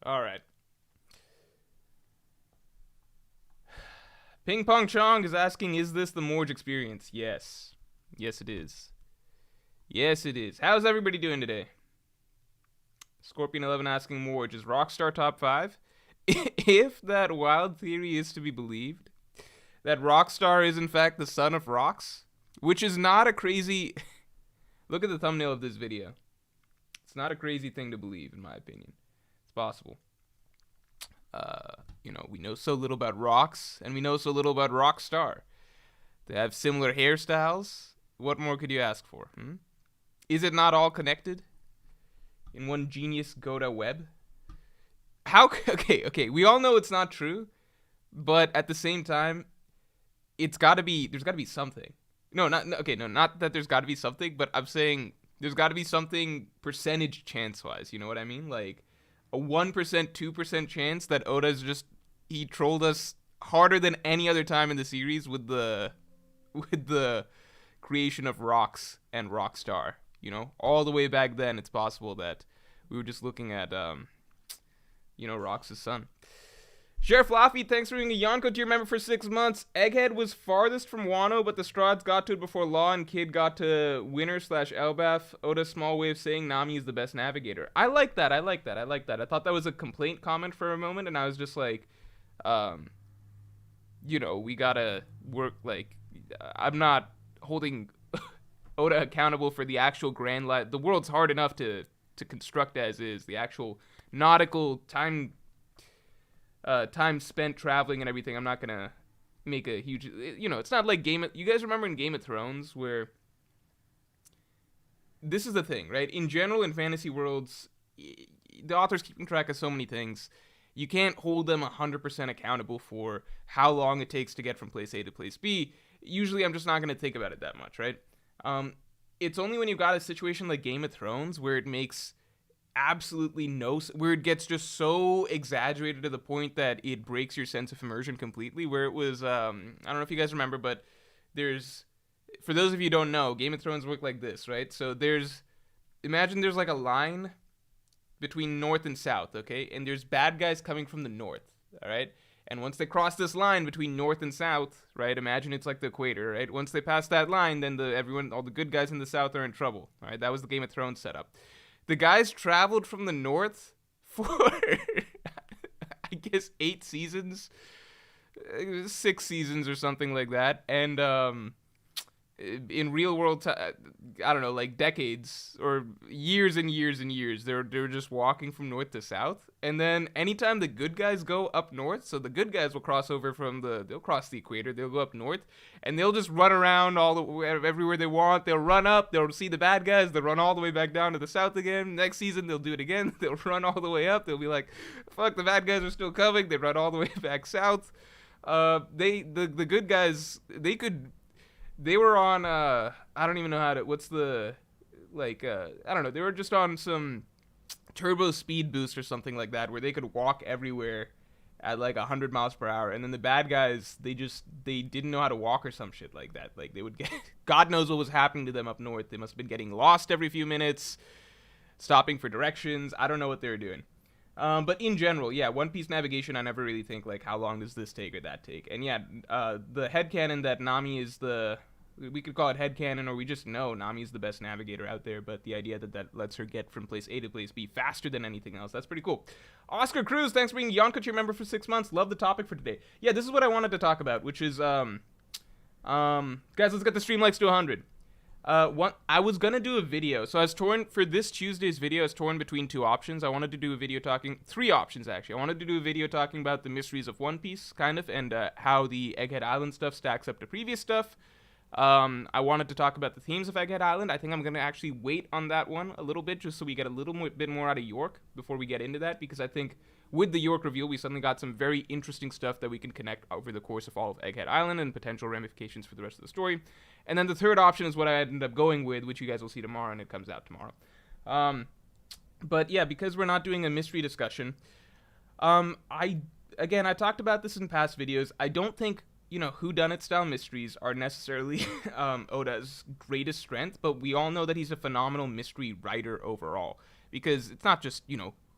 All right. Ping Pong Chong is asking, is this the Morj experience? Yes. Yes, it is. Yes, it is. How's everybody doing today? Scorpion11 asking Morj, is Rockstar top 5? If that wild theory is to be believed, that Rockstar is in fact the son of Rocks, which is not a crazy... Look at the thumbnail of this video. It's not a crazy thing to believe, in my opinion. It's possible. We know so little about Rocks, and we know so little about Rockstar. They have similar hairstyles. What more could you ask for? Is it not all connected in one genius Goda web? How? Okay. We all know it's not true, but at the same time, it's got to be. There's got to be something. Not that there's got to be something, but I'm saying there's got to be something percentage chance-wise. You know what I mean? Like a 1%, 2% chance that Oda's he trolled us harder than any other time in the series with the creation of Rocks and Rockstar. All the way back then, it's possible that we were just looking at Rocks' son. Sheriff Laffy, thanks for being a Yonko tier member for 6 months. Egghead was farthest from Wano, but the Strahds got to it before Law and Kid got to Winner/Elbaf. Oda's small way of saying Nami is the best navigator. I like that. I thought that was a complaint comment for a moment, and I was just like, we gotta work, I'm not holding Oda accountable for the actual grand life. The world's hard enough to construct as is. The actual nautical time spent traveling and everything. I'm not gonna make a huge, it's not like you guys remember in Game of Thrones where this is the thing, right? In general, in fantasy worlds, the author's keeping track of so many things. You can't hold them 100% accountable for how long it takes to get from place A to place B. Usually, I'm just not gonna think about it that much, right? It's only when you've got a situation like Game of Thrones where it makes absolutely where it gets just so exaggerated to the point that it breaks your sense of immersion completely, where it was I don't know if you guys remember, but for those of you who don't know, Game of Thrones work like this, right? So imagine there's like a line between north and south, okay, and there's bad guys coming from the north, all right, and once they cross this line between north and south, right, imagine it's like the equator, right, once they pass that line, then all the good guys in the south are in trouble, all right? That was the Game of Thrones setup. The guys traveled from the north for, I guess, 8 seasons, 6 seasons or something like that. And in real world, I don't know, like decades or years and years and years, they're just walking from north to south. And then anytime the good guys go up north, so the good guys will cross over they'll cross the equator, they'll go up north, and they'll just run around everywhere they want. They'll run up, they'll see the bad guys, they'll run all the way back down to the south again. Next season, they'll do it again. They'll run all the way up. They'll be like, fuck, the bad guys are still coming. They run all the way back south. The good guys, they were on, I don't even know I don't know, they were just on some turbo speed boost or something like that, where they could walk everywhere at like 100 miles per hour, and then the bad guys, they didn't know how to walk or some shit like that. Like, they would get, God knows what was happening to them up north. They must have been getting lost every few minutes, stopping for directions. I don't know what they were doing. But in general, yeah, One Piece navigation, I never really think, like, how long does this take or that take? And yeah, the headcanon that Nami is we could call it headcanon, or we just know Nami's the best navigator out there, but the idea that lets her get from place A to place B faster than anything else, that's pretty cool. Oscar Cruz, thanks for being Yonko tier member for 6 months. Love the topic for today. Yeah, this is what I wanted to talk about, which is, guys, let's get the stream likes to 100. I was gonna do a video, so I was torn for this Tuesday's video. I was torn between 2 options. I wanted to do a video 3 options actually. I wanted to do a video talking about the mysteries of One Piece, kind of, and how the Egghead Island stuff stacks up to previous stuff. I wanted to talk about the themes of Egghead Island. I think I'm gonna actually wait on that one a little bit, just so we get a little bit more out of York before we get into that, because I think with the York reveal, we suddenly got some very interesting stuff that we can connect over the course of all of Egghead Island and potential ramifications for the rest of the story. And then the third option is what I ended up going with, which you guys will see tomorrow, and it comes out tomorrow. But yeah, because we're not doing a mystery discussion, I talked about this in past videos. I don't think, whodunit style mysteries are necessarily Oda's greatest strength, but we all know that he's a phenomenal mystery writer overall, because it's not just,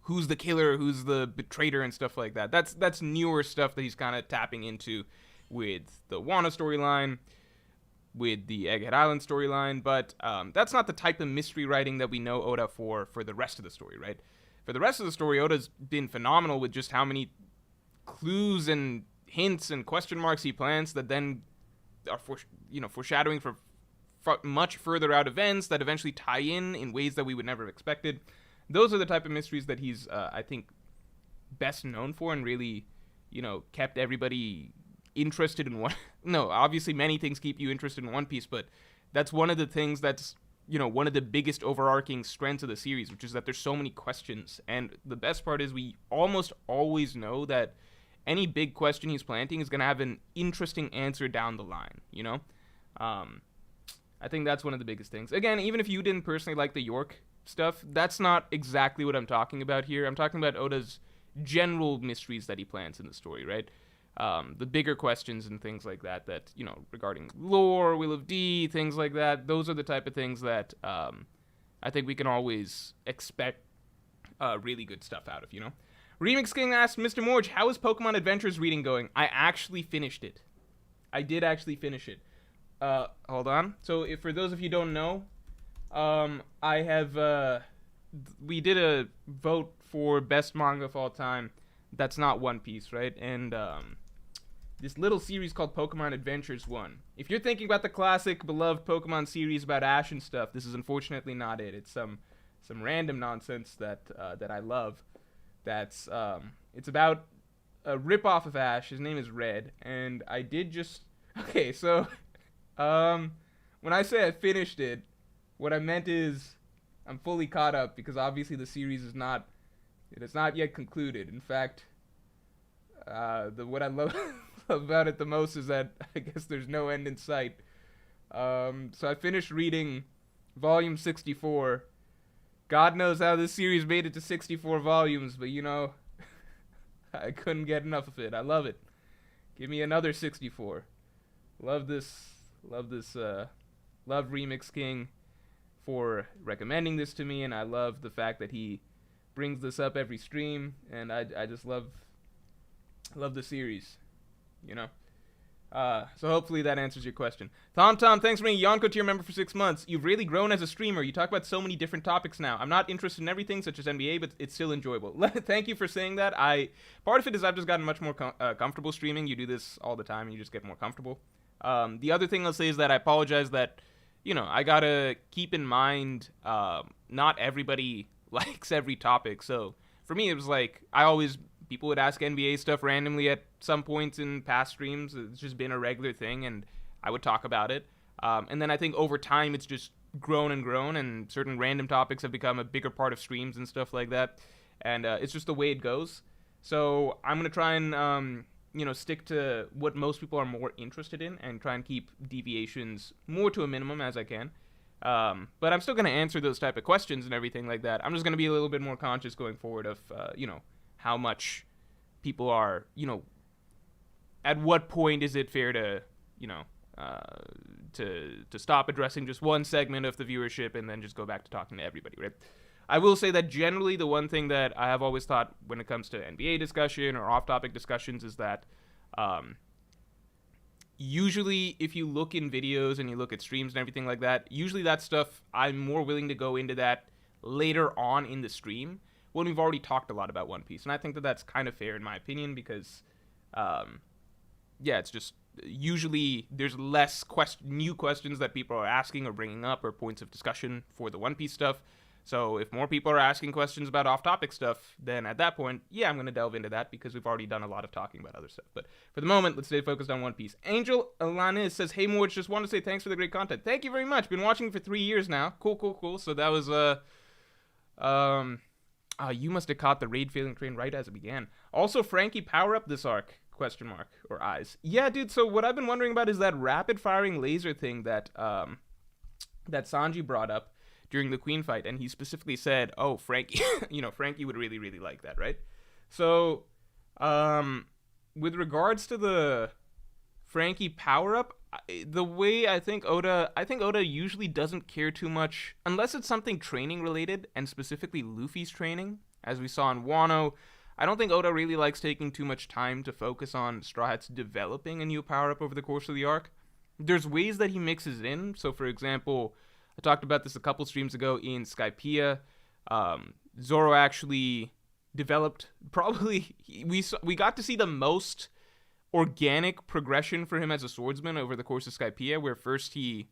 who's the killer, who's the betrayer, and stuff like that. That's newer stuff that he's kind of tapping into with the Wano storyline, with the Egghead Island storyline, but that's not the type of mystery writing that we know Oda for the rest of the story, right? For the rest of the story, Oda's been phenomenal with just how many clues and hints and question marks he plants that then are foreshadowing for much further out events that eventually tie in ways that we would never have expected. Those are the type of mysteries that he's, I think, best known for and really, kept everybody interested in one. No, obviously many things keep you interested in One Piece, but that's one of the things that's, one of the biggest overarching strengths of the series, which is that there's so many questions. And the best part is we almost always know that any big question he's planting is going to have an interesting answer down the line, I think that's one of the biggest things. Again, even if you didn't personally like the York stuff, that's not exactly what I'm talking about here. I'm talking about Oda's general mysteries that he plants in the story, right? The bigger questions and things like that, regarding lore, Will of D, things like that, those are the type of things that I think we can always expect really good stuff out of, Remix King asked, Mr. Morj, how is Pokemon Adventures reading going? I actually finished it. I did actually finish it. Hold on. So, for those of you who don't know, I have, we did a vote for best manga of all time. That's not One Piece, right? And, this little series called Pokemon Adventures won. If you're thinking about the classic, beloved Pokemon series about Ash and stuff, this is unfortunately not it. It's some random nonsense that I love. That's, it's about a ripoff of Ash. His name is Red, and I did just, okay, so, when I say I finished it, what I meant is I'm fully caught up, because obviously the series is not yet concluded. In fact, what I love about it the most is that I guess there's no end in sight. So I finished reading volume 64. God knows how this series made it to 64 volumes, but I couldn't get enough of it. I love it. Give me another 64. Love Remix King for recommending this to me, and I love the fact that he brings this up every stream, and I just love the series, So hopefully that answers your question. Tom, thanks for being a Yonko tier member for 6 months. You've really grown as a streamer. You talk about so many different topics now. I'm not interested in everything, such as NBA, but it's still enjoyable. Thank you for saying that. Part of it is I've just gotten much more comfortable streaming. You do this all the time, and you just get more comfortable. The other thing I'll say is that I apologize that, I gotta keep in mind, not everybody likes every topic. So for me, it was like, people would ask NBA stuff randomly at some points in past streams. It's just been a regular thing, and I would talk about it. And then I think over time, it's just grown, and certain random topics have become a bigger part of streams and stuff like that. And it's just the way it goes. So I'm going to try and, stick to what most people are more interested in and try and keep deviations more to a minimum as I can. But I'm still going to answer those type of questions and everything like that. I'm just going to be a little bit more conscious going forward of, how much people are, at what point is it fair to, to stop addressing just one segment of the viewership and then just go back to talking to everybody, right? I will say that generally the one thing that I have always thought when it comes to NBA discussion or off-topic discussions is that usually if you look in videos and you look at streams and everything like that, usually that stuff, I'm more willing to go into that later on in the stream when we've already talked a lot about One Piece. And I think that that's kind of fair in my opinion because, it's just usually there's less new questions that people are asking or bringing up or points of discussion for the One Piece stuff. So if more people are asking questions about off-topic stuff, then at that point, I'm going to delve into that because we've already done a lot of talking about other stuff. But for the moment, let's stay focused on One Piece. Angel Alanis says, hey, Morj, just want to say thanks for the great content. Thank you very much. Been watching for 3 years now. Cool. So that was, you must have caught the raid failing train right as it began. Also, Frankie, power up this arc, ? Or eyes. Yeah, dude, so what I've been wondering about is that rapid-firing laser thing that Sanji brought up during the Queen fight, and he specifically said, oh, Frankie, Frankie would really, really like that, right? So, with regards to the Frankie power-up, the way I think Oda usually doesn't care too much, unless it's something training related, and specifically Luffy's training, as we saw in Wano. I don't think Oda really likes taking too much time to focus on Straw Hats developing a new power-up over the course of the arc. There's ways that he mixes it in. So, for example, I talked about this a couple streams ago in Skypiea. Zoro actually developed we got to see the most organic progression for him as a swordsman over the course of Skypiea, where first he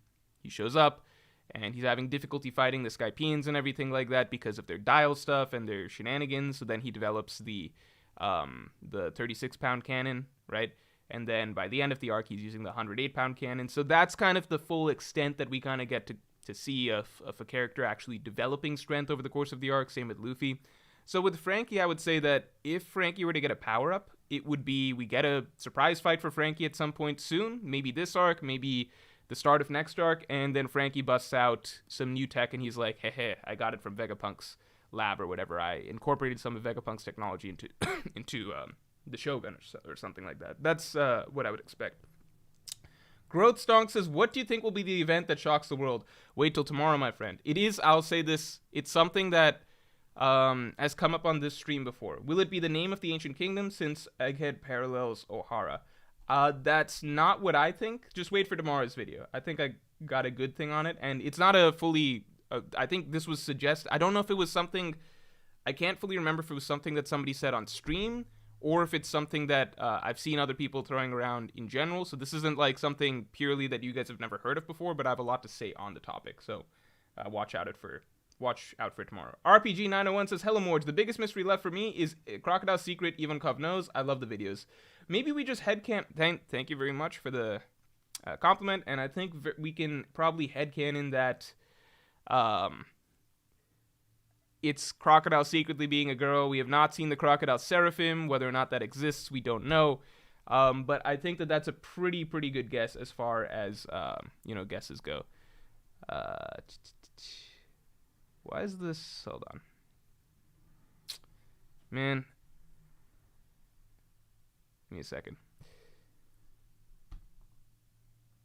shows up and he's having difficulty fighting the Skypeans and everything like that because of their dial stuff and their shenanigans. So then he develops the 36-pound cannon, right? And then by the end of the arc, he's using the 108-pound cannon. So that's kind of the full extent that we kind of get to see of a character actually developing strength over the course of the arc. Same with Luffy. So with Frankie, I would say that if Frankie were to get a power-up, it would be we get a surprise fight for Frankie at some point soon. Maybe this arc, maybe the start of next arc, and then Frankie busts out some new tech and he's like, hey, I got it from Vegapunk's lab or whatever. I incorporated some of Vegapunk's technology into the Shogun or something like that. That's what I would expect. Growth Stonk says, what do you think will be the event that shocks the world? Wait till tomorrow, my friend. It is, I'll say this, it's something that has come up on this stream before. Will it be the name of the ancient kingdom, since Egghead parallels Ohara? That's not what I think. Just wait for tomorrow's video. I think I got a good thing on it, and it's not a fully... I think this was I don't know if it was something... I can't fully remember if it was something that somebody said on stream, or if it's something that I've seen other people throwing around in general. So this isn't like something purely that you guys have never heard of before, but I have a lot to say on the topic. So watch out for tomorrow. RPG 901 says, hello Morj, the biggest mystery left for me is Crocodile's secret. Ivankov knows. I love the videos. Maybe we just headcanon. Thank you very much for the compliment, and I think we can probably headcanon that it's Crocodile secretly being a girl. We have not seen the Crocodile Seraphim. Whether or not that exists, we don't know. But I think that that's a pretty good guess as far as guesses go. Why is this? Hold on, man. Give me a second.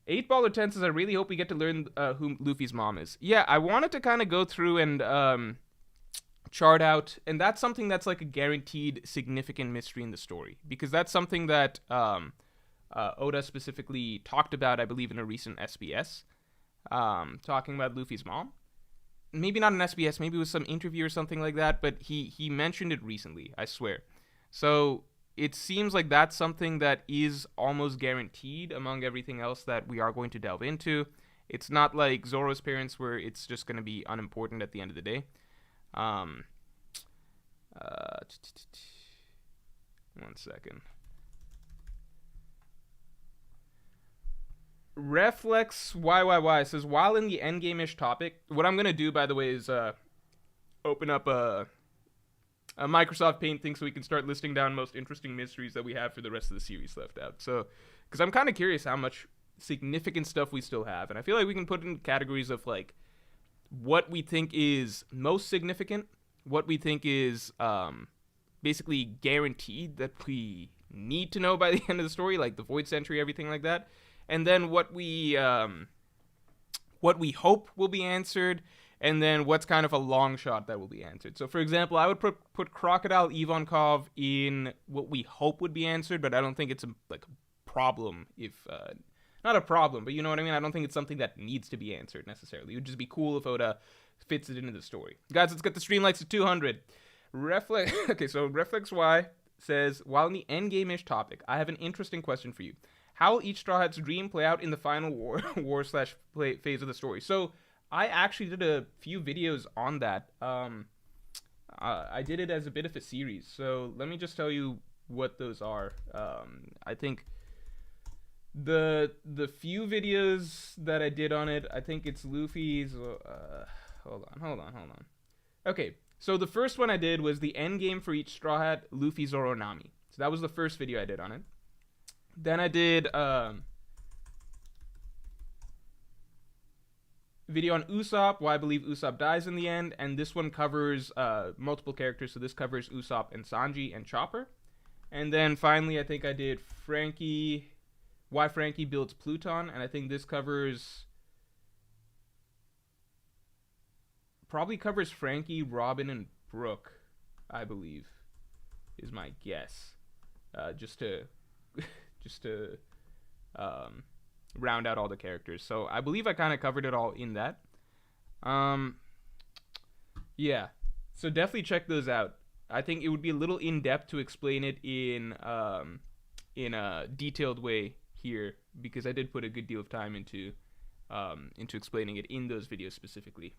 8Baller10 says, I really hope we get to learn who Luffy's mom is. Yeah, I wanted to kind of go through and chart out, and that's something that's like a guaranteed significant mystery in the story, because that's something that Oda specifically talked about, I believe, in a recent SBS, talking about Luffy's mom. Maybe not an SBS, maybe it was some interview or something like that, but he mentioned it recently, I swear. So it seems like that's something that is almost guaranteed among everything else that we are going to delve into. It's not like Zoro's parents, where it's just going to be unimportant at the end of the day. One second. Reflex YYY says, while in the endgame-ish topic, what I'm going to do, by the way, is open up a Microsoft Paint thing so we can start listing down most interesting mysteries that we have for the rest of the series left out. So, because I'm kind of curious how much significant stuff we still have, and I feel like we can put in categories of like what we think is most significant, what we think is basically guaranteed that we need to know by the end of the story, like the Void Century, everything like that, and then what we hope will be answered, and then what's kind of a long shot that will be answered. So, for example, I would put Crocodile Ivankov in what we hope would be answered, but I don't think it's a problem if... not a problem, but you know what I mean? I don't think it's something that needs to be answered necessarily. It would just be cool if Oda fits it into the story. Guys, let's get the stream likes to 200. Okay, so Reflex Y says, while in the endgame-ish topic, I have an interesting question for you. How will each Straw Hat's dream play out in the final war/play phase of the story? So I actually did a few videos on that. I did it as a bit of a series. So let me just tell you what those are. I think the few videos that I did on it, I think it's Luffy's... hold on. Okay, so the first one I did was the end game for each Straw Hat, Luffy, Zoro, Nami. So that was the first video I did on it. Then I did video on Usopp, why I believe Usopp dies in the end, and this one covers multiple characters, so this covers Usopp and Sanji and Chopper. And then finally, I think I did Frankie, why Frankie builds Pluton, and I think this probably covers Frankie, Robin, and Brooke. I believe, is my guess. Just to just to round out all the characters. So I believe I kind of covered it all in that. Yeah. So definitely check those out. I think it would be a little in depth to explain it in a detailed way here, because I did put a good deal of time into explaining it in those videos specifically.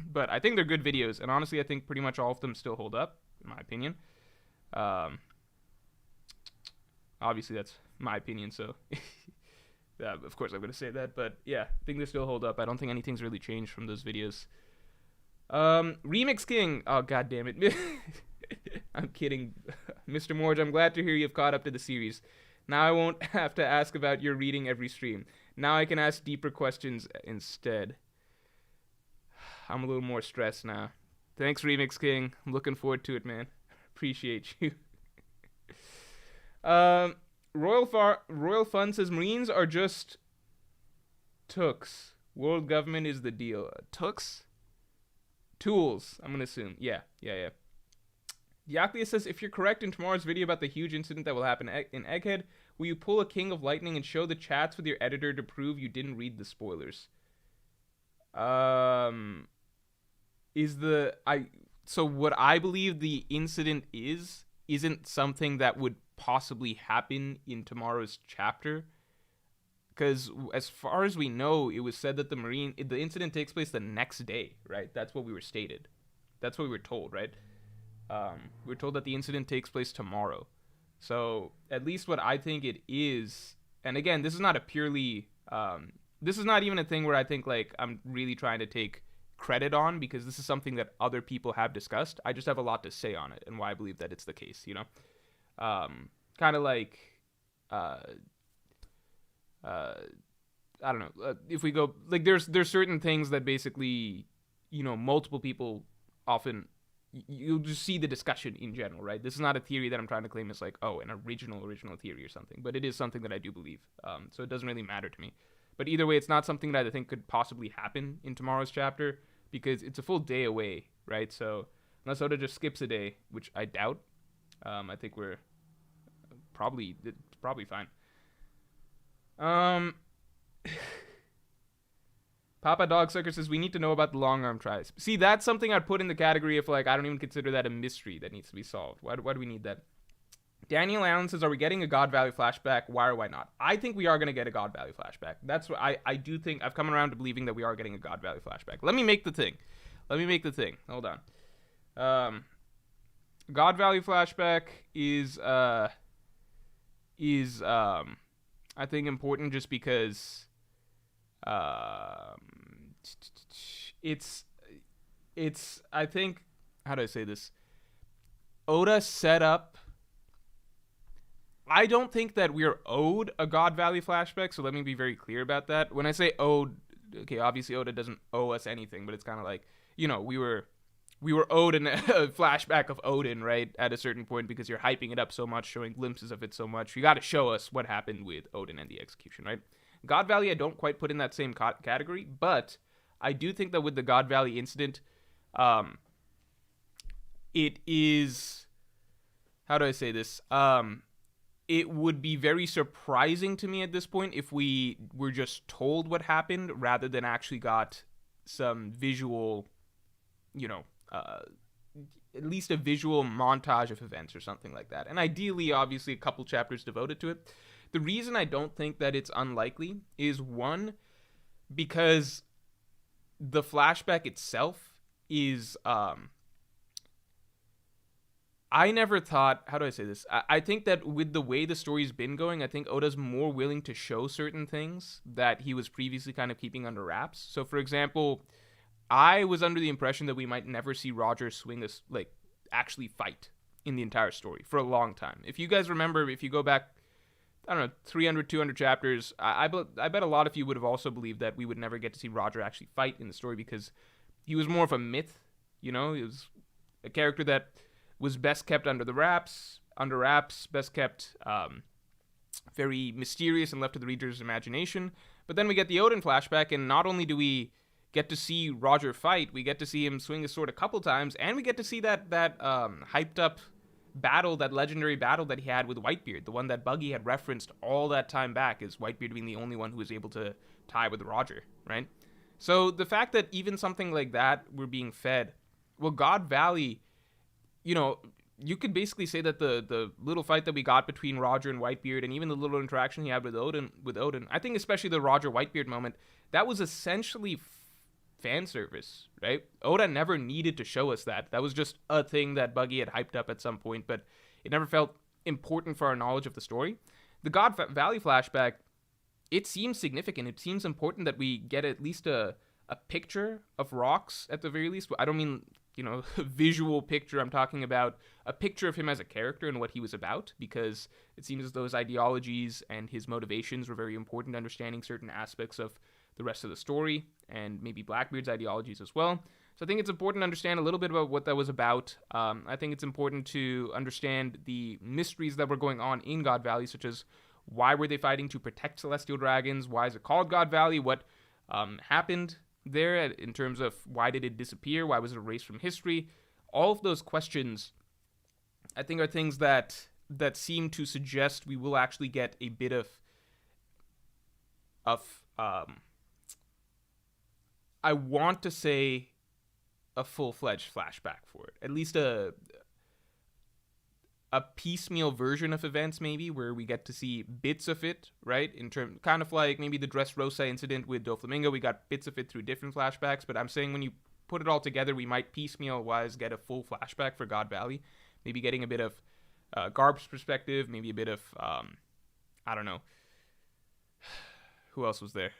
But I think they're good videos, and honestly, I think pretty much all of them still hold up, in my opinion. Obviously, that's my opinion, so of course I'm going to say that. But yeah, I think they still hold up. I don't think anything's really changed from those videos. Remix King. Oh, god damn it. I'm kidding. Mr. Morj, I'm glad to hear you've caught up to the series. Now I won't have to ask about your reading every stream. Now I can ask deeper questions instead. I'm a little more stressed now. Thanks, Remix King. I'm looking forward to it, man. Appreciate you. Royal Fun says Marines are just tooks. World government is the deal. Tooks? Tools, I'm going to assume. Yeah. Diocleus says, if you're correct in tomorrow's video about the huge incident that will happen in Egghead, will you pull a King of Lightning and show the chats with your editor to prove you didn't read the spoilers? So what I believe the incident isn't something that would possibly happen in tomorrow's chapter, because as far as we know, it was said that the incident takes place the next day, right? That's what we were stated. That's what we were told, right? We were told that the incident takes place tomorrow. So at least what I think it is, and again, this is not a purely, this is not even a thing where I think like I'm really trying to take credit on, because this is something that other people have discussed. I just have a lot to say on it and why I believe that it's the case, you know? Kind of like, I don't know, if we go, like, there's certain things that basically, you know, multiple people often, you'll just see the discussion in general, right? This is not a theory that I'm trying to claim as like, oh, an original theory or something, but it is something that I do believe, so it doesn't really matter to me. But either way, it's not something that I think could possibly happen in tomorrow's chapter, because it's a full day away, right? So unless Oda just skips a day, which I doubt, I think we're probably fine. Papa Dog Sucker says, we need to know about the long arm tries. See, that's something I'd put in the category of like, I don't even consider that a mystery that needs to be solved. Why do we need that? Daniel Allen says, are we getting a God Valley flashback? Why or why not? I think we are going to get a God Valley flashback. That's what I do think. I've come around to believing that we are getting a God Valley flashback. Let me make the thing. Hold on. God Valley flashback is I think important just because it's I think, how do I say this? Oda set up, I don't think that we're owed a God Valley flashback, so let me be very clear about that. When I say owed, okay, obviously Oda doesn't owe us anything, but it's kind of like, you know, we were owed a flashback of Odin, right, at a certain point, because you're hyping it up so much, showing glimpses of it so much. You got to show us what happened with Odin and the execution, right? God Valley I don't quite put in that same category, but I do think that with the God Valley incident, it is, how do I say this? It would be very surprising to me at this point if we were just told what happened rather than actually got some visual, you know, at least a visual montage of events or something like that. And ideally, obviously, a couple chapters devoted to it. The reason I don't think that it's unlikely is, one, because the flashback itself is, I never thought, how do I say this? I think that with the way the story's been going, I think Oda's more willing to show certain things that he was previously kind of keeping under wraps. So, for example, I was under the impression that we might never see Roger actually fight in the entire story for a long time. If you guys remember, if you go back, I don't know, 300, 200 chapters, I bet a lot of you would have also believed that we would never get to see Roger actually fight in the story, because he was more of a myth, you know? He was a character that was best kept under wraps, best kept very mysterious and left to the reader's imagination. But then we get the Odin flashback, and not only do we get to see Roger fight. We get to see him swing his sword a couple times, and we get to see that hyped up battle, that legendary battle that he had with Whitebeard, the one that Buggy had referenced all that time back, as Whitebeard being the only one who was able to tie with Roger, right? So the fact that even something like that we're being fed, well, God Valley, you know, you could basically say that the little fight that we got between Roger and Whitebeard, and even the little interaction he had with Odin, I think especially the Roger Whitebeard moment, that was essentially fan service, right? Oda never needed to show us that. That was just a thing that Buggy had hyped up at some point, but it never felt important for our knowledge of the story. The God Valley flashback, it seems significant. It seems important that we get at least a picture of Rocks at the very least. I don't mean, you know, a visual picture. I'm talking about a picture of him as a character and what he was about, because it seems as though his ideologies and his motivations were very important to understanding certain aspects of the rest of the story, and maybe Blackbeard's ideologies as well. So I think it's important to understand a little bit about what that was about. I think it's important to understand the mysteries that were going on in God Valley, such as why were they fighting to protect celestial dragons? Why is it called God Valley? What happened there in terms of why did it disappear? Why was it erased from history? All of those questions, I think, are things that seem to suggest we will actually get a bit of I want to say a full-fledged flashback for it. At least a piecemeal version of events, maybe, where we get to see bits of it, right? In terms, kind of like maybe the Dressrosa incident with Doflamingo, we got bits of it through different flashbacks, but I'm saying when you put it all together, we might piecemeal-wise get a full flashback for God Valley. Maybe getting a bit of Garb's perspective, maybe a bit of, I don't know, who else was there?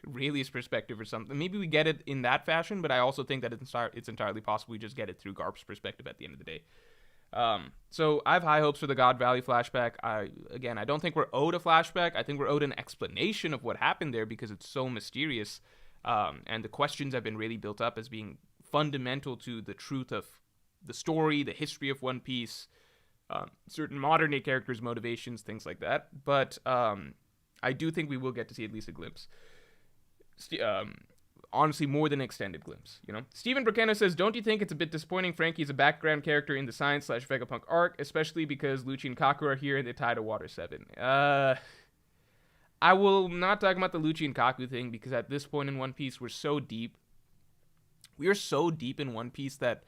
Rayleigh's perspective or something. Maybe we get it in that fashion, but I also think that it's entirely possible we just get it through Garb's perspective at the end of the day. So I have high hopes for the God Valley flashback. I don't think we're owed a flashback. I think we're owed an explanation of what happened there, because it's so mysterious. And the questions have been really built up as being fundamental to the truth of the story, the history of One Piece, certain modern day characters' motivations, things like that. But I do think we will get to see at least a glimpse. Honestly, more than an extended glimpse, you know? Steven Bracano says, don't you think it's a bit disappointing Frankie is a background character in the Science/Vegapunk arc, especially because Lucci and Kaku are here and they tie to Water 7? I will not talk about the Lucci and Kaku thing, because at this point in One Piece, we're so deep. We are so deep in One Piece that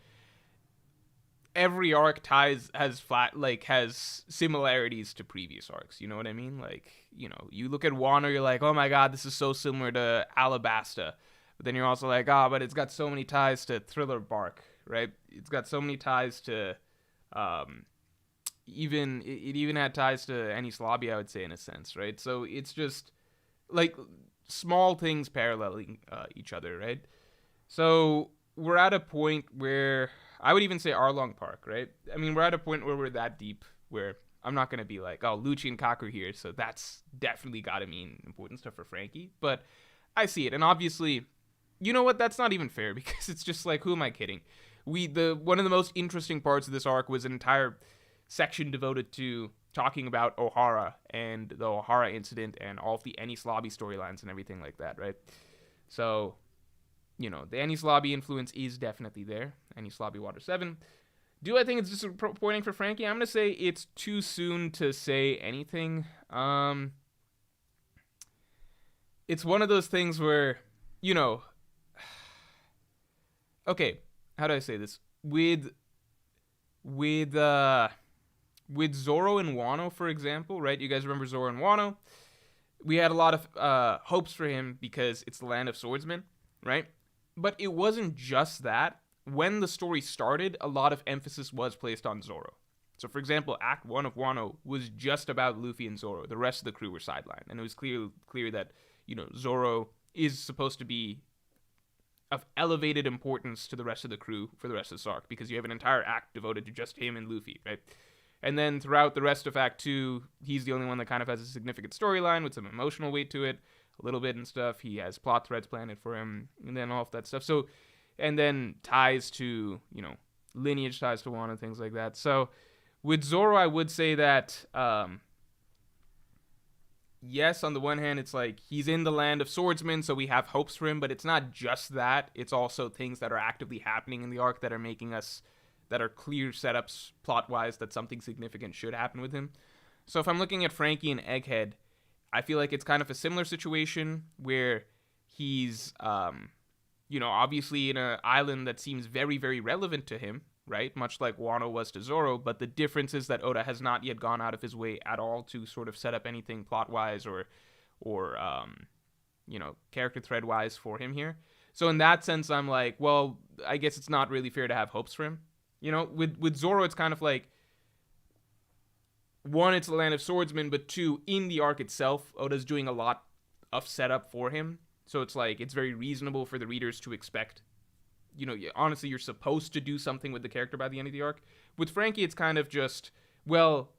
every arc has similarities to previous arcs. You know what I mean? Like, you know, you look at Wano, you're like, oh my god, this is so similar to Alabasta. But then you're also like, but it's got so many ties to Thriller Bark, right? It's got so many ties to, it even had ties to Enies Lobby, I would say, in a sense, right? So it's just like small things paralleling each other, right? So we're at a point where I would even say Arlong Park, right? I mean, we're at a point where we're that deep where I'm not going to be like, Lucci and Kaku here, so that's definitely got to mean important stuff for Frankie. But I see it, and obviously, you know what? That's not even fair, because it's just like, who am I kidding? One of the most interesting parts of this arc was an entire section devoted to talking about Ohara and the Ohara incident and all of the Enies Lobby storylines and everything like that, right? So, you know, the Enies Lobby influence is definitely there. Enies Lobby Water 7. Do I think it's disappointing for Frankie? I'm going to say it's too soon to say anything. It's one of those things where, you know, okay, how do I say this? With Zoro and Wano, for example, right? You guys remember Zoro and Wano? We had a lot of hopes for him because it's the land of swordsmen, right? But it wasn't just that. When the story started, a lot of emphasis was placed on Zoro. So, for example, Act 1 of Wano was just about Luffy and Zoro. The rest of the crew were sidelined. And it was clear that, you know, Zoro is supposed to be of elevated importance to the rest of the crew for the rest of this arc, because you have an entire act devoted to just him and Luffy, right? And then throughout the rest of Act 2, he's the only one that kind of has a significant storyline with some emotional weight to it, a little bit and stuff. He has plot threads planned for him, and then all of that stuff. So, and then ties to, you know, lineage ties to Wano, things like that. So with Zoro, I would say that, yes, on the one hand, it's like he's in the land of swordsmen, so we have hopes for him, but it's not just that. It's also things that are actively happening in the arc that are making us, that are clear setups plot-wise that something significant should happen with him. So if I'm looking at Frankie and Egghead, I feel like it's kind of a similar situation where he's, obviously in an island that seems very, very relevant to him, right? Much like Wano was to Zoro, but the difference is that Oda has not yet gone out of his way at all to sort of set up anything plot-wise or character thread-wise for him here. So in that sense, I'm like, well, I guess it's not really fair to have hopes for him. With Zoro, it's kind of like, one, it's the land of swordsmen, but two, in the arc itself, Oda's doing a lot of setup for him. So it's like, it's very reasonable for the readers to expect, honestly, you're supposed to do something with the character by the end of the arc. With Frankie, it's kind of just, well,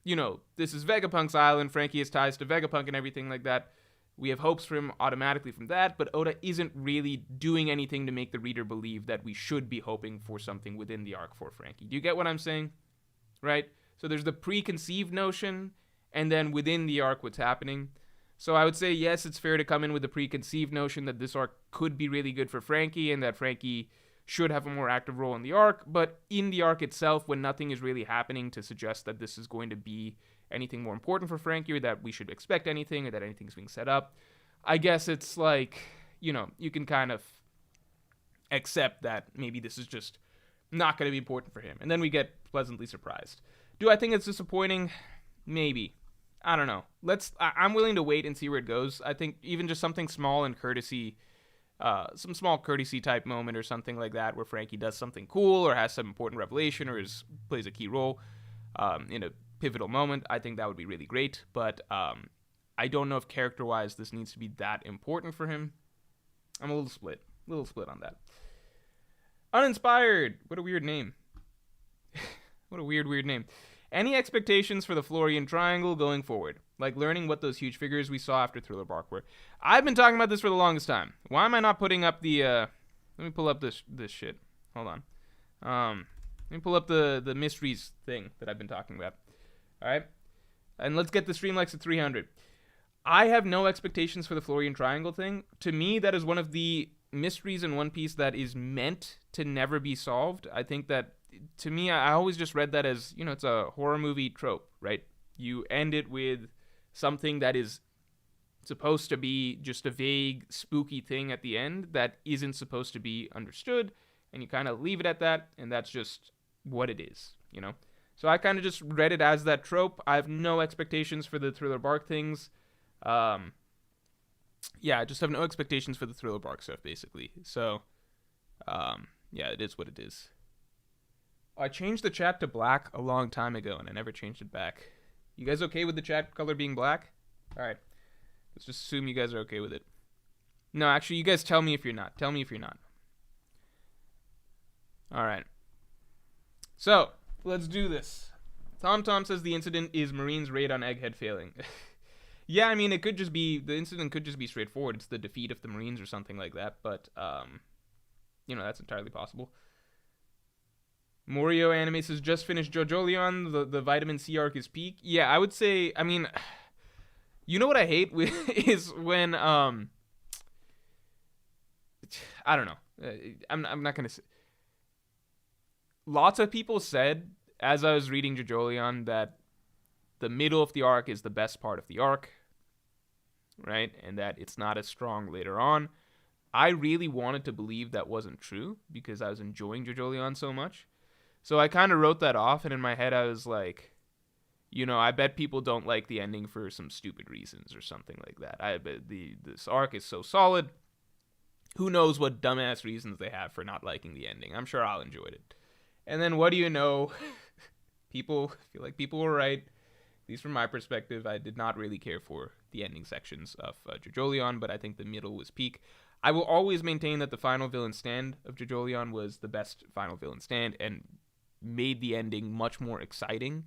this is Vegapunk's island. Frankie has ties to Vegapunk and everything like that. We have hopes for him automatically from that, but Oda isn't really doing anything to make the reader believe that we should be hoping for something within the arc for Frankie. Do you get what I'm saying? Right? So there's the preconceived notion, and then within the arc, what's happening. So I would say, yes, it's fair to come in with the preconceived notion that this arc could be really good for Frankie, and that Frankie should have a more active role in the arc, but in the arc itself, when nothing is really happening to suggest that this is going to be anything more important for Frankie, or that we should expect anything, or that anything's being set up, I guess it's like, you can kind of accept that maybe this is just not going to be important for him. And then we get pleasantly surprised. Do I think it's disappointing? Maybe. I don't know. I'm willing to wait and see where it goes. I think even just something small and courtesy, some small courtesy type moment or something like that, where Frankie does something cool or has some important revelation or plays a key role in a pivotal moment, I think that would be really great. But I don't know if character-wise this needs to be that important for him. I'm a little split on that. Uninspired. What a weird name. What a weird name. Any expectations for the Florian Triangle going forward? Like learning what those huge figures we saw after Thriller Bark were. I've been talking about this for the longest time. Why am I not putting up the, let me pull up this shit. Hold on. Let me pull up the mysteries thing that I've been talking about. Alright? And let's get the Streamlabs at 300. I have no expectations for the Florian Triangle thing. To me, that is one of the mysteries in One Piece that is meant to never be solved. I think that, to me, I always just read that as, it's a horror movie trope, right? You end it with something that is supposed to be just a vague, spooky thing at the end that isn't supposed to be understood, and you kind of leave it at that, and that's just what it is, So I kind of just read it as that trope. I have no expectations for the Thriller Bark things. I just have no expectations for the Thriller Bark stuff, basically. So, it is what it is. I changed the chat to black a long time ago, and I never changed it back. You guys okay with the chat color being black? Alright. Let's just assume you guys are okay with it. No, actually, you guys tell me if you're not. Tell me if you're not. Alright. So, let's do this. Tom says the incident is Marine's raid on Egghead failing. Yeah, I mean, the incident could just be straightforward. It's the defeat of the Marines or something like that, but, that's entirely possible. Morio Anime says, just finished JoJo Leon, the vitamin C arc is peak. Yeah, I would say, I mean, what I hate is when, I don't know. I'm not going to say. Lots of people said, as I was reading JoJo Leon, that the middle of the arc is the best part of the arc, right? And that it's not as strong later on. I really wanted to believe that wasn't true because I was enjoying JoJo Leon so much. So I kind of wrote that off, and in my head I was like, I bet people don't like the ending for some stupid reasons or something like that. I bet this arc is so solid. Who knows what dumbass reasons they have for not liking the ending. I'm sure I'll enjoy it. And then what do you know? People feel like people were right. At least from my perspective, I did not really care for the ending sections of JoJo Leon, but I think the middle was peak. I will always maintain that the final villain stand of JoJo Leon was the best final villain stand and made the ending much more exciting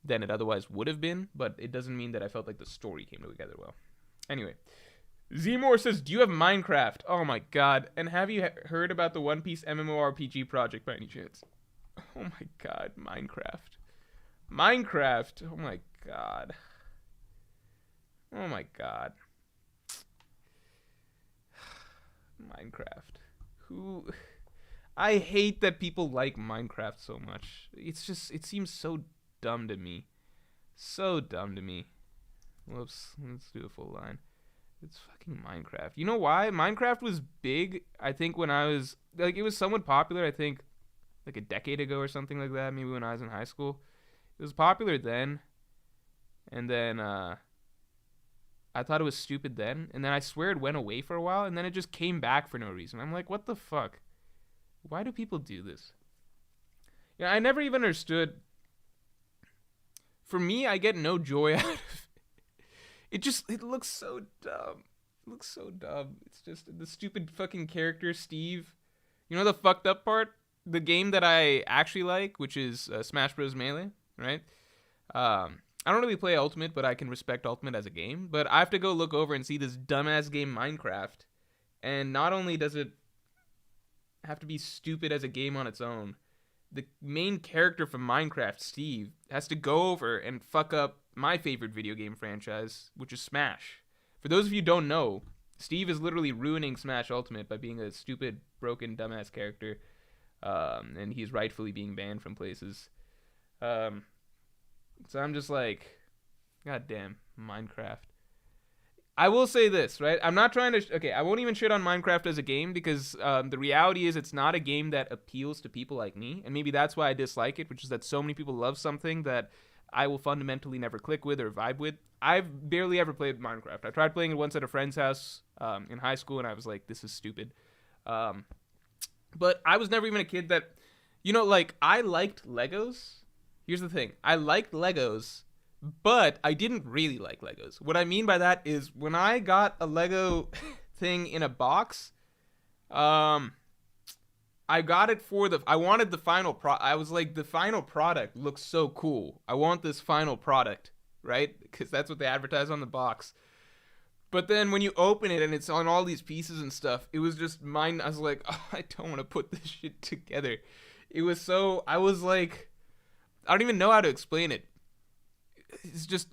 than it otherwise would have been, but it doesn't mean that I felt like the story came together well. Anyway, Zmore says, do you have Minecraft? Oh my god. And have you heard about the One Piece MMORPG project by any chance? Oh my god, Minecraft. Oh my god. Oh my god. Minecraft. Who? I hate that people like Minecraft so much. It's just, it seems so dumb to me. So dumb to me. Whoops. Let's do a full line. It's fucking Minecraft. You know why? Minecraft was big, I think, when I was, like, it was somewhat popular, I think, like a decade ago or something like that, maybe when I was in high school. It was popular then, and then, I thought it was stupid then, and then I swear it went away for a while, and then it just came back for no reason. I'm like, what the fuck? Why do people do this? Yeah, I never even understood. For me, I get no joy out of it. It looks so dumb. It looks so dumb. It's just the stupid fucking character, Steve. You know the fucked up part? The game that I actually like, which is Smash Bros. Melee, right? I don't really play Ultimate, but I can respect Ultimate as a game. But I have to go look over and see this dumbass game, Minecraft. And not only does it have to be stupid as a game on its own, the main character from Minecraft, Steve, has to go over and fuck up my favorite video game franchise, which is Smash. For those of you who don't know, Steve is literally ruining Smash Ultimate by being a stupid, broken, dumbass character. And he's rightfully being banned from places. So I'm just like, god damn, Minecraft. I will say this, right? I'm not trying to... Okay, I won't even shit on Minecraft as a game because the reality is it's not a game that appeals to people like me. And maybe that's why I dislike it, which is that so many people love something that I will fundamentally never click with or vibe with. I've barely ever played Minecraft. I tried playing it once at a friend's house in high school, and I was like, this is stupid. But I was never even a kid that... You know, like, I liked Legos. Here's the thing. I liked Legos, but I didn't really like Legos. What I mean by that is when I got a Lego thing in a box, I got it for I wanted the final I was like, the final product looks so cool. I want this final product, right? Because that's what they advertise on the box. But then when you open it and it's on all these pieces and stuff, it was just mine. I was like, oh, I don't want to put this shit together. It was so, I was like, I don't even know how to explain it. It's just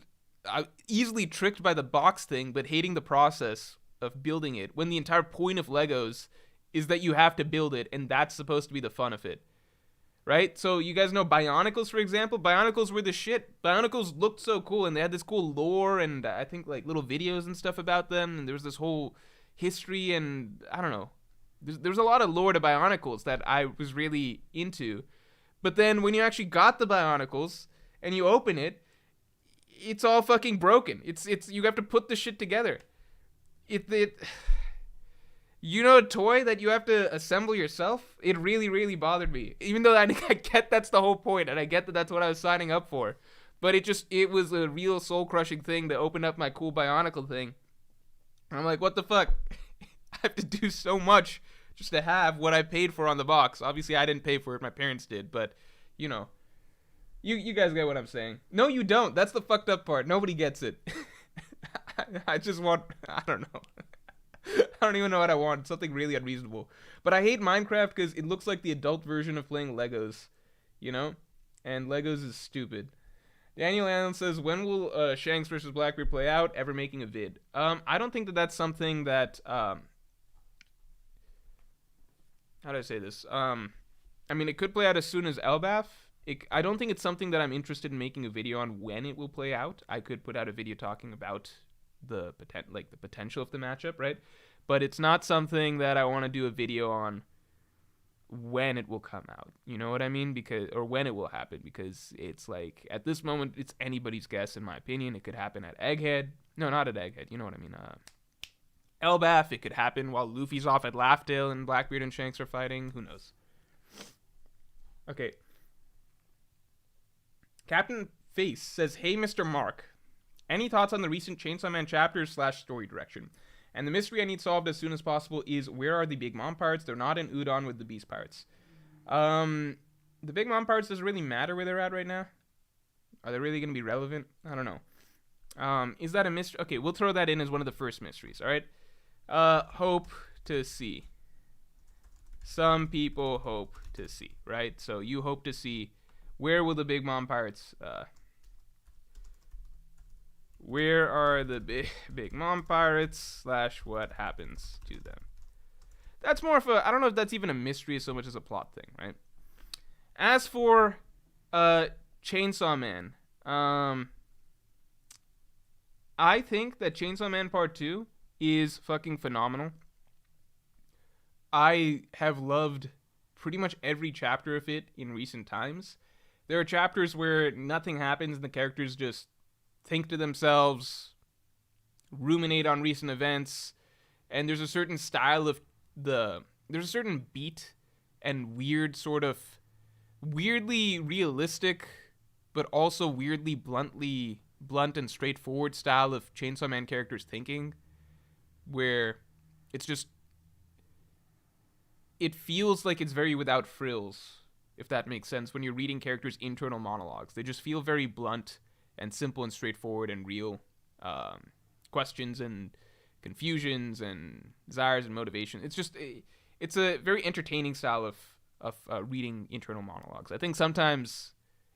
easily tricked by the box thing, but hating the process of building it, when the entire point of Legos is that you have to build it, and that's supposed to be the fun of it, right? So you guys know Bionicles, for example. Bionicles were the shit. Bionicles looked so cool, and they had this cool lore, and I think like little videos and stuff about them, and there was this whole history, and I don't know. There's a lot of lore to Bionicles that I was really into. But then when you actually got the Bionicles and you open it, it's all fucking broken. It's you have to put the shit together. You know, a toy that you have to assemble yourself? It really, really bothered me. Even though I get that's the whole point, and I get that that's what I was signing up for. But it was a real soul-crushing thing to open up my cool Bionicle thing. And I'm like, what the fuck? I have to do so much just to have what I paid for on the box. Obviously, I didn't pay for it. My parents did. But, you know. You guys get what I'm saying. No, you don't. That's the fucked up part. Nobody gets it. I just want... I don't know. I don't even know what I want. Something really unreasonable. But I hate Minecraft because it looks like the adult version of playing Legos. You know? And Legos is stupid. Daniel Allen says, when will Shanks versus Blackbeard play out? Ever making a vid? I don't think that that's something that... how do I say this? I mean, it could play out as soon as Elbaf. I don't think it's something that I'm interested in making a video on when it will play out. I could put out a video talking about the potential of the matchup, right? But it's not something that I want to do a video on when it will come out. You know what I mean? Or when it will happen, because it's like at this moment it's anybody's guess in my opinion. It could happen at Egghead. No, not at Egghead. You know what I mean? Elbaf. It could happen while Luffy's off at Laughdale and Blackbeard and Shanks are fighting. Who knows? Okay. Captain Face says, hey, Mr. Mark. Any thoughts on the recent Chainsaw Man chapters / story direction? And the mystery I need solved as soon as possible is, where are the Big Mom parts? They're not in Udon with the Beast parts. The Big Mom parts doesn't really matter where they're at right now. Are they really going to be relevant? I don't know. Is that a mystery? Okay, we'll throw that in as one of the first mysteries, all right? Hope to see. Some people hope to see, right? So you hope to see, where will the Big Mom parts Where are the big mom pirates slash what happens to them? That's more of a, I don't know if that's even a mystery so much as a plot thing, right? As for Chainsaw Man, I think that Chainsaw Man Part 2 is fucking phenomenal. I have loved pretty much every chapter of it in recent times. There are chapters where nothing happens and the characters just think to themselves, ruminate on recent events, and there's a certain style of there's a certain beat and weird sort of weirdly realistic but also weirdly blunt and straightforward style of Chainsaw Man characters thinking where it's just it feels like it's very without frills, if that makes sense, when you're reading characters' internal monologues. They just feel very blunt and simple and straightforward and real questions and confusions and desires and motivation. It's just it's a very entertaining style of reading internal monologues. I think sometimes,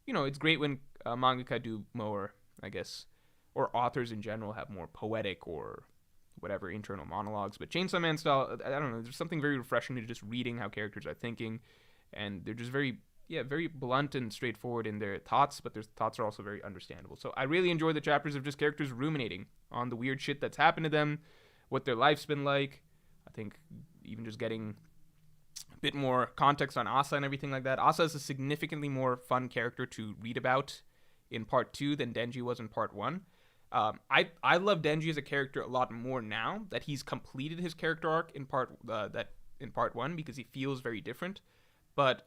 it's great when mangaka do more, I guess, or authors in general have more poetic or whatever internal monologues. But Chainsaw Man style, I don't know, there's something very refreshing to just reading how characters are thinking, and they're just very blunt and straightforward in their thoughts, but their thoughts are also very understandable. So I really enjoy the chapters of just characters ruminating on the weird shit that's happened to them, what their life's been like. I think even just getting a bit more context on Asa and everything like that. Asa is a significantly more fun character to read about in Part 2 than Denji was in Part 1. I love Denji as a character a lot more now that he's completed his character arc in Part 1 because he feels very different. But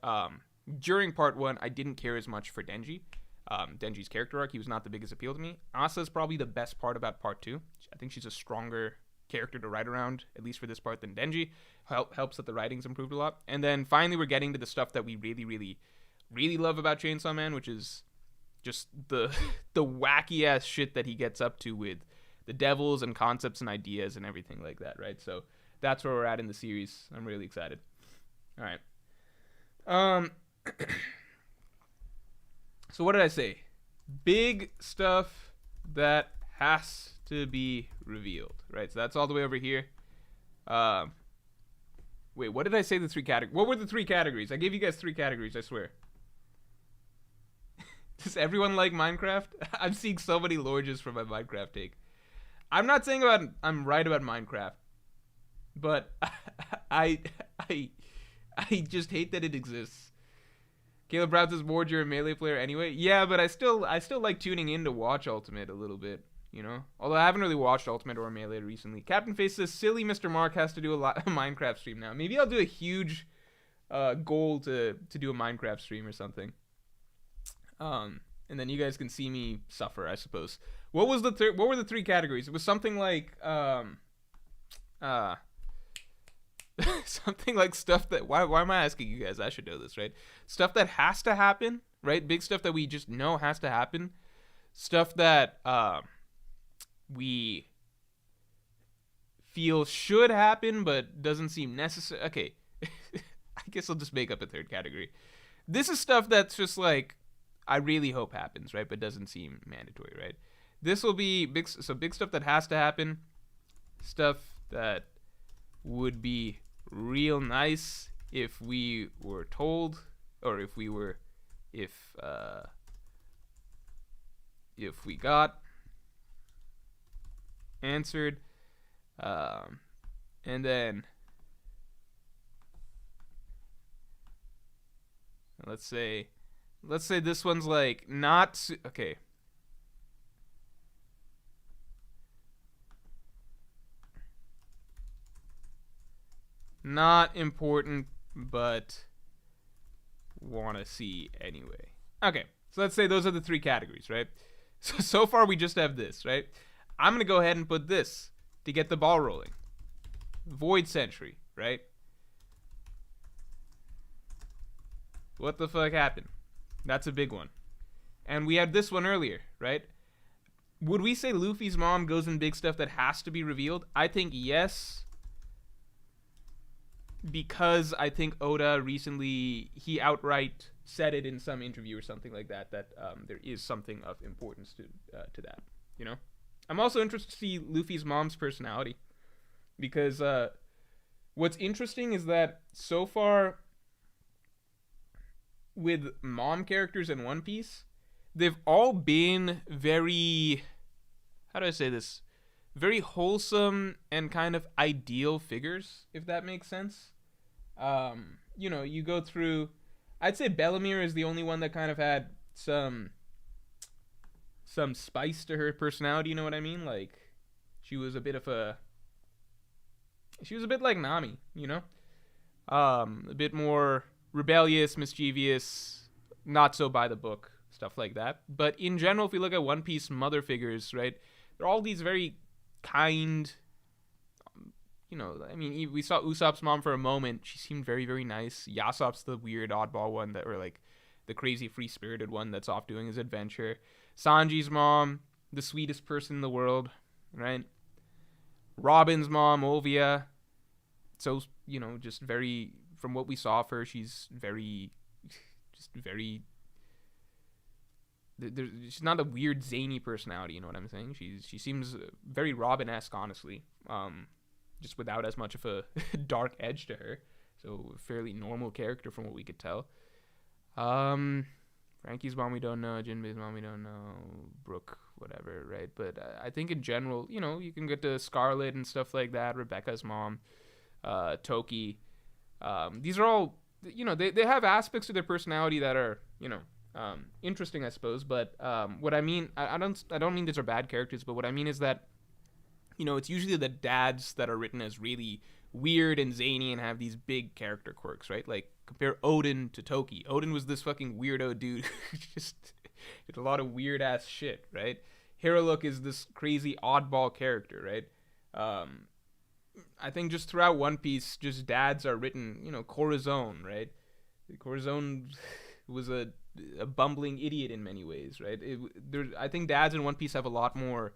during Part 1, I didn't care as much for Denji. Denji's character arc, he was not the biggest appeal to me. Asa is probably the best part about Part 2. I think she's a stronger character to write around, at least for this part, than Denji. Helps that the writing's improved a lot. And then finally we're getting to the stuff that we really, really, really love about Chainsaw Man, which is just the wacky ass shit that he gets up to with the devils and concepts and ideas and everything like that, right? So that's where we're at in the series. I'm really excited. All right. So what did I say? Big stuff that has to be revealed, right? So that's all the way over here. Wait, what did I say the three categories? What were the three categories? I gave you guys three categories, I swear. Does everyone like Minecraft? I'm seeing so many lorges for my Minecraft take. I'm not saying I'm right about Minecraft, but I just hate that it exists. Caleb Brown says, Morj, you're a Melee player anyway. Yeah, but I still like tuning in to watch Ultimate a little bit, Although I haven't really watched Ultimate or Melee recently. Captain Face says, silly Mr. Mark has to do a Minecraft stream now. Maybe I'll do a huge goal to do a Minecraft stream or something. And then you guys can see me suffer, I suppose. What were the three categories? It was something like something like stuff that why am I asking you guys? I should know this, right? Stuff that has to happen, right? Big stuff that we just know has to happen. Stuff that we feel should happen but doesn't seem necessary. Okay. I guess I'll just make up a third category. This is stuff that's just like I really hope happens, right? But doesn't seem mandatory, right? This will be big stuff that has to happen. Stuff that would be real nice if we were told, or if we got answered. And then let's say this one's like not okay. Not important, but want to see anyway. Okay, so let's say those are the three categories, right? So far we just have this, right? I'm gonna go ahead and put this to get the ball rolling. Void Sentry, right? What the fuck happened? That's a big one. And we had this one earlier, right? Would we say Luffy's mom goes in big stuff that has to be revealed? I think yes. Because I think Oda recently, he outright said it in some interview or something like that, that there is something of importance to that, I'm also interested to see Luffy's mom's personality because what's interesting is that so far with mom characters in One Piece, they've all been very, how do I say this? Very wholesome and kind of ideal figures, if that makes sense. You go through. I'd say Bellemere is the only one that kind of had some spice to her personality. You know what I mean? Like she was a bit of a. She was a bit like Nami, a bit more rebellious, mischievous, not so by the book, stuff like that. But in general, if we look at One Piece mother figures, right, they're all these very kind. We saw Usopp's mom for a moment. She seemed very, very nice. Yasop's the weird oddball one or like the crazy free-spirited one that's off doing his adventure. Sanji's mom, the sweetest person in the world, right? Robin's mom, Olvia, so, just very, from what we saw of her, she's very, she's not a weird zany personality, you know what I'm saying? She seems very Robin-esque, honestly, just without as much of a dark edge to her, so a fairly normal character from what we could tell. Frankie's mom we don't know, Jinbei's mom we don't know, Brooke, whatever, right? But I think in general, you can get to Scarlet and stuff like that, Rebecca's mom, Toki. These are all, they have aspects to their personality that are, interesting, I suppose. But what I mean, I don't mean these are bad characters, but what I mean is that, it's usually the dads that are written as really weird and zany and have these big character quirks, right? Like compare Odin to Toki. Odin was this fucking weirdo dude who just did a lot of weird ass shit, right? Hiraluk is this crazy oddball character, right? I think just throughout One Piece, just dads are written, Corazon, right? Corazon was a bumbling idiot in many ways, right? I think dads in One Piece have a lot more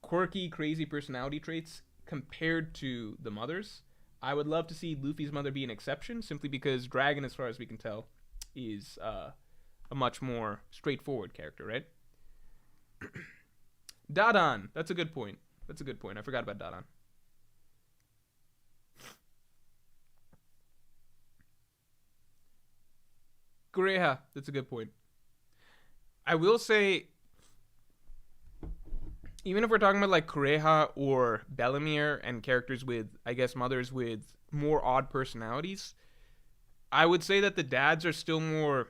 quirky, crazy personality traits compared to the mothers. I would love to see Luffy's mother be an exception, simply because Dragon, as far as we can tell, is a much more straightforward character, right? Dadan, that's a good point. I forgot about Dadan. Kureha, that's a good point. I will say, even if we're talking about like Kureha or Bellemere and characters with, I guess, mothers with more odd personalities, I would say that the dads are still more.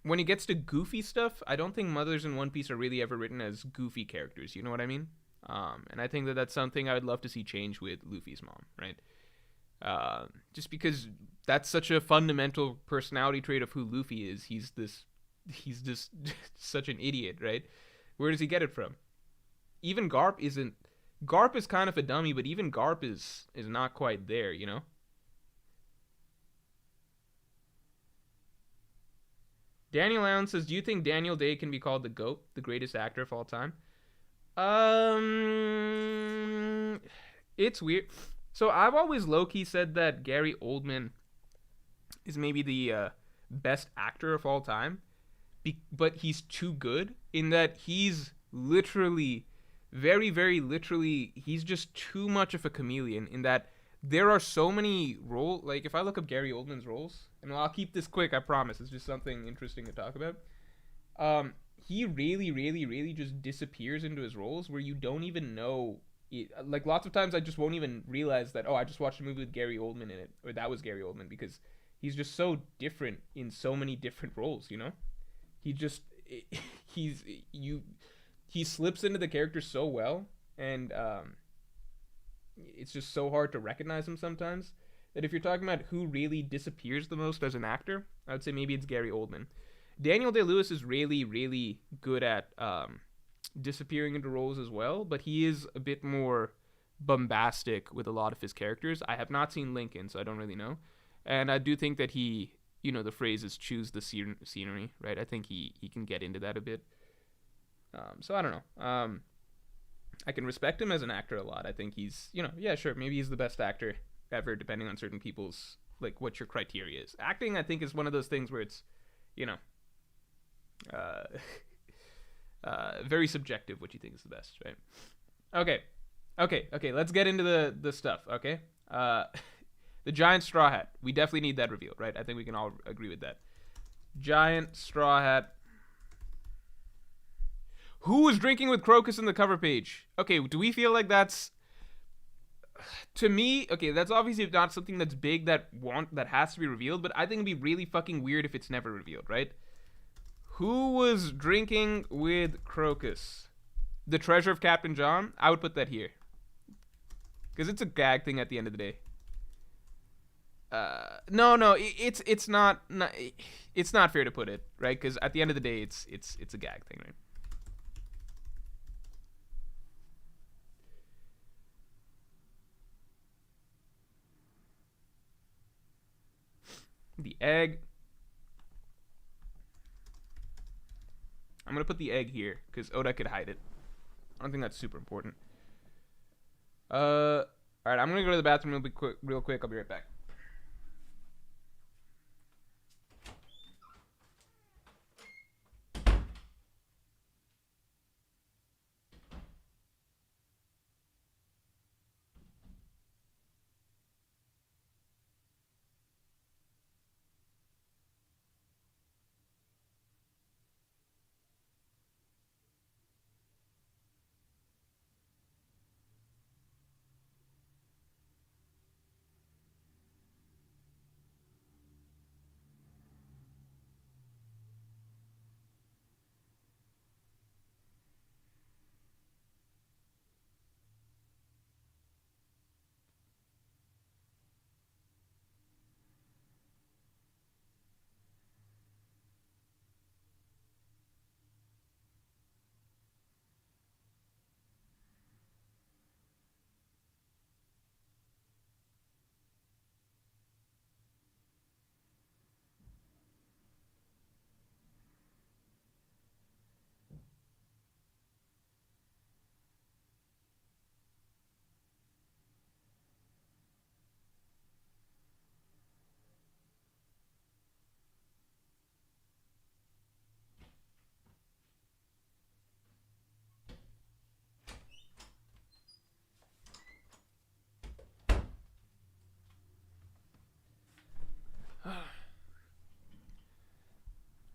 When it gets to goofy stuff, I don't think mothers in One Piece are really ever written as goofy characters. You know what I mean? And I think that that's something I would love to see change with Luffy's mom, right? Just because that's such a fundamental personality trait of who Luffy is. He's just such an idiot, right? Where does he get it from? Even Garp isn't. Garp is kind of a dummy, but even Garp is not quite there, Daniel Allen says, "Do you think Daniel Day can be called the GOAT, the greatest actor of all time?" It's weird. So I've always low-key said that Gary Oldman is maybe the best actor of all time, but he's too good in that he's literally, very, very literally, he's just too much of a chameleon in that there are so many roles. Like, if I look up Gary Oldman's roles, and I'll keep this quick, I promise, it's just something interesting to talk about. He really, really, really just disappears into his roles where you don't even know. Like, lots of times I just won't even realize that, oh, I just watched a movie with Gary Oldman in it, or that was Gary Oldman, because he's just so different in so many different roles, He just, he slips into the character so well, and it's just so hard to recognize him sometimes, that if you're talking about who really disappears the most as an actor, I would say maybe it's Gary Oldman. Daniel Day-Lewis is really, really good at disappearing into roles as well, but he is a bit more bombastic with a lot of his characters. I have not seen Lincoln, so I don't really know. And I do think that he, the phrase is choose the scenery, right? I think he can get into that a bit. So I don't know. I can respect him as an actor a lot. I think he's, yeah, sure, maybe he's the best actor ever, depending on certain people's, like, what your criteria is. Acting, I think, is one of those things where it's, Very subjective what you think is the best, right? Okay. Let's get into the stuff. Okay. The giant straw hat. We definitely need that revealed, right? I think we can all agree with that. Giant straw hat. Who was drinking with Crocus in the cover page? Okay, do we feel like that's, to me, okay, that's obviously not something that's big that has to be revealed, but I think it'd be really fucking weird if it's never revealed, right? Who was drinking with Crocus? The treasure of Captain John? I would put that here. Because it's a gag thing at the end of the day. No, it's not it's not fair to put it, right? Because at the end of the day, it's a gag thing, right? The egg. I'm gonna put the egg here because Oda could hide it. I don't think that's super important. All right, I'm gonna go to the bathroom real quick. I'll be right back.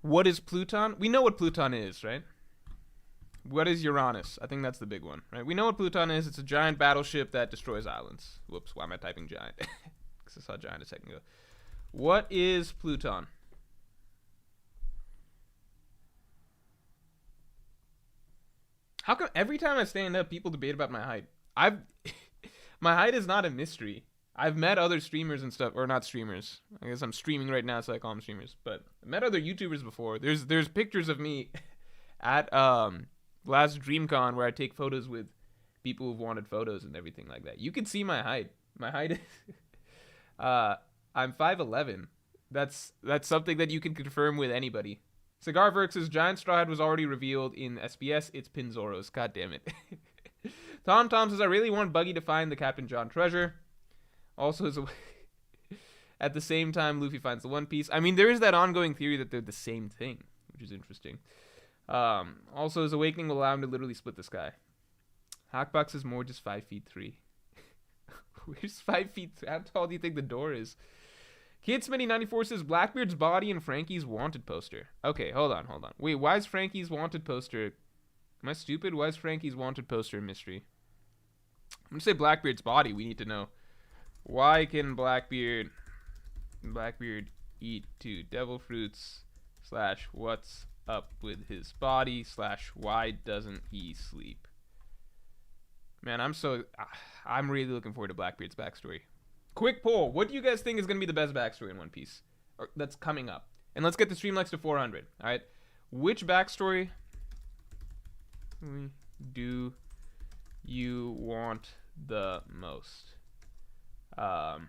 What is Pluton? We know what Pluton is, right? What is Uranus? I think that's the big one, right? We know what Pluton is. It's a giant battleship that destroys islands. Whoops, why am I typing giant? Because I saw giant a second ago. What is Pluton? How come every time I stand up, people debate about my height? My height is not a mystery. I've met other streamers and stuff, or not streamers. I guess I'm streaming right now, so I call them streamers. But I met other YouTubers before. There's pictures of me at last DreamCon where I take photos with people who've wanted photos and everything like that. You can see my height. My height is I'm 5'11". That's something that you can confirm with anybody. Cigarverx says Giant Straw Hat was already revealed in SBS. It's Pinzoros. God damn it. Tom says I really want Buggy to find the Captain John treasure. Also, at the same time, Luffy finds the One Piece. I mean, there is that ongoing theory that they're the same thing, which is interesting. Also, his awakening will allow him to literally split the sky. Hackbox is Morj is 5'3". Where's 5'3"? How tall do you think the door is? Kid Smitty 94 says Blackbeard's body and Frankie's wanted poster. Okay, hold on. Wait, why is Frankie's wanted poster? Am I stupid? Why is Frankie's wanted poster a mystery? I'm gonna say Blackbeard's body. We need to know. Why can Blackbeard eat 2 devil fruits / what's up with his body / why doesn't he sleep? Man, I'm really looking forward to Blackbeard's backstory. Quick poll. What do you guys think is going to be the best backstory in One Piece? Or that's coming up. And let's get the Streamlabs to 400. All right. Which backstory do you want the most? Do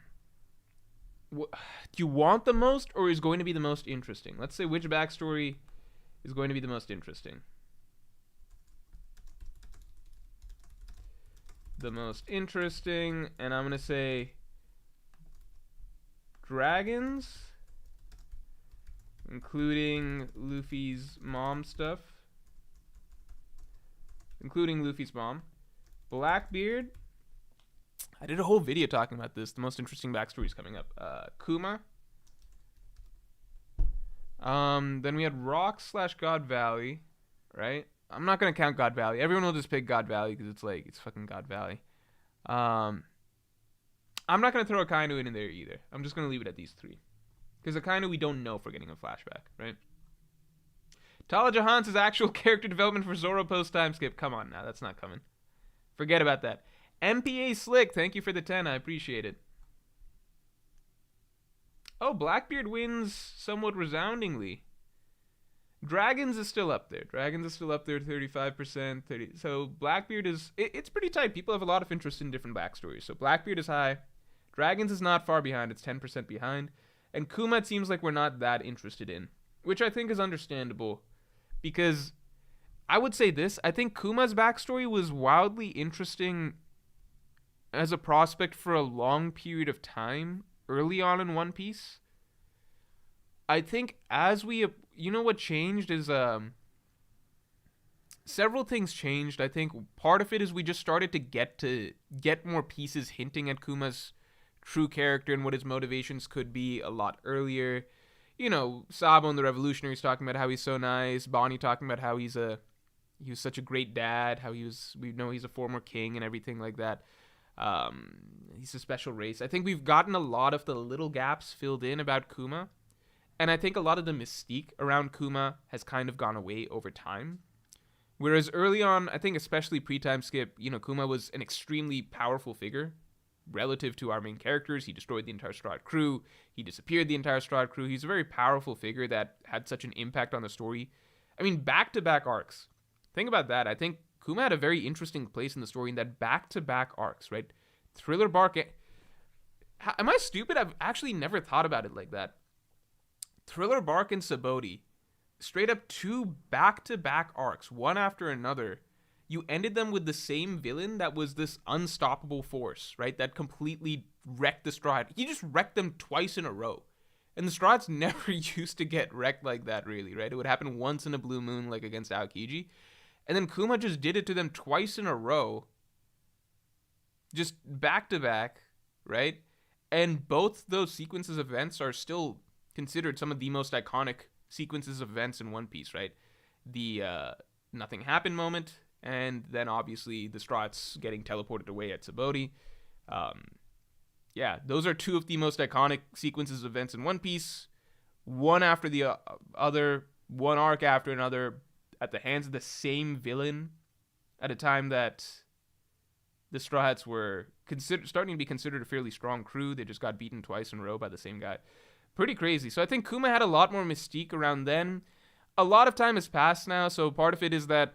you want the most or is going to be the most interesting? Let's say which backstory is going to be the most interesting. The most interesting, and I'm going to say dragons, including Luffy's mom stuff. including Luffy's mom. Blackbeard, I did a whole video talking about this. The most interesting backstories coming up. Kuma. Then we had Rock / God Valley, right? I'm not gonna count God Valley. Everyone will just pick God Valley because it's fucking God Valley. I'm not gonna throw Akainu in there either. I'm just gonna leave it at these three because Akainu we don't know if we're getting a flashback, right? Tala Jahans' actual character development for Zoro post time skip. Come on now, that's not coming. Forget about that. MPA Slick, thank you for the 10. I appreciate it. Oh, Blackbeard wins somewhat resoundingly. Dragons is still up there. 35%. 30. So Blackbeard is... It's pretty tight. People have a lot of interest in different backstories. So Blackbeard is high. Dragons is not far behind. It's 10% behind. And Kuma it seems like we're not that interested in, which I think is understandable. Because I would say this. I think Kuma's backstory was wildly interesting as a prospect for a long period of time early on in One Piece. I think as we... You know what changed is... several things changed. I think part of it is we just started to get more pieces hinting at Kuma's true character and what his motivations could be a lot earlier. You know, Sabo and the Revolutionaries talking about how he's so nice. Bonnie talking about how he was such a great dad. How we know he's a former king and everything like that. He's a special race. I think we've gotten a lot of the little gaps filled in about Kuma. And I think a lot of the mystique around Kuma has kind of gone away over time. Whereas early on, I think especially pre-time skip, you know, Kuma was an extremely powerful figure relative to our main characters. He destroyed the entire Straw Hat crew. He disappeared the entire Straw Hat crew. He's a very powerful figure that had such an impact on the story. I mean, back-to-back arcs. Think about that. I think Kuma had a very interesting place in the story in that back-to-back arcs, right? Thriller Bark... Am I stupid? I've actually never thought about it like that. Thriller Bark and Sabaody, straight up 2 back-to-back arcs, one after another. You ended them with the same villain that was this unstoppable force, right? That completely wrecked the Straw Hat. He just wrecked them twice in a row. And the Straw Hats never used to get wrecked like that, really, right? It would happen once in a blue moon, like against Aokiji. And then Kuma just did it to them twice in a row. Just back-to-back, right? And both those sequences of events are still considered some of the most iconic sequences of events in One Piece, right? The nothing happened moment, and then obviously the Straw Hats getting teleported away at Sabaody. Yeah, those are 2 of the most iconic sequences of events in One Piece. One after the other, one arc after another, at the hands of the same villain at a time that the Straw Hats were starting to be considered a fairly strong crew. They just got beaten twice in a row by the same guy. Pretty crazy. So I think Kuma had a lot more mystique around then. A lot of time has passed now, so part of it is that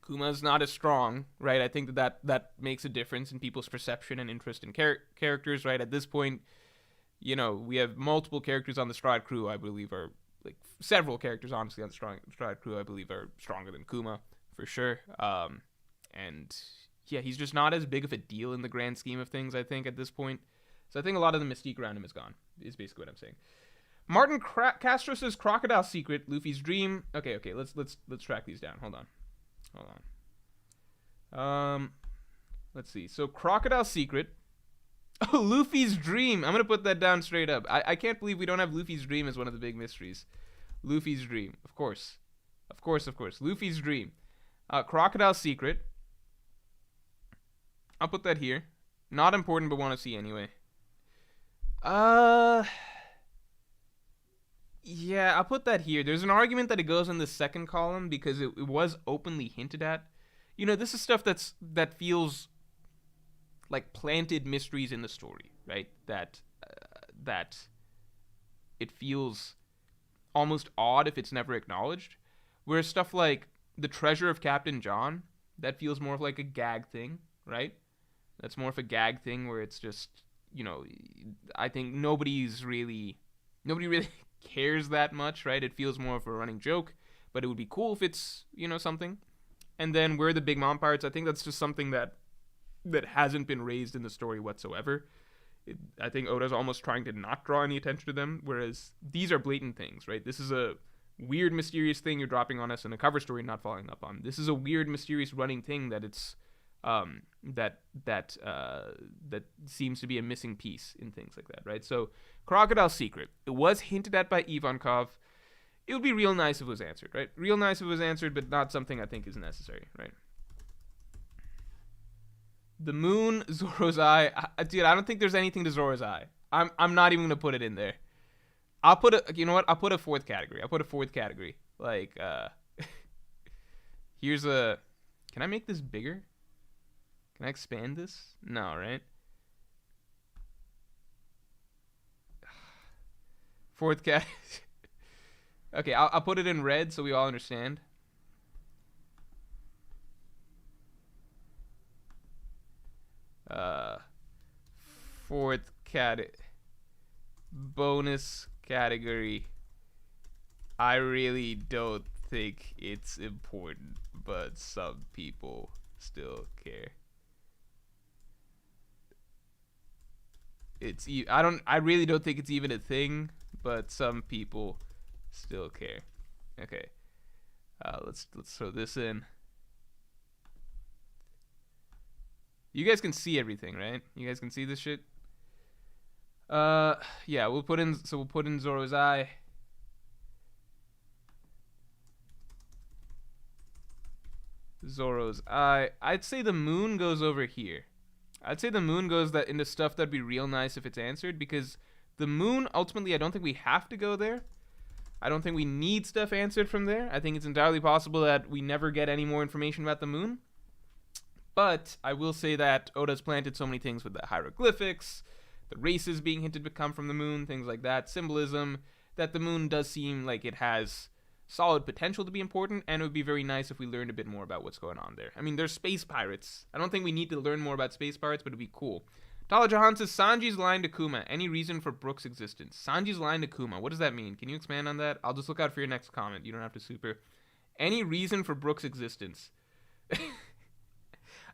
Kuma's not as strong, right? I think that makes a difference in people's perception and interest in characters, right? At this point, you know, we have multiple characters on the Straw Hat crew, I believe, are like several characters, honestly, on the Straw Hat crew, I believe, are stronger than Kuma, for sure. And yeah, he's just not as big of a deal in the grand scheme of things, I think, at this point. So I think a lot of the mystique around him is gone, is basically what I'm saying. Martin Castro says Crocodile Secret, Luffy's dream. Okay, let's track these down. Hold on. Let's see. So Crocodile Secret. Oh, Luffy's dream. I'm gonna put that down straight up. I can't believe we don't have Luffy's dream as one of the big mysteries. Luffy's dream, of course. Luffy's dream. Crocodile Secret. I'll put that here. Not important, but want to see anyway. Yeah, I'll put that here. There's an argument that it goes in the second column because it was openly hinted at. You know, this is stuff that feels like planted mysteries in the story, right? That it feels almost odd if it's never acknowledged. Whereas stuff like the treasure of Captain John, that feels more of like a gag thing, right? That's more of a gag thing where it's just, you know, I think nobody really cares that much, right? It feels more of a running joke, but it would be cool if it's, you know, something. And then where the Big Mom Pirates, I think that's just something that hasn't been raised in the story whatsoever. I think Oda's almost trying to not draw any attention to them, whereas these are blatant things, right? This is a weird, mysterious thing you're dropping on us in a cover story not following up on. This is a weird, mysterious running thing that it's that seems to be a missing piece in things like that, right? So, Crocodile's secret. It was hinted at by Ivankov. It would be real nice if it was answered, right? Real nice if it was answered, but not something I think is necessary, right? The moon, Zoro's eye. Dude, I don't think there's anything to Zoro's eye. I'm not even gonna put it in there. I'll put a, you know what? I'll put a fourth category. Like, here's a. Can I make this bigger? Can I expand this? No, right? Fourth category. Okay, I'll put it in red so we all understand. Fourth bonus category. I really don't think it's important, but some people still care. I really don't think it's even a thing, but some people still care. Okay. Let's throw this in. You guys can see everything, right? You guys can see this shit? Yeah, we'll put in Zoro's eye. Zoro's eye. I'd say the moon goes over here. I'd say the moon goes that into stuff that'd be real nice if it's answered, because the moon, ultimately, I don't think we have to go there. I don't think we need stuff answered from there. I think it's entirely possible that we never get any more information about the moon. But I will say that Oda's planted so many things with the hieroglyphics, the races being hinted to come from the moon, things like that, symbolism, that the moon does seem like it has solid potential to be important, and it would be very nice if we learned a bit more about what's going on there. I mean, there's space pirates. I don't think we need to learn more about space pirates, but it'd be cool. Tala Jahan says, Sanji's line to Kuma. Any reason for Brook's existence? Sanji's line to Kuma. What does that mean? Can you expand on that? I'll just look out for your next comment. You don't have to super. Any reason for Brook's existence?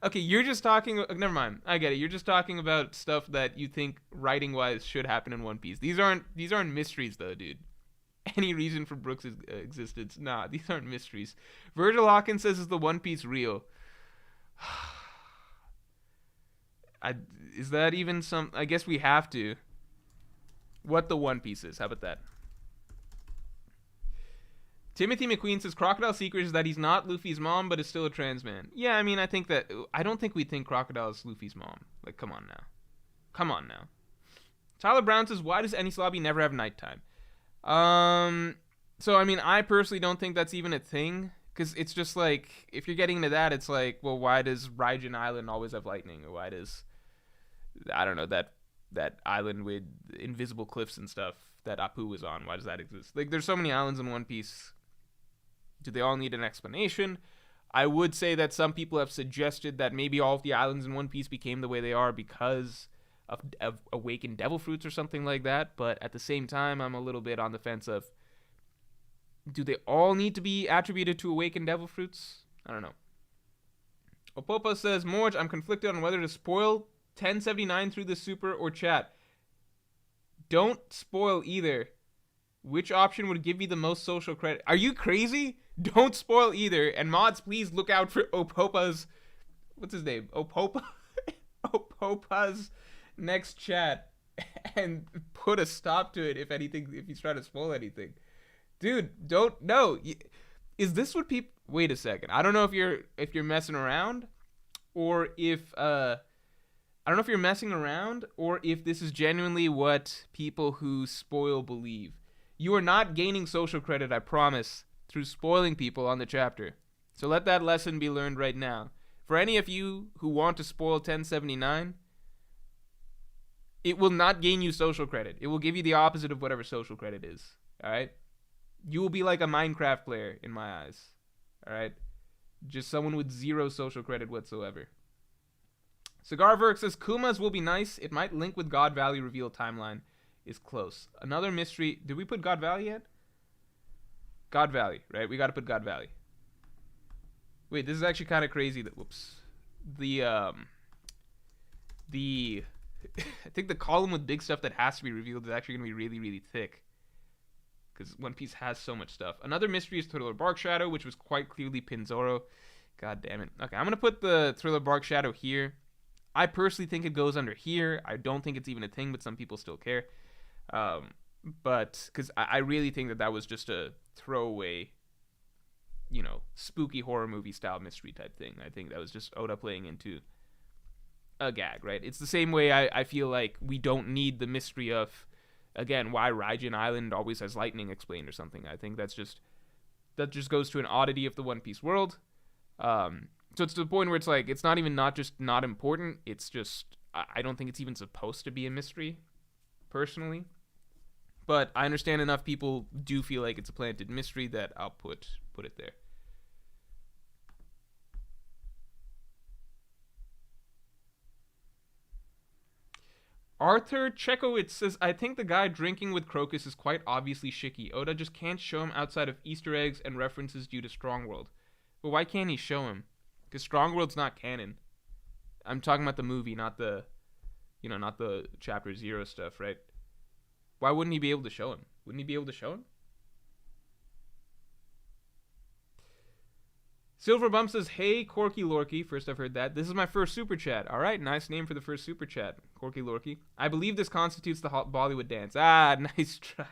Okay, you're just talking. Never mind. I get it. You're just talking about stuff that you think writing-wise should happen in One Piece. These aren't mysteries, though, dude. Any reason for Brook's existence? Nah, these aren't mysteries. Virgil Hawkins says, is the One Piece real? Is that even some... I guess we have to. What the One Piece is. How about that? Timothy McQueen says, Crocodile's secret is that he's not Luffy's mom, but is still a trans man. Yeah, I mean, I don't think we think Crocodile is Luffy's mom. Like, come on now. Tyler Brown says, why does Enies Lobby never have nighttime? So, I mean, I personally don't think that's even a thing, because it's just like, if you're getting into that, it's like, well, why does Raijin Island always have lightning? Or why does, I don't know, that island with invisible cliffs and stuff that Apu was on, why does that exist? Like, there's so many islands in One Piece. Do they all need an explanation? I would say that some people have suggested that maybe all of the islands in One Piece became the way they are because of awakened devil fruits or something like that. But at the same time, I'm a little bit on the fence of, do they all need to be attributed to awakened devil fruits? I don't know. Opopa says, Morj, I'm conflicted on whether to spoil 1079 through the super or chat. Don't spoil either. Which option would give you the most social credit? Are you crazy? Don't spoil either. And mods, please look out for Opopa's... What's his name? Opopa? Opopa's next chat. And put a stop to it if he's trying to spoil anything. Dude, don't... No. Is this what people... Wait a second. I don't know if you're messing around. Or if... I don't know if you're messing around. Or if this is genuinely what people who spoil believe. You are not gaining social credit, I promise, through spoiling people on the chapter. So let that lesson be learned right now. For any of you who want to spoil 1079, it will not gain you social credit. It will give you the opposite of whatever social credit is. Alright? You will be like a Minecraft player in my eyes. Alright? Just someone with zero social credit whatsoever. Cigarverk says, Kuma's will be nice. It might link with God Valley reveal timeline. Is close. Another mystery. Did we put God Valley yet? God Valley, right? We got to put God Valley. Wait, this is actually kind of crazy. Whoops. I think the column with big stuff that has to be revealed is actually going to be really, really thick. because One Piece has so much stuff. Another mystery is Thriller Bark Shadow, which was quite clearly Pinzoro. God damn it. Okay, I'm gonna put the Thriller Bark Shadow here. I personally think it goes under here. I don't think it's even a thing, but some people still care. But because I really think that was just a throwaway, spooky horror movie style mystery type thing. I think that was just Oda playing into a gag, right? It's the same way I feel like we don't need the mystery of, again, why Raijin Island always has lightning explained or something. I think that just goes to an oddity of the One Piece world. So it's to the point where it's like, it's not even not just not important, it's just, I don't think it's even supposed to be a mystery, personally. But I understand enough people do feel like it's a planted mystery that I'll put it there. Arthur Chekowitz says, I think the guy drinking with Crocus is quite obviously Shiki. Oda just can't show him outside of Easter eggs and references due to Strongworld. But why can't he show him? Because Strongworld's not canon. I'm talking about the movie, not the Chapter 0 stuff, right? Why wouldn't he be able to show him? Wouldn't he be able to show him? Silver Bump says, hey, Corky Lorky. First I've heard that. This is my first super chat. All right, nice name for the first super chat, Corky Lorky. I believe this constitutes the Bollywood dance. Ah, nice try.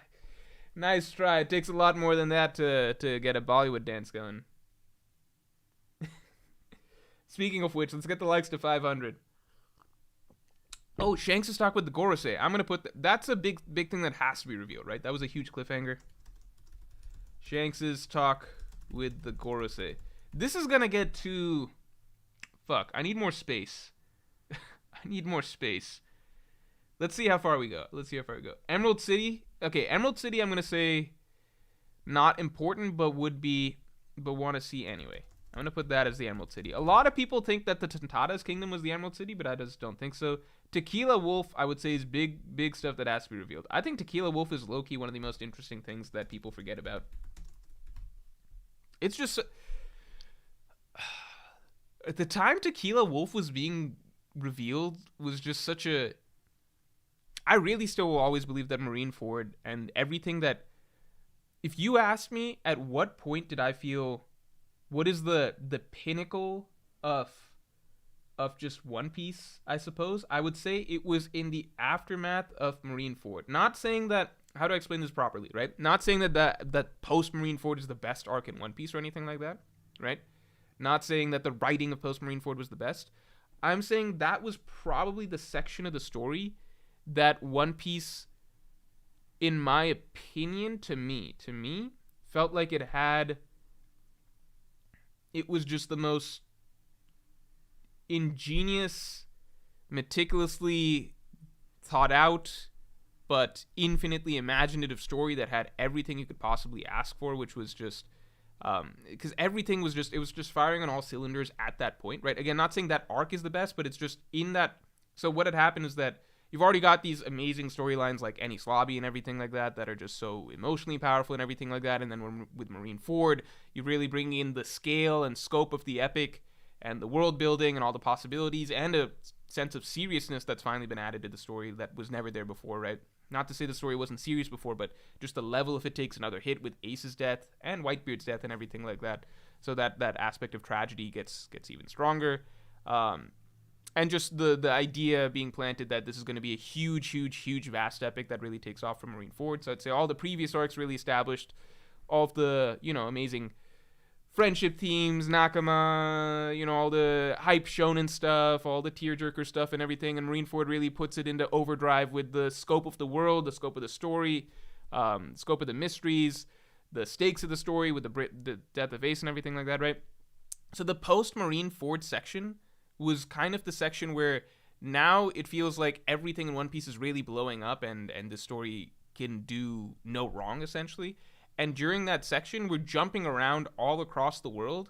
Nice try. It takes a lot more than that to get a Bollywood dance going. Speaking of which, let's get the likes to 500. Oh, Shanks' talk with the Gorosei. I'm going to put... that's a big thing that has to be revealed, right? That was a huge cliffhanger. Shanks' talk with the Gorosei. This is going to get too... Fuck, I need more space. I need more space. Let's see how far we go. Emerald City. Okay, Emerald City I'm going to say not important, but want to see anyway. I'm going to put that as the Emerald City. A lot of people think that the Tantada's Kingdom was the Emerald City, but I just don't think so. Tequila Wolf, I would say, is big stuff that has to be revealed. I think Tequila Wolf is low-key one of the most interesting things that people forget about. It's just... at the time Tequila Wolf was being revealed was just such a... I really still will always believe that Marineford and everything that... If you ask me at what point did I feel... What is the pinnacle of just One Piece, I suppose? I would say it was in the aftermath of Marineford. Not saying that... How do I explain this properly, right? Not saying that post-Marineford is the best arc in One Piece or anything like that, right? Not saying that the writing of post-Marineford was the best. I'm saying that was probably the section of the story that One Piece, in my opinion, to me, felt like it had... It was just the most ingenious, meticulously thought out, but infinitely imaginative story that had everything you could possibly ask for, which was just... because everything was just... It was just firing on all cylinders at that point, right? Again, not saying that arc is the best, but it's just in that... So what had happened is that you've already got these amazing storylines like Enies Lobby and everything like that are just so emotionally powerful and everything like that. And then with Marineford, you really bring in the scale and scope of the epic and the world building and all the possibilities and a sense of seriousness that's finally been added to the story that was never there before, right? Not to say the story wasn't serious before, but just the level if it takes another hit with Ace's death and Whitebeard's death and everything like that. So that aspect of tragedy gets even stronger. And just the idea being planted that this is going to be a huge, vast epic that really takes off from Marineford. So I'd say all the previous arcs really established all of the, amazing friendship themes, Nakama, all the hype shonen stuff, all the tearjerker stuff and everything. And Marineford really puts it into overdrive with the scope of the world, the scope of the story, scope of the mysteries, the stakes of the story with the death of Ace and everything like that, right? So the post-Marineford section was kind of the section where now it feels like everything in One Piece is really blowing up and the story can do no wrong, essentially. And during that section, we're jumping around all across the world,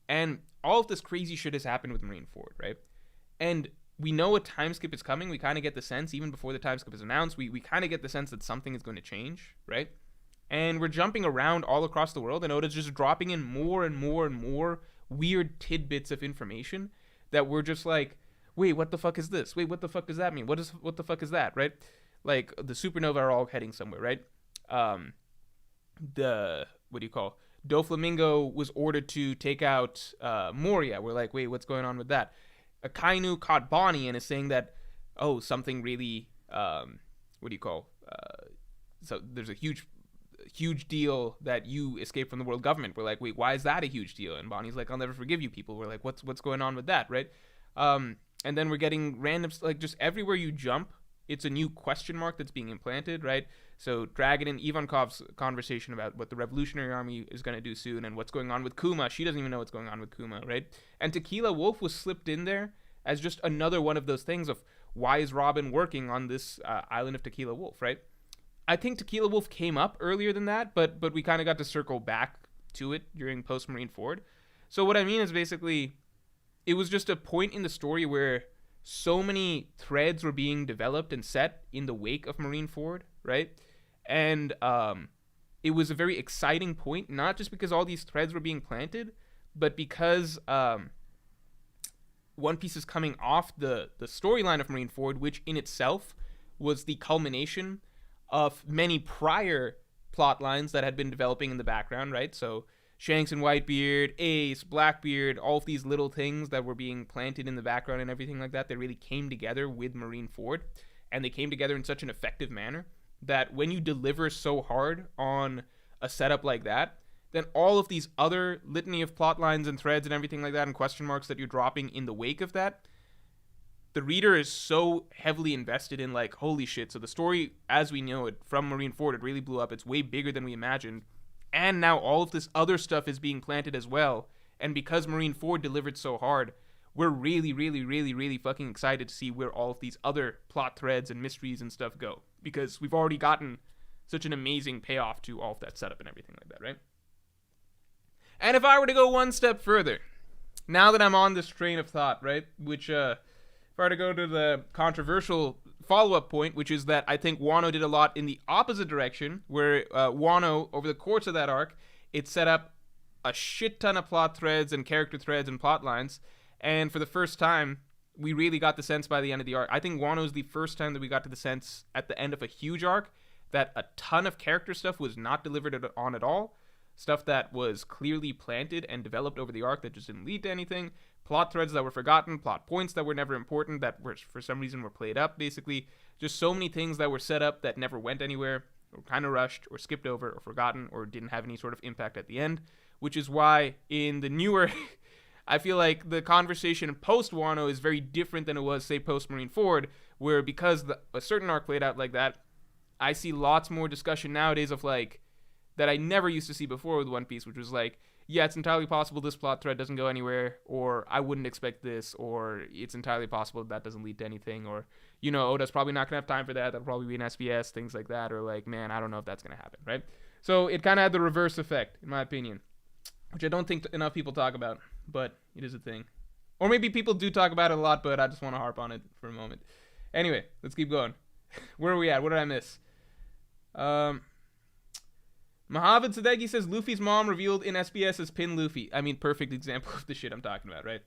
and all of this crazy shit has happened with Marineford, right? And we know a time skip is coming. We kind of get the sense, even before the time skip is announced, we kind of get the sense that something is going to change, right? And we're jumping around all across the world, and Oda's just dropping in more and more weird tidbits of information that we're just like, wait, what the fuck is this? Wait, what the fuck does that mean? What the fuck is that, right? Like, the supernova are all heading somewhere, right? the what do you call Doflamingo was ordered to take out Moria. We're like, wait, what's going on with that? Akainu caught Bonnie and is saying that, oh, something really what do you call so there's a huge deal that you escaped from the world government. We're like, wait, why is that a huge deal? And Bonnie's like, I'll never forgive you people. We're like, what's going on with that, right? And then we're getting random, like, just everywhere you jump, it's a new question mark that's being implanted, right? So Dragon and Ivankov's conversation about what the Revolutionary Army is going to do soon and what's going on with Kuma. She doesn't even know what's going on with Kuma, right? And Tequila Wolf was slipped in there as just another one of those things of why is Robin working on this island of Tequila Wolf, right? I think Tequila Wolf came up earlier than that, but we kind of got to circle back to it during post Marineford. So what I mean is basically, it was just a point in the story where so many threads were being developed and set in the wake of Marineford, right? And it was a very exciting point, not just because all these threads were being planted, but because One Piece is coming off the storyline of Marineford, which in itself was the culmination of many prior plot lines that had been developing in the background, right? So Shanks and Whitebeard, Ace, Blackbeard, all of these little things that were being planted in the background and everything like that, they really came together with Marineford, and they came together in such an effective manner that when you deliver so hard on a setup like that, then all of these other litany of plot lines and threads and everything like that and question marks that you're dropping in the wake of that, the reader is so heavily invested in, like, holy shit, so the story as we know it from Marineford, it really blew up, it's way bigger than we imagined, and now all of this other stuff is being planted as well, and because Marineford delivered so hard, we're really, really, really, really fucking excited to see where all of these other plot threads and mysteries and stuff go, because we've already gotten such an amazing payoff to all of that setup and everything like that, right? And if I were to go one step further, now that I'm on this train of thought, right, which, if I were to go to the controversial follow-up point, which is that I think Wano did a lot in the opposite direction, where Wano, over the course of that arc, it set up a shit ton of plot threads and character threads and plot lines, and for the first time, we really got the sense by the end of the arc. I think Wano is the first time that we got to the sense at the end of a huge arc that a ton of character stuff was not delivered on at all, stuff that was clearly planted and developed over the arc that just didn't lead to anything, plot threads that were forgotten, plot points that were never important, that were for some reason were played up, basically. Just so many things that were set up that never went anywhere, or kind of rushed, or skipped over, or forgotten, or didn't have any sort of impact at the end. Which is why in the newer, I feel like the conversation post-Wano is very different than it was, say, post-Marineford, where because a certain arc played out like that, I see lots more discussion nowadays of, like, that I never used to see before with One Piece, which was like, yeah, it's entirely possible this plot thread doesn't go anywhere, or I wouldn't expect this, or it's entirely possible that doesn't lead to anything, or, you know, Oda's probably not going to have time for that, that'll probably be an SBS, things like that, or like, man, I don't know if that's going to happen, right? So it kind of had the reverse effect, in my opinion, which I don't think enough people talk about, but it is a thing. Or maybe people do talk about it a lot, but I just want to harp on it for a moment. Anyway, let's keep going. Where are we at? What did I miss? Mahavid Sadeghi says Luffy's mom revealed in SBS as Pin Luffy. I mean, perfect example of the shit I'm talking about, right?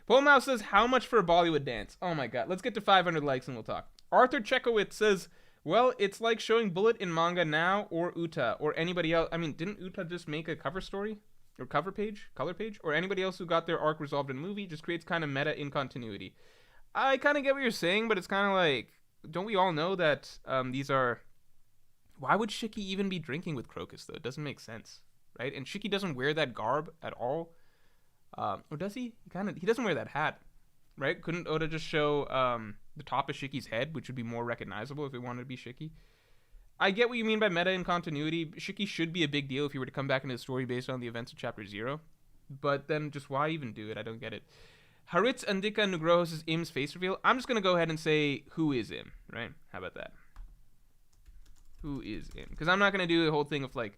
Polmouse says, how much for a Bollywood dance? Oh my god, let's get to 500 likes and we'll talk. Arthur Chekowitz says, well, it's like showing Bullet in manga now or Uta or anybody else. I mean, didn't Uta just make a cover story? Or cover page? Color page? Or anybody else who got their arc resolved in a movie just creates kind of meta incontinuity. I kind of get what you're saying, but it's kind of like, don't we all know that these are... Why would Shiki even be drinking with Crocus, though? It doesn't make sense, right? And Shiki doesn't wear that garb at all. Or does he? He doesn't wear that hat, right? Couldn't Oda just show the top of Shiki's head, which would be more recognizable if it wanted to be Shiki? I get what you mean by meta and continuity. Shiki should be a big deal if he were to come back into the story based on the events of Chapter 0. But then just why even do it? I don't get it. Haritz Andika Nugroho says Im's face reveal. I'm just going to go ahead and say, who is Im, right? How about that? Who is Im? Because I'm not going to do the whole thing of, like,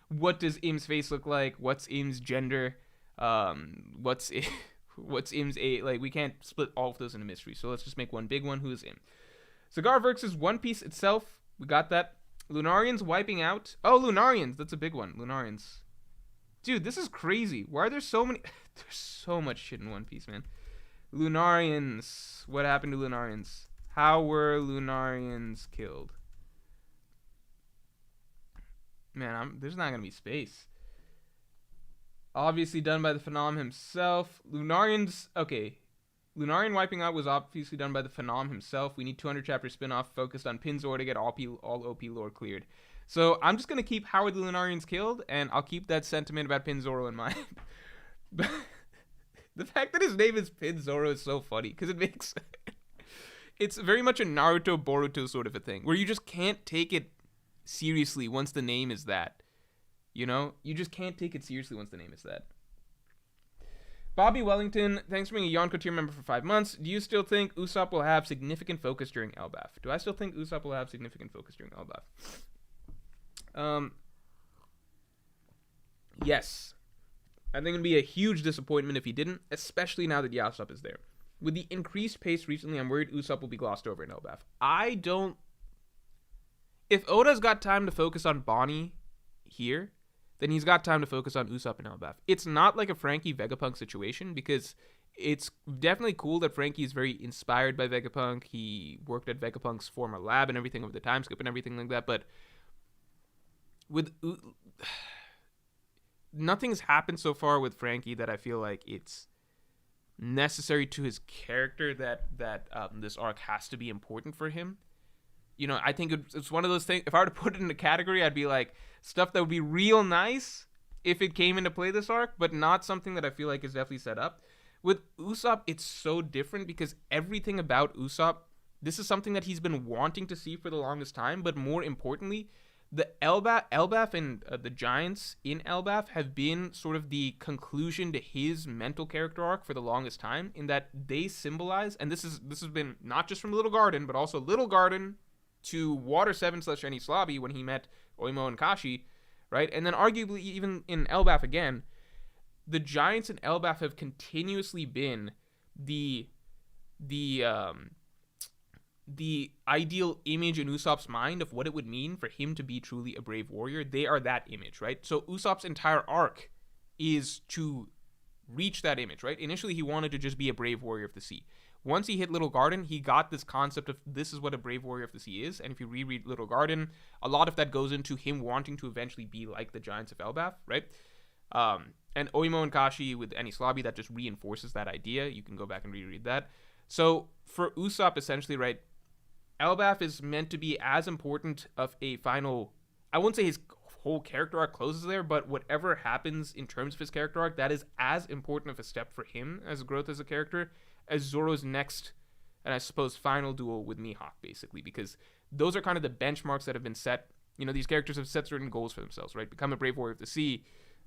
what does Im's face look like? What's Im's gender? What's Im's age? Like, we can't split all of those into mysteries. So let's just make one big one. Who is Im? Cigar versus One Piece itself. We got that. Lunarians wiping out. Oh, Lunarians. That's a big one. Lunarians. Dude, this is crazy. Why are there so many... There's so much shit in One Piece, man. Lunarians. What happened to Lunarians? How were Lunarians killed? Man, there's not gonna be space. Obviously done by the Phenom himself. Lunarian's okay. Lunarian wiping out was obviously done by the Phenom himself. We need 200 chapter spin-off focused on Pinzor to get all OP lore cleared. So I'm just gonna keep Howard the Lunarian's killed, and I'll keep that sentiment about Pinzoro in mind. But the fact that his name is Pinzoro is so funny because it makes it's very much a Naruto Boruto sort of a thing where you just can't take it seriously once the name is that. You know, you just can't take it seriously once the name is that. Bobby Wellington, thanks for being a Yonko tier member for 5 months. Do you still think Usopp will have significant focus during Elbaf? Do I still think Usopp will have significant focus during Elbaf? Yes. I think it'd be a huge disappointment if he didn't, especially now that Yasopp is there. With the increased pace recently, I'm worried Usopp will be glossed over in Elbaf. If Oda's got time to focus on Bonnie here, then he's got time to focus on Usopp and Elbaf. It's not like a Frankie Vegapunk situation because it's definitely cool that Frankie is very inspired by Vegapunk. He worked at Vegapunk's former lab and everything over the time skip and everything like that. But with nothing's happened so far with Frankie that I feel like it's necessary to his character that this arc has to be important for him. You know, I think it's one of those things. If I were to put it in a category, I'd be like stuff that would be real nice if it came into play this arc, but not something that I feel like is definitely set up. With Usopp, it's so different because everything about Usopp, this is something that he's been wanting to see for the longest time, but more importantly, the Elbaf and the Giants in Elbaf have been sort of the conclusion to his mental character arc for the longest time, in that they symbolize, and this has been not just from Little Garden, but also Little Garden to Water 7/Enies Lobby when he met Oimo and Kashi, right? And then arguably even in Elbaf again, the Giants in Elbaf have continuously been the ideal image in Usopp's mind of what it would mean for him to be truly a brave warrior. They are that image, right? So Usopp's entire arc is to reach that image, right? Initially, he wanted to just be a brave warrior of the sea. Once he hit Little Garden, he got this concept of this is what a brave warrior of the sea is. And if you reread Little Garden, a lot of that goes into him wanting to eventually be like the Giants of Elbaf, right? And Oimo and Kashi with Enies Lobby, that just reinforces that idea. You can go back and reread that. So for Usopp, essentially, right, Elbaf is meant to be as important of a final, I won't say his whole character arc closes there, but whatever happens in terms of his character arc, that is as important of a step for him as growth as a character as Zoro's next, and I suppose final duel with Mihawk, basically, because those are kind of the benchmarks that have been set. You know, these characters have set certain goals for themselves, right? Become a brave warrior of the sea,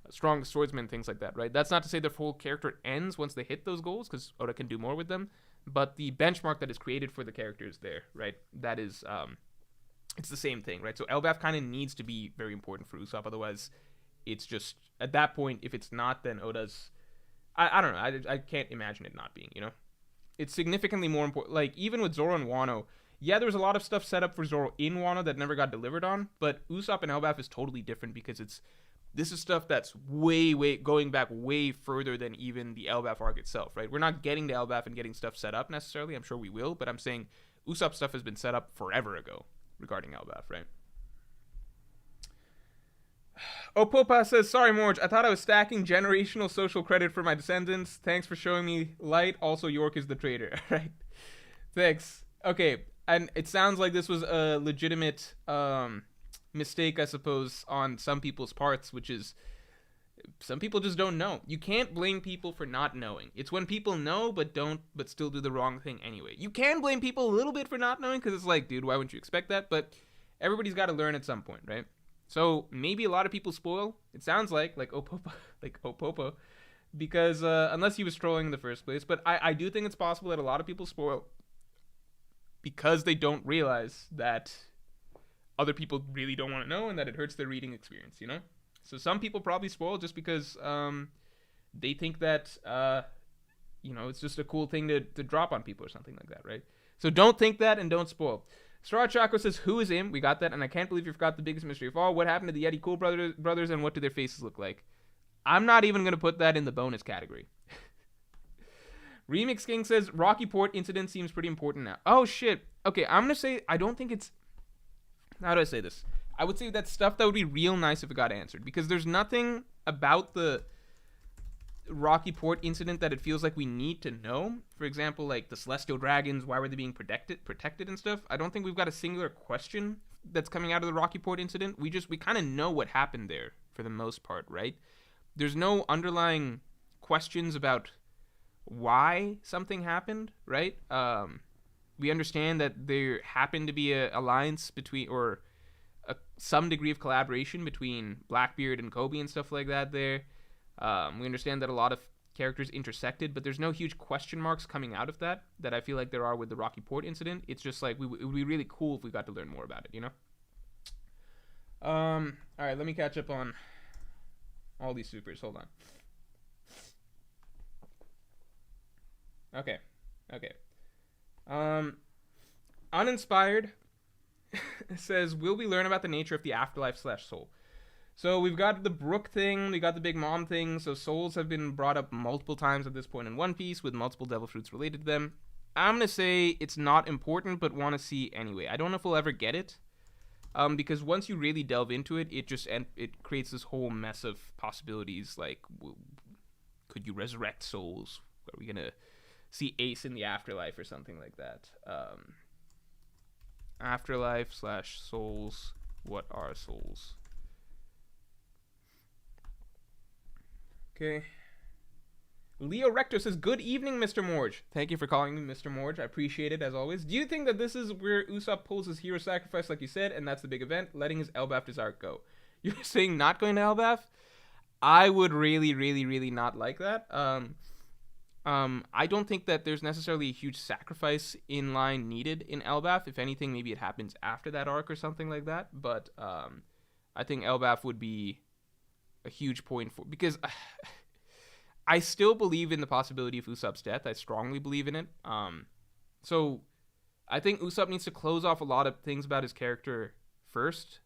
a strong swordsman, things like that, right? That's not to say their full character ends once they hit those goals, because Oda can do more with them, but the benchmark that is created for the characters there, right? That is, it's the same thing, right? So Elbaf kind of needs to be very important for Usopp, otherwise it's just, at that point, if it's not, then Oda's, I don't know, I can't imagine it not being, you know? It's significantly more important. Like, even with Zoro and Wano, yeah, there was a lot of stuff set up for Zoro in Wano that never got delivered on, but Usopp and Elbaf is totally different because this is stuff that's way going back way further than even the Elbaf arc itself, right? We're not getting to Elbaf and getting stuff set up necessarily. I'm sure we will, but I'm saying Usopp stuff has been set up forever ago regarding Elbaf, right? Opopa says, sorry, Morj, I thought I was stacking generational social credit for my descendants. Thanks for showing me light. Also, York is the traitor. Right? Thanks. Okay, and it sounds like this was a legitimate mistake, I suppose, on some people's parts, which is some people just don't know. You can't blame people for not knowing. It's when people know but still do the wrong thing anyway. You can blame people a little bit for not knowing because it's like, dude, why wouldn't you expect that? But everybody's got to learn at some point, right? So maybe a lot of people spoil. It sounds like Opopo, because unless he was trolling in the first place. But I do think it's possible that a lot of people spoil because they don't realize that other people really don't want to know and that it hurts their reading experience, you know? So some people probably spoil just because they think that, it's just a cool thing to drop on people or something like that, right? So don't think that and don't spoil. Straw Chakra says, who is him? We got that, and I can't believe you forgot the biggest mystery of all. What happened to the Yeti Cool brothers and what do their faces look like? I'm not even going to put that in the bonus category. Remix King says, Rocky Port incident seems pretty important now. Oh, shit. Okay, I'm going to say, I don't think it's... How do I say this? I would say that's stuff that would be real nice if it got answered, because there's nothing about the Rocky Port incident that it feels like we need to know. For example, like the Celestial Dragons, why were they being protected and stuff? I don't think we've got a singular question that's coming out of the Rocky Port incident. We kind of know what happened there for the most part, right? There's no underlying questions about why something happened, right? We understand that there happened to be an alliance between, or some degree of collaboration between Blackbeard and Kobe and stuff like that there. We understand that a lot of characters intersected, but there's no huge question marks coming out of that I feel like there are with the Rocky Port incident. It's just like, it would be really cool if we got to learn more about it, you know? All right, let me catch up on all these supers. Hold on. Okay. Uninspired says, will we learn about the nature of the afterlife/soul? So we've got the Brook thing, we got the Big Mom thing, so souls have been brought up multiple times at this point in One Piece with multiple devil fruits related to them. I'm going to say it's not important, but want to see anyway. I don't know if we'll ever get it, because once you really delve into it, it creates this whole mess of possibilities, like, could you resurrect souls? Are we going to see Ace in the afterlife or something like that? Afterlife/souls, what are souls? Okay. Leo Rector says, good evening, Mr. Morj. Thank you for calling me Mr. Morj. I appreciate it, as always. Do you think that this is where Usopp pulls his hero sacrifice, like you said, and that's the big event, letting his Elbaf desire go? You're saying not going to Elbaf? I would really, really, really not like that. I don't think that there's necessarily a huge sacrifice in line needed in Elbaf. If anything, maybe it happens after that arc or something like that. But I think Elbaf would be a huge point for, because I still believe in the possibility of Usopp's death. I strongly believe in it. So I think Usopp needs to close off a lot of things about his character first,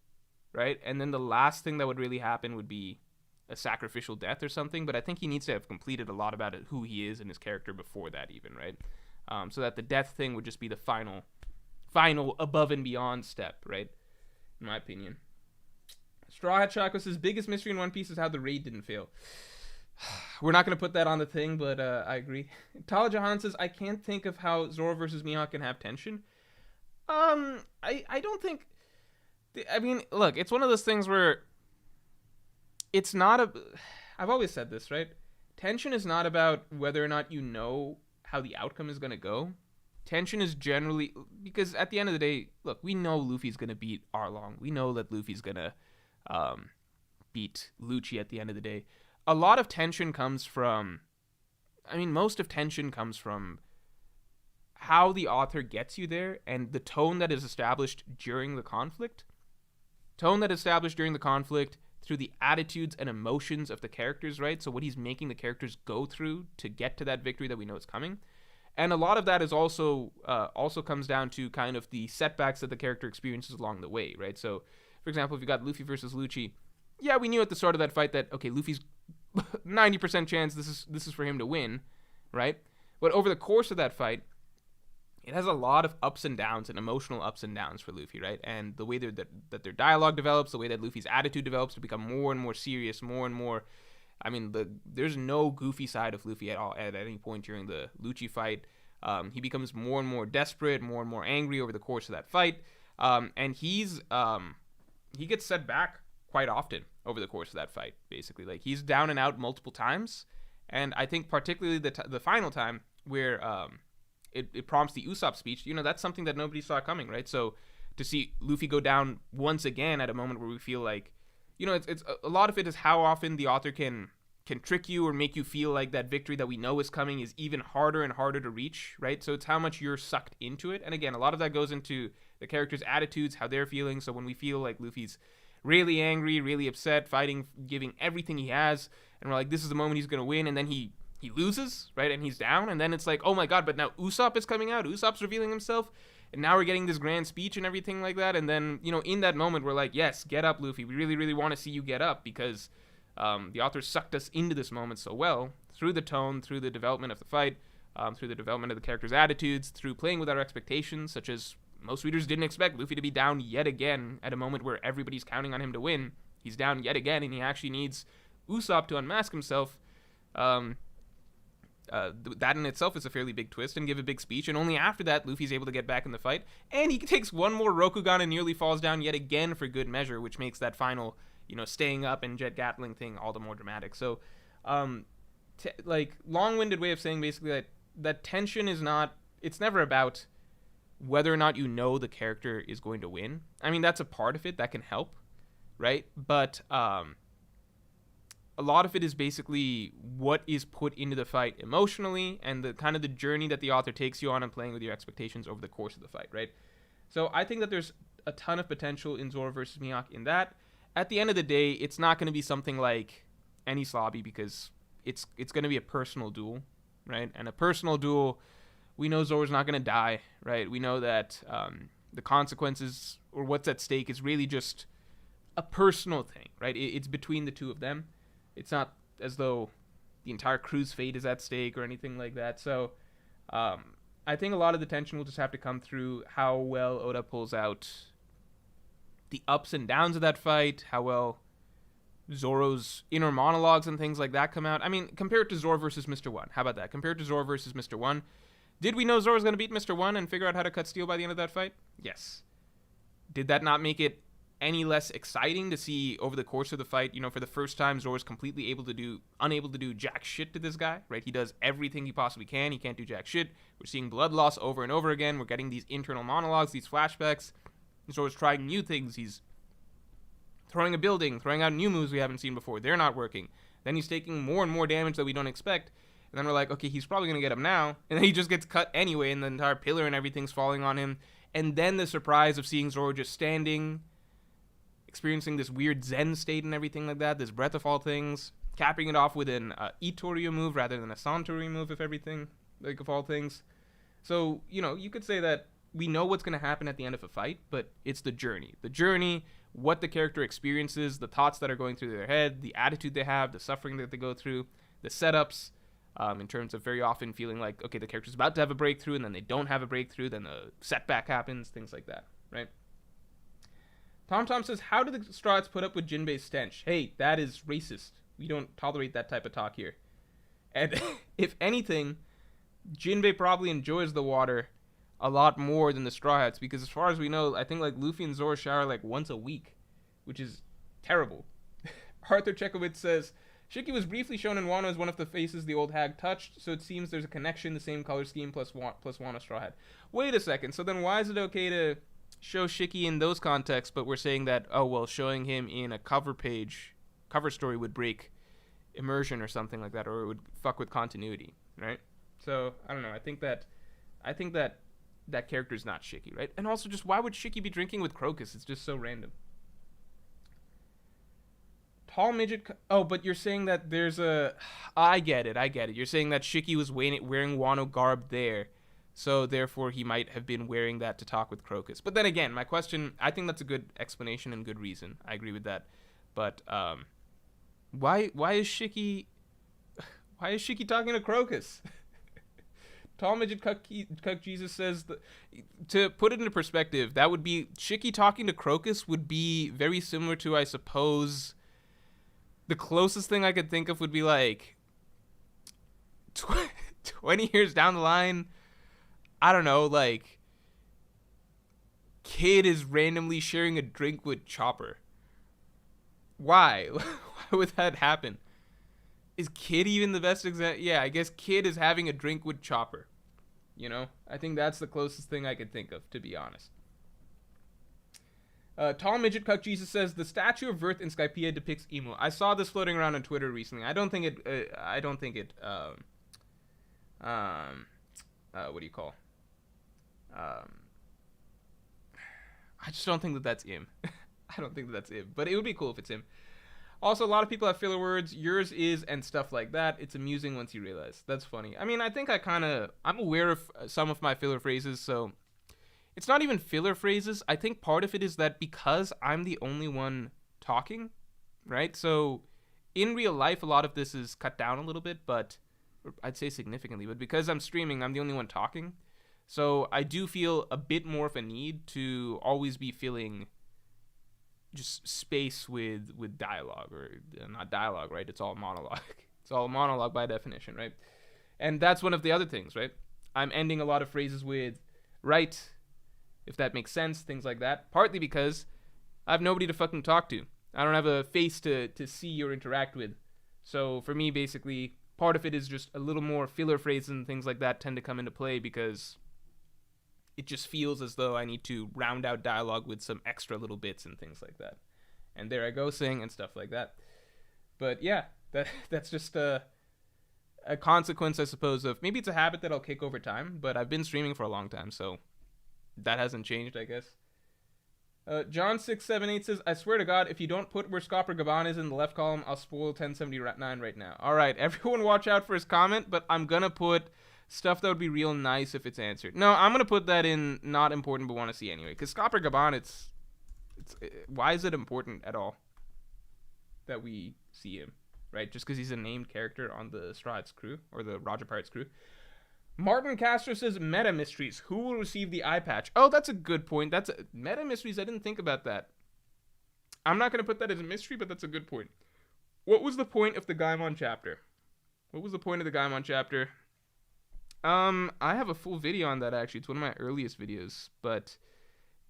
right? And then the last thing that would really happen would be a sacrificial death or something. But I think he needs to have completed a lot about it, who he is and his character before that even, right? So that the death thing would just be the final above and beyond step, right? In my opinion. Straw Hat Chakra says, biggest mystery in One Piece is how the raid didn't fail. We're not going to put that on the thing, but I agree. Tala Jahan says, I can't think of how Zoro versus Mihawk can have tension. I don't think... I mean, look, it's one of those things where it's not a... I've always said this, right? Tension is not about whether or not you know how the outcome is going to go. Tension is generally... Because at the end of the day, look, we know Luffy's going to beat Arlong. We know that Luffy's going to beat Lucci at the end of the day. A lot of tension comes from... I mean, most of tension comes from how the author gets you there and the tone that is established during the conflict. Tone that is established during the conflict through the attitudes and emotions of the characters, right? So what he's making the characters go through to get to that victory that we know is coming. And a lot of that is also comes down to kind of the setbacks that the character experiences along the way, right? So, for example, if you got Luffy versus Lucci, yeah, we knew at the start of that fight that, okay, Luffy's 90% chance this is for him to win, right? But over the course of that fight, it has a lot of ups and downs and emotional ups and downs for Luffy, right? And the way that their dialogue develops, the way that Luffy's attitude develops to become more and more serious, more and more... I mean, there's no goofy side of Luffy at all at any point during the Lucci fight. He becomes more and more desperate, more and more angry over the course of that fight. And he gets set back quite often over the course of that fight, basically. Like, he's down and out multiple times. And I think particularly the final time where... It prompts the Usopp speech, that's something that nobody saw coming, right? So to see Luffy go down once again at a moment where we feel like, it's a lot of it is how often the author can trick you or make you feel like that victory that we know is coming is even harder and harder to reach, right? So it's how much you're sucked into it. And again, a lot of that goes into the characters' attitudes, how they're feeling. So when we feel like Luffy's really angry, really upset, fighting, giving everything he has, and we're like, this is the moment he's going to win, and then he loses, right? And he's down, and then it's like, oh my god, but now Usopp is coming out, Usopp's revealing himself, and now we're getting this grand speech and everything like that, and then, in that moment, we're like, yes, get up, Luffy, we really, really want to see you get up, because the author sucked us into this moment so well, through the tone, through the development of the fight, through the development of the characters' attitudes, through playing with our expectations, such as most readers didn't expect Luffy to be down yet again at a moment where everybody's counting on him to win. He's down yet again, and he actually needs Usopp to unmask himself. That in itself is a fairly big twist and give a big speech, and only after that Luffy's able to get back in the fight, and he takes one more Rokugan and nearly falls down yet again for good measure, which makes that final, staying up and jet gatling thing all the more dramatic. So, long-winded way of saying basically that tension is not, it's never about whether or not the character is going to win. I mean, that's a part of it that can help, right? But a lot of it is basically what is put into the fight emotionally and the kind of the journey that the author takes you on and playing with your expectations over the course of the fight, right? So I think that there's a ton of potential in Zoro versus Mihawk in that. At the end of the day, it's not going to be something like Enies Lobby because it's going to be a personal duel, right? And a personal duel, we know Zoro's not going to die, right? We know that the consequences or what's at stake is really just a personal thing, right? It's between the two of them. It's not as though the entire crew's fate is at stake or anything like that. So I think a lot of the tension will just have to come through how well Oda pulls out the ups and downs of that fight, how well Zoro's inner monologues and things like that come out. I mean, compare it to Zoro versus Mr. One. How about that? Compared to Zoro versus Mr. One. Did we know Zoro was going to beat Mr. One and figure out how to cut steel by the end of that fight? Yes. Did that not make it any less exciting to see over the course of the fight, for the first time Zoro's completely unable to do jack shit to this guy, right? He does everything he possibly can. He can't do jack shit. We're seeing blood loss over and over again. We're getting these internal monologues, these flashbacks. Zoro's trying new things. He's throwing a building, throwing out new moves we haven't seen before. They're not working. Then he's taking more and more damage that we don't expect. And then we're like, okay, he's probably going to get him now. And then he just gets cut anyway, and the entire pillar and everything's falling on him. And then the surprise of seeing Zoro just standing, experiencing this weird Zen state and everything like that, this breath of all things, capping it off with an Itorio move rather than a Santori move of everything, like of all things. So, you could say that we know what's going to happen at the end of a fight, but it's the journey. The journey, what the character experiences, the thoughts that are going through their head, the attitude they have, the suffering that they go through, the setups, in terms of very often feeling like, okay, the character's about to have a breakthrough, and then they don't have a breakthrough, then a setback happens, things like that, right? Tom says, how do the Straw Hats put up with Jinbei's stench? Hey, that is racist. We don't tolerate that type of talk here. And if anything, Jinbei probably enjoys the water a lot more than the Straw Hats, because as far as we know, I think like Luffy and Zoro shower like once a week, which is terrible. Arthur Chekowitz says, Shiki was briefly shown in Wano as one of the faces the old hag touched, so it seems there's a connection, the same color scheme plus Wano Straw Hat. Wait a second, so then why is it okay to show Shiki in those contexts, but we're saying that, showing him in a cover story would break immersion or something like that, or it would fuck with continuity, right? So, I don't know, I think that character's not Shiki, right? And also, just why would Shiki be drinking with Crocus? It's just so random. Tall midget... but you're saying that there's a... I get it. You're saying that Shiki was wearing Wano garb there, so therefore he might have been wearing that to talk with Crocus. But then again, my question... I think that's a good explanation and good reason. I agree with that. But, why is Shiki... Why is Shiki talking to Crocus? Tall Midget Cuck Jesus says, to put it into perspective, that would be... Shiki talking to Crocus would be very similar to, I suppose... The closest thing I could think of would be like 20 years down the line, I don't know, like Kid is randomly sharing a drink with Chopper. Why? Why would that happen? Is Kid even the best example? Yeah, I guess Kid is having a drink with Chopper. I think that's the closest thing I could think of, to be honest. Tall Midget Cuck Jesus says, the statue of Verth in Skypiea depicts Emu. I saw this floating around on Twitter recently. What do you call? I just don't think that that's him. I don't think that that's him. But it would be cool if it's him. Also, a lot of people have filler words. Yours is and stuff like that. It's amusing once you realize. That's funny. I mean, I think I'm aware of some of my filler phrases, so... It's not even filler phrases. I think part of it is that because I'm the only one talking, right? So in real life, a lot of this is cut down a little bit, but I'd say significantly. But because I'm streaming, I'm the only one talking. So I do feel a bit more of a need to always be filling just space with dialogue, or not dialogue, right? It's all monologue. It's all monologue by definition, right? And that's one of the other things, right? I'm ending a lot of phrases with right, if that makes sense, things like that. Partly because I have nobody to fucking talk to. I don't have a face to see or interact with. So for me, basically, part of it is just a little more filler phrases and things like that tend to come into play because it just feels as though I need to round out dialogue with some extra little bits and things like that. And there I go, sing and stuff like that. But yeah, that's just a consequence, I suppose, of maybe it's a habit that I'll kick over time, but I've been streaming for a long time, so that hasn't changed, I guess. John678 says, I swear to God, if you don't put where Scopper Gaban is in the left column, I'll spoil 1079 right now. Alright, everyone watch out for his comment, but I'm gonna put stuff that would be real nice if it's answered. No, I'm gonna put that in not important but want to see anyway, because Scopper Gaban, it's why is it important at all that we see him, right? Just because he's a named character on the Straw Hats crew, or the Roger Pirates crew. Martin Castro says, Meta Mysteries. Who will receive the eye patch? Oh, that's a good point. Meta Mysteries. I didn't think about that. I'm not going to put that as a mystery, but that's a good point. What was the point of the Gaimon chapter? What was the point of the Gaimon chapter? I have a full video on that, actually. It's one of my earliest videos, but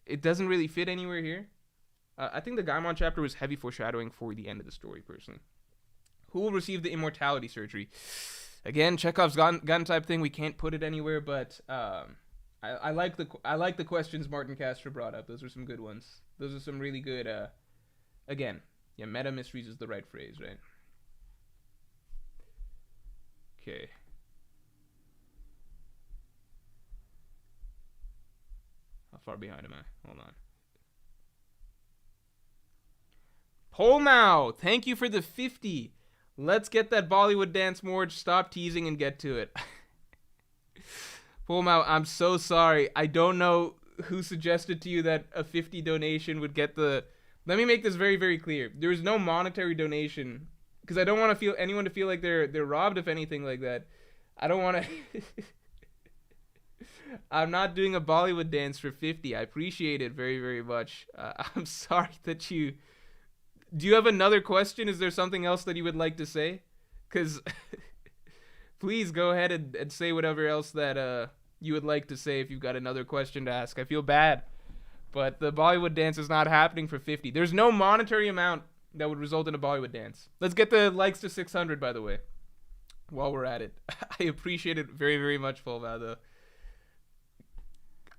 it doesn't really fit anywhere here. I think the Gaimon chapter was heavy foreshadowing for the end of the story, personally. Who will receive the immortality surgery? Again, Chekhov's gun type thing. We can't put it anywhere, but I like the questions Martin Castro brought up. Those are some good ones. Those are some really good. Again, yeah, meta mysteries is the right phrase, right? Okay. How far behind am I? Hold on. Polmow, thank you for the 50. Let's get that Bollywood dance, Morj. Stop teasing and get to it. Polmow, I'm so sorry. I don't know who suggested to you that a 50 donation would get the... Let me make this very, very clear. There is no monetary donation, because I don't want anyone to feel like they're robbed of anything like that. I don't want to... I'm not doing a Bollywood dance for 50. I appreciate it very, very much. I'm sorry that you... Do you have another question? Is there something else that you would like to say? Because please go ahead and say whatever else that you would like to say if you've got another question to ask. I feel bad, but the Bollywood dance is not happening for 50. There's no monetary amount that would result in a Bollywood dance. Let's get the likes to 600, by the way, while we're at it. I appreciate it very, very much, Fulva, though.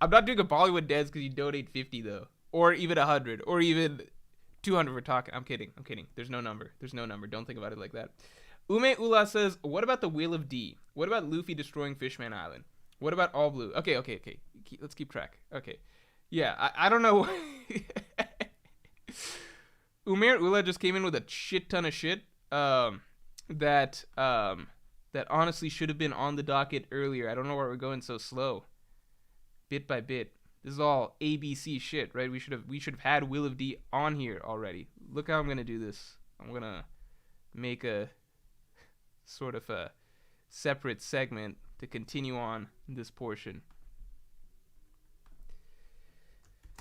I'm not doing a Bollywood dance because you donate 50, though. Or even 100. Or even... 200 we're talking. I'm kidding. There's no number. Don't think about it like that. Ume Ula says, what about the Wheel of D? What about Luffy destroying Fishman Island? What about All Blue? Okay. Let's keep track. Okay. Yeah, I don't know. Umair Ula just came in with a shit ton of shit that honestly should have been on the docket earlier. I don't know why we're going so slow. Bit by bit. This is all ABC shit, right? We should have had Will of D on here already. Look how I'm gonna do this. I'm gonna make a sort of a separate segment to continue on this portion.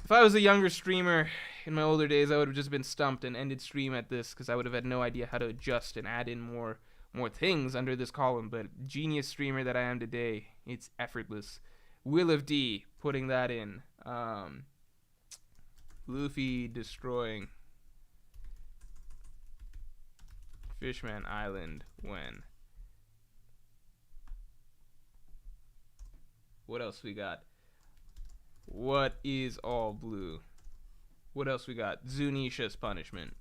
If I was a younger streamer in my older days, I would have just been stumped and ended stream at this because I would have had no idea how to adjust and add in more things under this column. But genius streamer that I am today, it's effortless. Will of D, putting that in. Luffy destroying Fishman Island when? What else we got? What is All Blue? What else we got? Zunisha's punishment.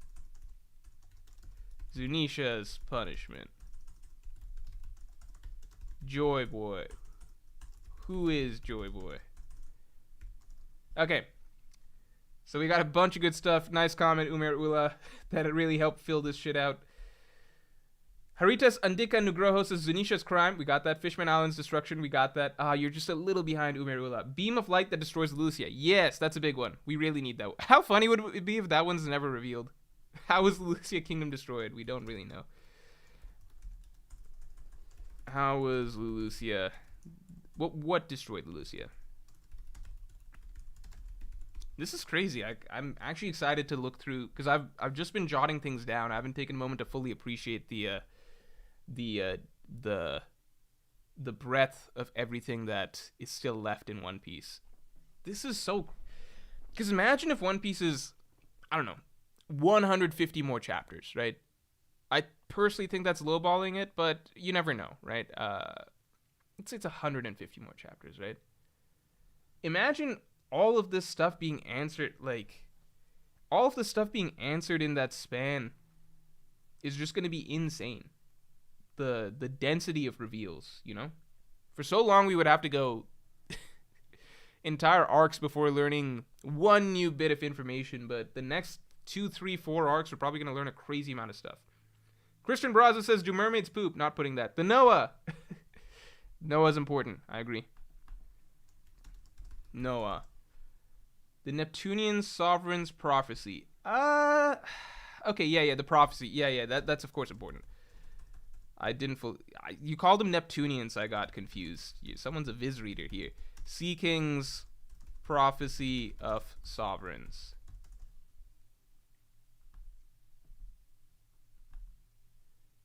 Joy Boy. Who is Joy Boy? Okay. So we got a bunch of good stuff. Nice comment, Umer Ula, that it really helped fill this shit out. Haritas Andika Nugroho says Zunisha's crime. We got that. Fishman Island's destruction. We got that. You're just a little behind, Umer Ula. Beam of light that destroys Lucia. Yes, that's a big one. We really need that. How funny would it be if that one's never revealed? How was Lucia Kingdom destroyed? We don't really know. How was Lucia What destroyed Lucia? This is crazy. I'm actually excited to look through because I've just been jotting things down. I haven't taken a moment to fully appreciate the the breadth of everything that is still left in One Piece. This is so, because imagine if One Piece is, I don't know, 150 more chapters, right? I personally think that's lowballing it, but you never know, right? Let's say it's 150 more chapters, right? Imagine all of this stuff being answered, like, all of the stuff being answered in that span is just going to be insane. The density of reveals, you know? For so long, we would have to go entire arcs before learning one new bit of information, but the next 2, 3, 4 arcs, we're probably going to learn a crazy amount of stuff. Christian Braza says, do mermaids poop? Not putting that. The Noah. Noah's important. I agree. Noah. The Neptunian Sovereign's Prophecy. Okay, yeah, the prophecy. Yeah, that's of course important. I didn't you called them Neptunians, so I got confused. Someone's a Viz reader here. Sea King's Prophecy of Sovereigns.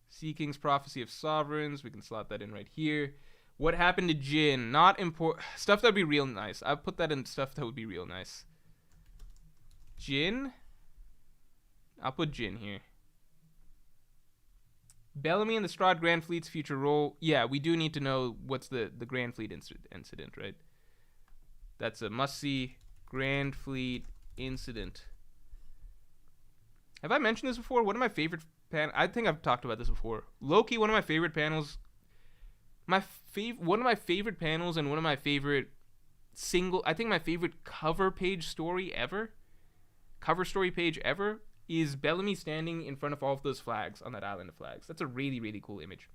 Sea King's Prophecy of Sovereigns. We can slot that in right here. What happened to Jin? Not important. Stuff that would be real nice. I'll put that in stuff that would be real nice. Jin? I'll put Jin here. Bellamy and the Strahd Grand Fleet's future role. Yeah, we do need to know what's the Grand Fleet incident, right? That's a must-see. Grand Fleet incident. Have I mentioned this before? One of my favorite I think I've talked about this before. Loki, one of my favorite panels. One of my favorite panels and one of my favorite I think my favorite cover story page ever is Bellamy standing in front of all of those flags on that island of flags. That's a really, really cool image.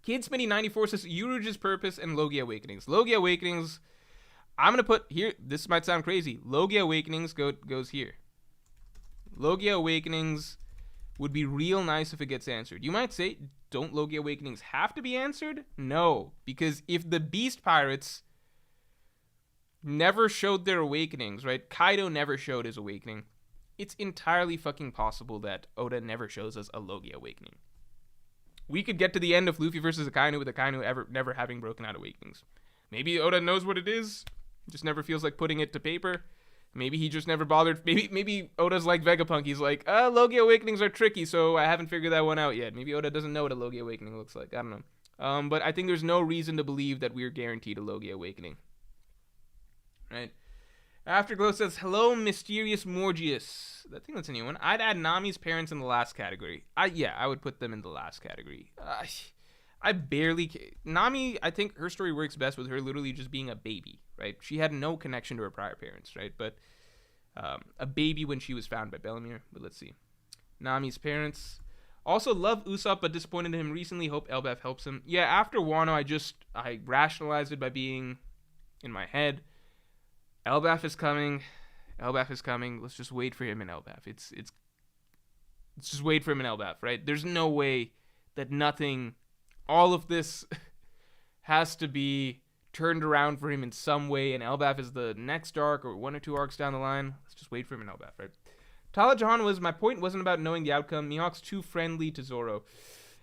Kid Smitty 94 says Uruge's Purpose and Logia Awakenings. Logia Awakenings, I'm going to put here, this might sound crazy. Logia Awakenings goes here. Logia Awakenings would be real nice if it gets answered. You might say, don't Logia Awakenings have to be answered? No, because if the Beast Pirates never showed their awakenings, right? Kaido never showed his awakening. It's entirely fucking possible that Oda never shows us a Logia Awakening. We could get to the end of Luffy versus Akainu with Akainu never having broken out awakenings. Maybe Oda knows what it is, just never feels like putting it to paper. Maybe he just never bothered. Maybe Oda's like Vegapunk. He's like, Logia Awakenings are tricky, so I haven't figured that one out yet. Maybe Oda doesn't know what a Logia Awakening looks like. I don't know. But I think there's no reason to believe that we're guaranteed a Logia Awakening. Right? Afterglow says, hello, mysterious Morgius. I think that's a new one. I'd add Nami's parents in the last category. I would put them in the last category. Nami, I think her story works best with her literally just being a baby, right? She had no connection to her prior parents, right? But a baby when she was found by Bellemere. But let's see. Nami's parents. Also love Usopp, but disappointed in him recently. Hope Elbaf helps him. Yeah, after Wano, I rationalized it by being in my head. Elbaf is coming. Let's just wait for him in Elbaf. Let's just wait for him in Elbaf, right? There's no way that all of this has to be turned around for him in some way, and Elbaf is the next arc or 1 or 2 arcs down the line. Let's just wait for him in Elbaf, right? Tala Jahan my point wasn't about knowing the outcome. Mihawk's too friendly to Zoro,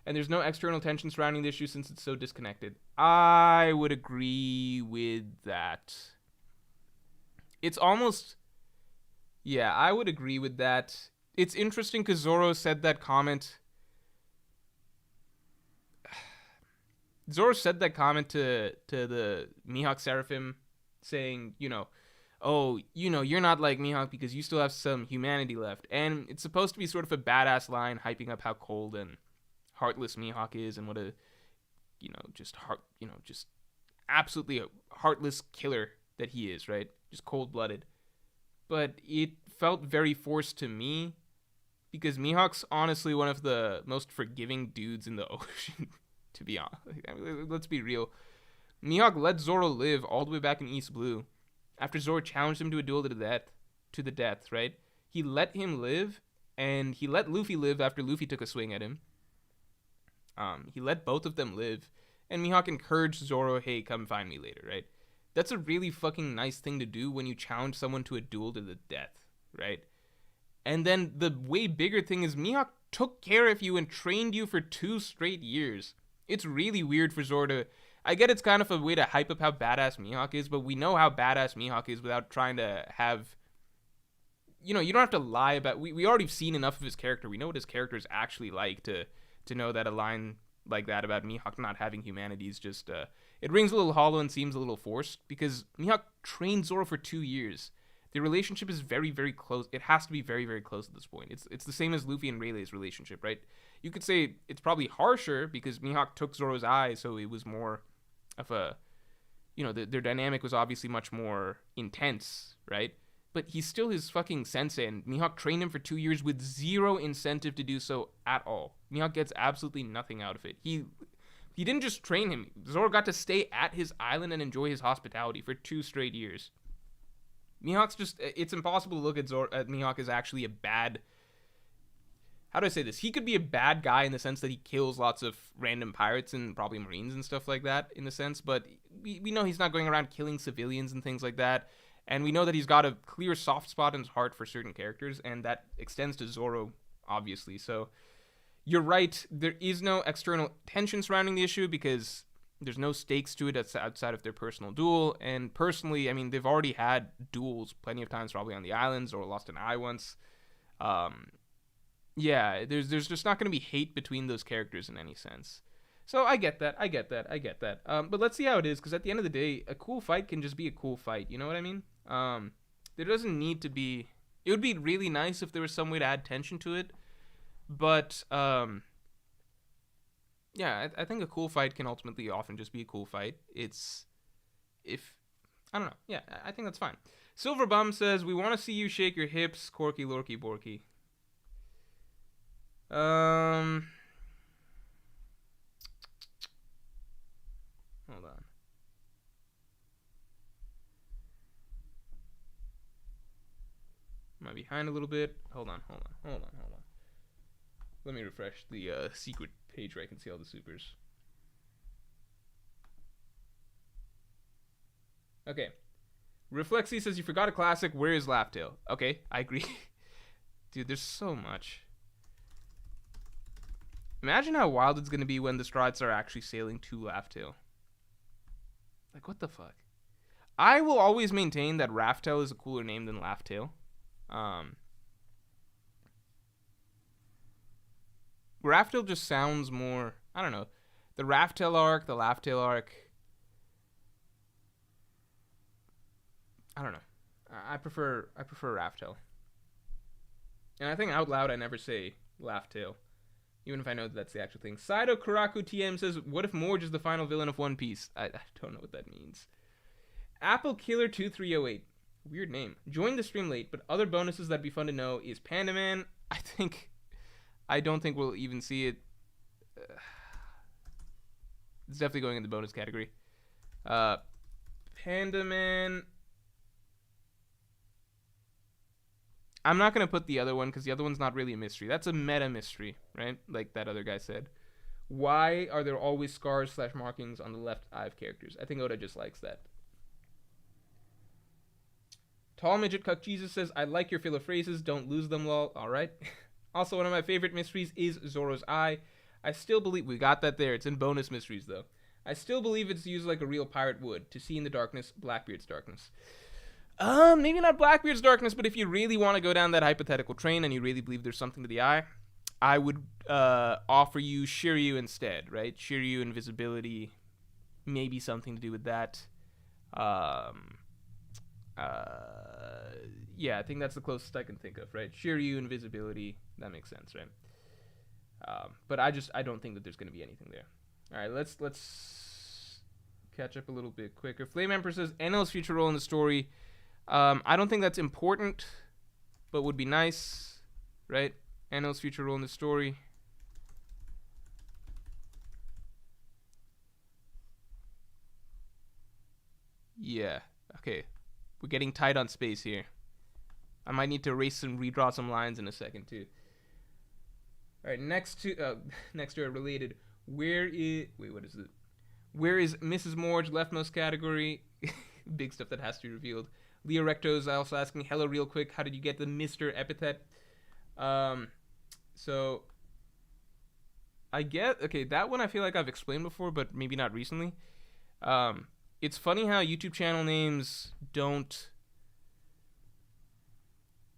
and there's no external tension surrounding the issue since it's so disconnected. I would agree with that. It's almost... Yeah, I would agree with that. It's interesting because Zoro said that comment... Zoro said that comment to the Mihawk Seraphim, saying, you're not like Mihawk because you still have some humanity left. And it's supposed to be sort of a badass line, hyping up how cold and heartless Mihawk is, and what a, just absolutely a heartless killer that he is, right? Just cold-blooded. But it felt very forced to me, because Mihawk's honestly one of the most forgiving dudes in the ocean. To be honest, let's be real. Mihawk let Zoro live all the way back in East Blue, after Zoro challenged him to a duel to the death, right? He let him live, and he let Luffy live after Luffy took a swing at him. He let both of them live, and Mihawk encouraged Zoro, hey, come find me later, right? That's a really fucking nice thing to do when you challenge someone to a duel to the death, right? And then the way bigger thing is Mihawk took care of you and trained you for 2 straight years. It's really weird for Zoro to... I get it's kind of a way to hype up how badass Mihawk is, but we know how badass Mihawk is without trying to have... You know, you don't have to lie about... We already seen enough of his character. We know what his character is actually like to know that a line like that about Mihawk not having humanity is just... it rings a little hollow and seems a little forced, because Mihawk trained Zoro for 2 years. The relationship is very, very close. It has to be very, very close at this point. It's the same as Luffy and Rayleigh's relationship, right? You could say it's probably harsher because Mihawk took Zoro's eye, so it was more of a... You know, their dynamic was obviously much more intense, right? But he's still his fucking sensei, and Mihawk trained him for 2 years with zero incentive to do so at all. Mihawk gets absolutely nothing out of it. He didn't just train him. Zoro got to stay at his island and enjoy his hospitality for 2 straight years. Mihawk's just... It's impossible to look at Mihawk as actually a bad... How do I say this? He could be a bad guy in the sense that he kills lots of random pirates and probably Marines and stuff like that, in a sense, but we know he's not going around killing civilians and things like that, and we know that he's got a clear soft spot in his heart for certain characters, and that extends to Zoro, obviously. So, you're right, there is no external tension surrounding the issue, because... There's no stakes to it outside of their personal duel. And personally, I mean, they've already had duels plenty of times, probably on the islands, or lost an eye once. Yeah, there's just not going to be hate between those characters in any sense. So I get that. But let's see how it is, because at the end of the day, a cool fight can just be a cool fight. You know what I mean? There doesn't need to be... It would be really nice if there was some way to add tension to it. But... Yeah, I think a cool fight can ultimately often just be a cool fight. It's... If... I don't know. Yeah, I think that's fine. Silver Bum says, we want to see you shake your hips, Corky Lorky Borky. Hold on. Am I behind a little bit? Hold on. Let me refresh the secret page where I can see all the supers. Okay. Reflexy says, you forgot a classic. Where is Laughtail? Okay, I agree. Dude, there's so much. Imagine how wild it's going to be when the Strides are actually sailing to Laughtail. Like, what the fuck? I will always maintain that Raftail is a cooler name than Laughtail. Raftail just sounds more... I don't know. The Raftail arc, the Laughtail arc... I don't know. I prefer Raftail. And I think out loud I never say Laughtail. Even if I know that that's the actual thing. Saido Karaku TM says, what if Morj is the final villain of One Piece? I don't know what that means. Apple Killer 2308. Weird name. Joined the stream late, but other bonuses that'd be fun to know is Panda Man. I don't think we'll even see it. It's definitely going in the bonus category. Panda Man. I'm not going to put the other one because the other one's not really a mystery. That's a meta mystery, right? Like that other guy said. Why are there always scars / markings on the left eye of characters? I think Oda just likes that. Tall Midget Cuck Jesus says, I like your filler phrases. Don't lose them, lol. All right. Also, one of my favorite mysteries is Zoro's eye. I still believe... We got that there. It's in bonus mysteries, though. I still believe it's used like a real pirate would. To see in the darkness, Blackbeard's darkness. Maybe not Blackbeard's darkness, but if you really want to go down that hypothetical train and you really believe there's something to the eye, I would offer you Shiryu instead, right? Shiryu invisibility, maybe something to do with that. Yeah, I think that's the closest I can think of, right? Shiryu invisibility, that makes sense, right? But I don't think that there's going to be anything there. All right, let's catch up a little bit quicker. Flame Emperor says NL's future role in the story. I don't think that's important, but would be nice, right? NL's future role in the story. Yeah, okay. We're getting tight on space here. I might need to erase and redraw some lines in a second, too. All right, next to a related. Where is... Wait, what is it? Where is Mrs. Morj? Leftmost category. Big stuff that has to be revealed. Leo Recto's also asking, hello, real quick. How did you get the Mr. epithet? So I get, okay, that one I feel like I've explained before, but maybe not recently. It's funny how YouTube channel names don't.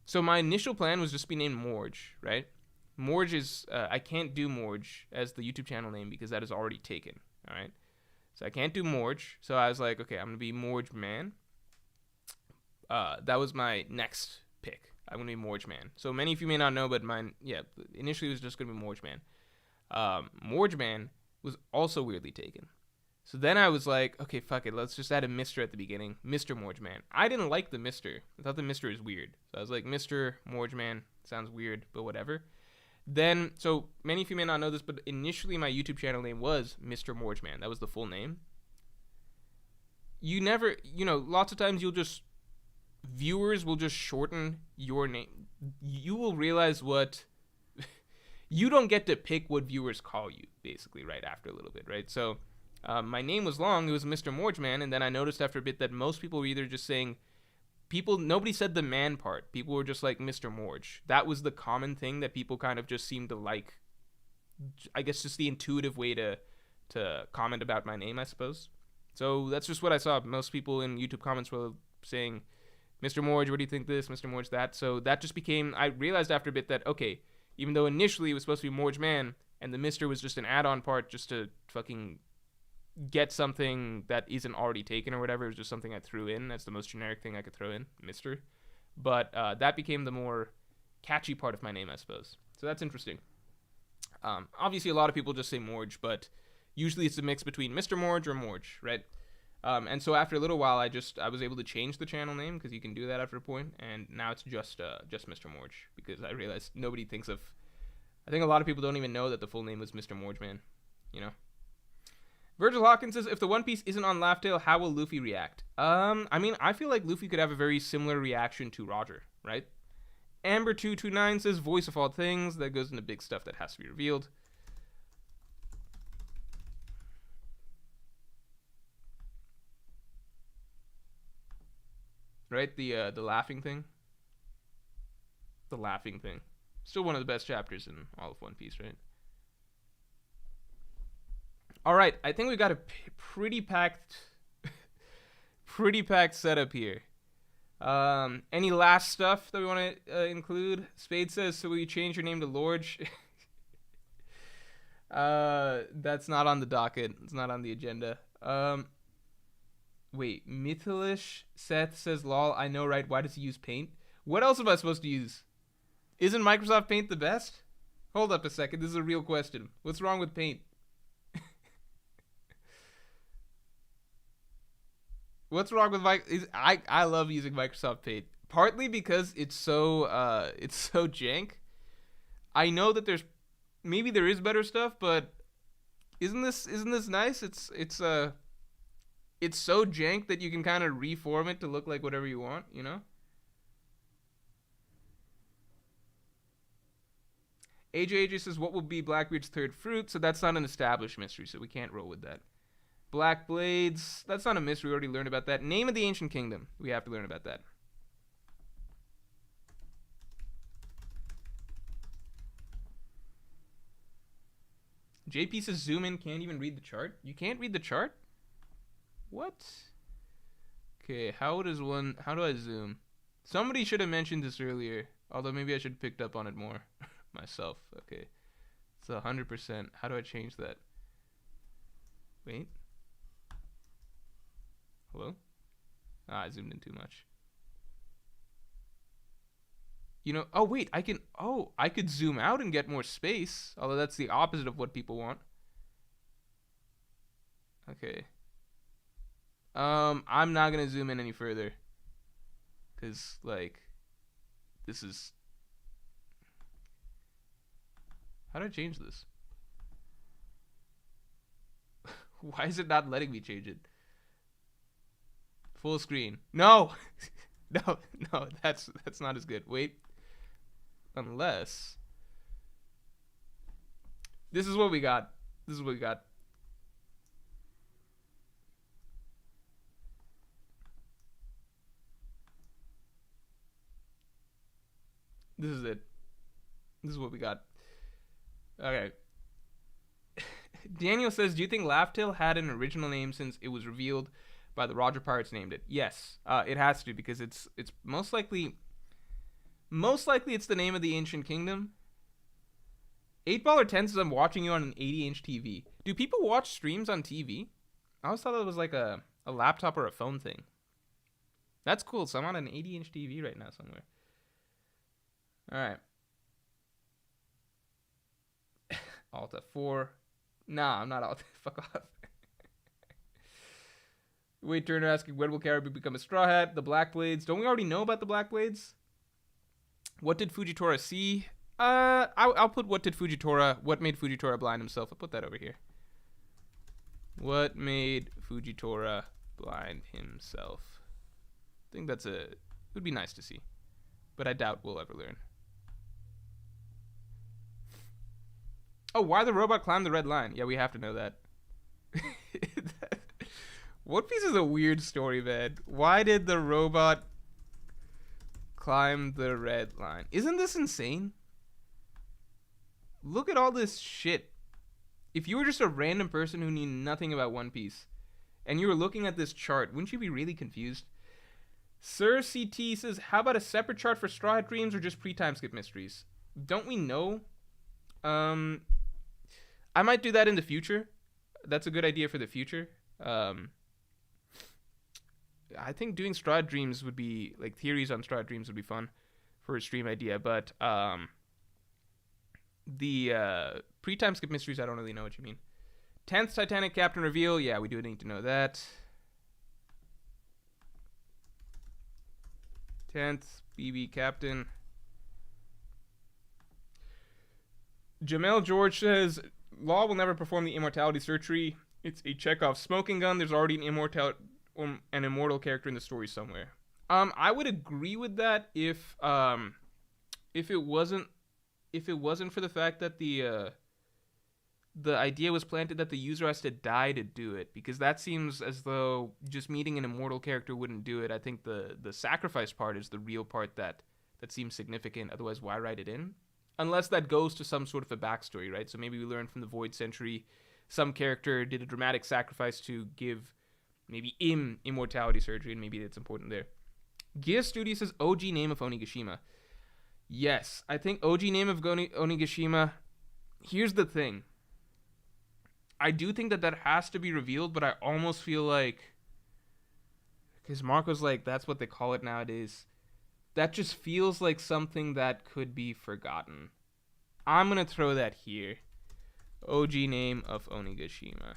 So my initial plan was just to be named Morj, right? Morj is, I can't do Morj as the YouTube channel name because that is already taken, all right? So I can't do Morj. So I was like, okay, I'm going to be Morj Man. That was my next pick. I'm going to be Morj Man. So many of you may not know, but mine, yeah, initially it was just going to be Morj Man. Morj Man was also weirdly taken. So then I was like, okay, fuck it. Let's just add a Mr. at the beginning. Mr. Morj Man. I didn't like the Mr. I thought the Mr. was weird. So I was like, Mr. Morj Man. Sounds weird, but whatever. Then, so many of you may not know this, but initially my YouTube channel name was Mr. Morj Man. That was the full name. You never, lots of times viewers will just shorten your name. You will realize what, you don't get to pick what viewers call you, basically, right after a little bit, right? So, my name was long, it was Mr. Morj Man, and then I noticed after a bit that most people were either just saying, nobody said the man part. People were just like Mr. Morj. That was the common thing that people kind of just seemed to like. I guess just the intuitive way to comment about my name, I suppose. So that's just what I saw. Most people in YouTube comments were saying, Mr. Morj, what do you think this? Mr. Morj that. So that just became, I realized after a bit that, okay, even though initially it was supposed to be Morj Man, and the Mr. was just an add-on part just to fucking get something that isn't already taken or whatever. It was just something I threw in. That's the most generic thing I could throw in, Mr. But that became the more catchy part of my name, I suppose. So that's interesting. Obviously, a lot of people just say Morj, but usually it's a mix between Mr. Morj or Morj, right? And so after a little while, I was able to change the channel name because you can do that after a point, and now it's just Mr. Morj because I realized nobody thinks of. I think a lot of people don't even know that the full name was Mr. Morj Man, Virgil Hawkins says, if the One Piece isn't on Laugh Tale, how will Luffy react? I mean, I feel like Luffy could have a very similar reaction to Roger, right? Amber229 says, voice of all things. That goes into big stuff that has to be revealed. Right? The laughing thing. The laughing thing. Still one of the best chapters in all of One Piece, right? All right, I think we got a pretty packed setup here. Any last stuff that we want to include? Spade says, so will you change your name to Lorge? That's not on the docket. It's not on the agenda. Wait, Mythilish Seth says, lol, I know, right? Why does he use Paint? What else am I supposed to use? Isn't Microsoft Paint the best? Hold up a second. This is a real question. What's wrong with Paint? What's wrong with I love using Microsoft Paint. Partly because it's so jank. I know that maybe there is better stuff, but isn't this nice? It's so jank that you can kind of reform it to look like whatever you want, AJ says, what will be Blackbeard's third fruit? So that's not an established mystery, so we can't roll with that. Black Blades, that's not a mystery. We already learned about that. Name of the Ancient Kingdom. We have to learn about that. JP says zoom in, can't even read the chart. You can't read the chart? What? Okay, how do I zoom? Somebody should have mentioned this earlier. Although maybe I should have picked up on it more myself. Okay. It's 100%. How do I change that? Wait. Hello? I zoomed in too much. Oh wait, I could zoom out and get more space, although that's the opposite of what people want. Okay. I'm not gonna zoom in any further. Cause this is. How do I change this? Why is it not letting me change it? Full screen. No! No, that's not as good. Wait. Unless. This is what we got. This is it. This is what we got. Okay. Daniel says, do you think Laughtail had an original name since it was revealed by the Roger Pirates named it? Yes, it has to, because it's most likely it's the name of the ancient kingdom. 8baller 10 says, I'm watching you on an 80-inch TV. Do people watch streams on TV? I always thought it was like a laptop or a phone thing. That's cool. So I'm on an 80-inch TV right now somewhere. All right. Alt F4. Nah, I'm not Alt. Fuck off. Wade Turner asking, when will Caribou become a Straw Hat? The Black Blades. Don't we already know about the Black Blades? What did Fujitora see? I'll put what made Fujitora blind himself. I'll put that over here. What made Fujitora blind himself? I think it would be nice to see, but I doubt we'll ever learn. Oh, why the robot climbed the red line? Yeah, we have to know that. One Piece is a weird story, man. Why did the robot climb the red line? Isn't this insane? Look at all this shit. If you were just a random person who knew nothing about One Piece, and you were looking at this chart, wouldn't you be really confused? Sir CT says, how about a separate chart for Straw Hat Dreams or just pre-time skip mysteries? Don't we know? I might do that in the future. That's a good idea for the future. I think doing Straw Hat Dreams would be, like, theories on Straw Hat Dreams would be fun for a stream idea, but the pre-time skip mysteries, I don't really know what you mean. 10th Titanic Captain reveal, yeah, we do need to know that. 10th BB Captain. Jamel George says, Law will never perform the immortality surgery. It's a Chekhov smoking gun. There's already an immortal character in the story somewhere. I would agree with that if it wasn't for the fact that the idea was planted that the user has to die to do it, because that seems as though just meeting an immortal character wouldn't do it. I think the sacrifice part is the real part that seems significant. Otherwise, why write it in? Unless that goes to some sort of a backstory, right? So maybe we learn from the Void Century, some character did a dramatic sacrifice to give maybe immortality surgery, and maybe it's important there. Gia Studio says OG name of Onigashima. Yes, I think OG name of Onigashima. Here's the thing. I do think that has to be revealed, but I almost feel like, because Marco's like, that's what they call it nowadays. That just feels like something that could be forgotten. I'm going to throw that here. OG name of Onigashima.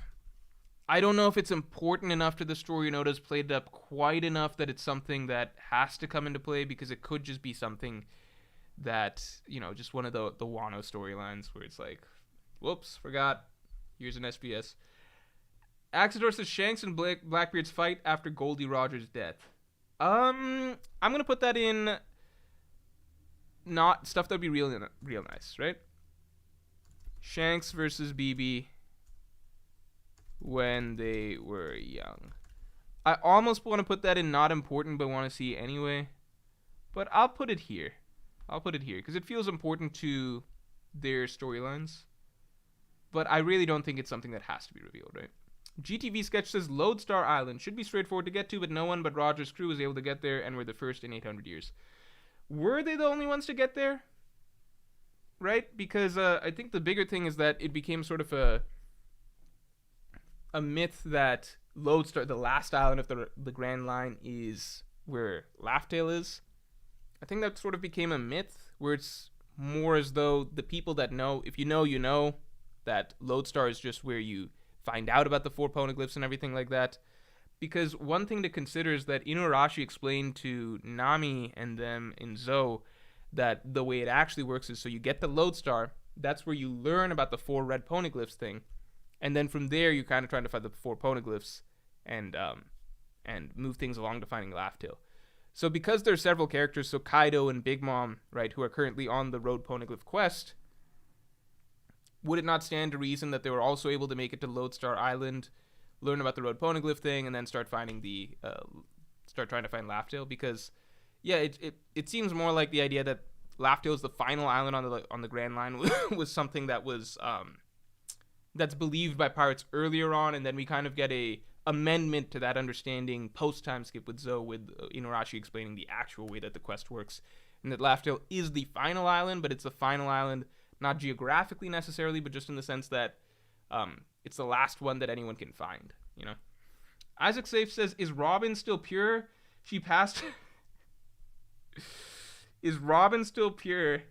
I don't know if it's important enough to the story. Noda's played it up quite enough that it's something that has to come into play, because it could just be something that, just one of the Wano storylines where it's like, whoops, forgot. Here's an SBS. Axador says Shanks and Blackbeard's fight after Goldie Roger's death. I'm gonna put that in not stuff that'd be real nice, right? Shanks versus BB when they were young. I almost want to put that in not important, but want to see anyway. But I'll put it here. Because it feels important to their storylines. But I really don't think it's something that has to be revealed, right? GTV Sketch says Lodestar Island should be straightforward to get to, but no one but Roger's crew was able to get there and were the first in 800 years. Were they the only ones to get there? Right? Because I think the bigger thing is that it became sort of a myth that Lodestar, the last island of the Grand Line, is where Laughtail is. I think that sort of became a myth where it's more as though the people that know, if you know, you know, that Lodestar is just where you find out about the 4 poneglyphs and everything like that. Because one thing to consider is that Inuarashi explained to Nami and them in Zou that the way it actually works is, so you get the Lodestar, that's where you learn about the 4 red poneglyphs thing, and then from there you're kind of trying to find the 4 poneglyphs and move things along to finding Laughtail. So because there's several characters, so Kaido and Big Mom, right, who are currently on the Road Poneglyph quest, would it not stand to reason that they were also able to make it to Lodestar Island, learn about the Road Poneglyph thing, and then start trying to find Laughtail? Because, yeah, it seems more like the idea that Laughdale's the final island on the Grand Line was something that was that's believed by pirates earlier on, and then we kind of get a amendment to that understanding post time skip with Zoe, with Inuarashi explaining the actual way that the quest works, and that Laughdale is the final island, but it's the final island not geographically necessarily, but just in the sense that it's the last one that anyone can find, you know. Isaac Safe says, is Robin still pure? She passed... Is Robin still pure?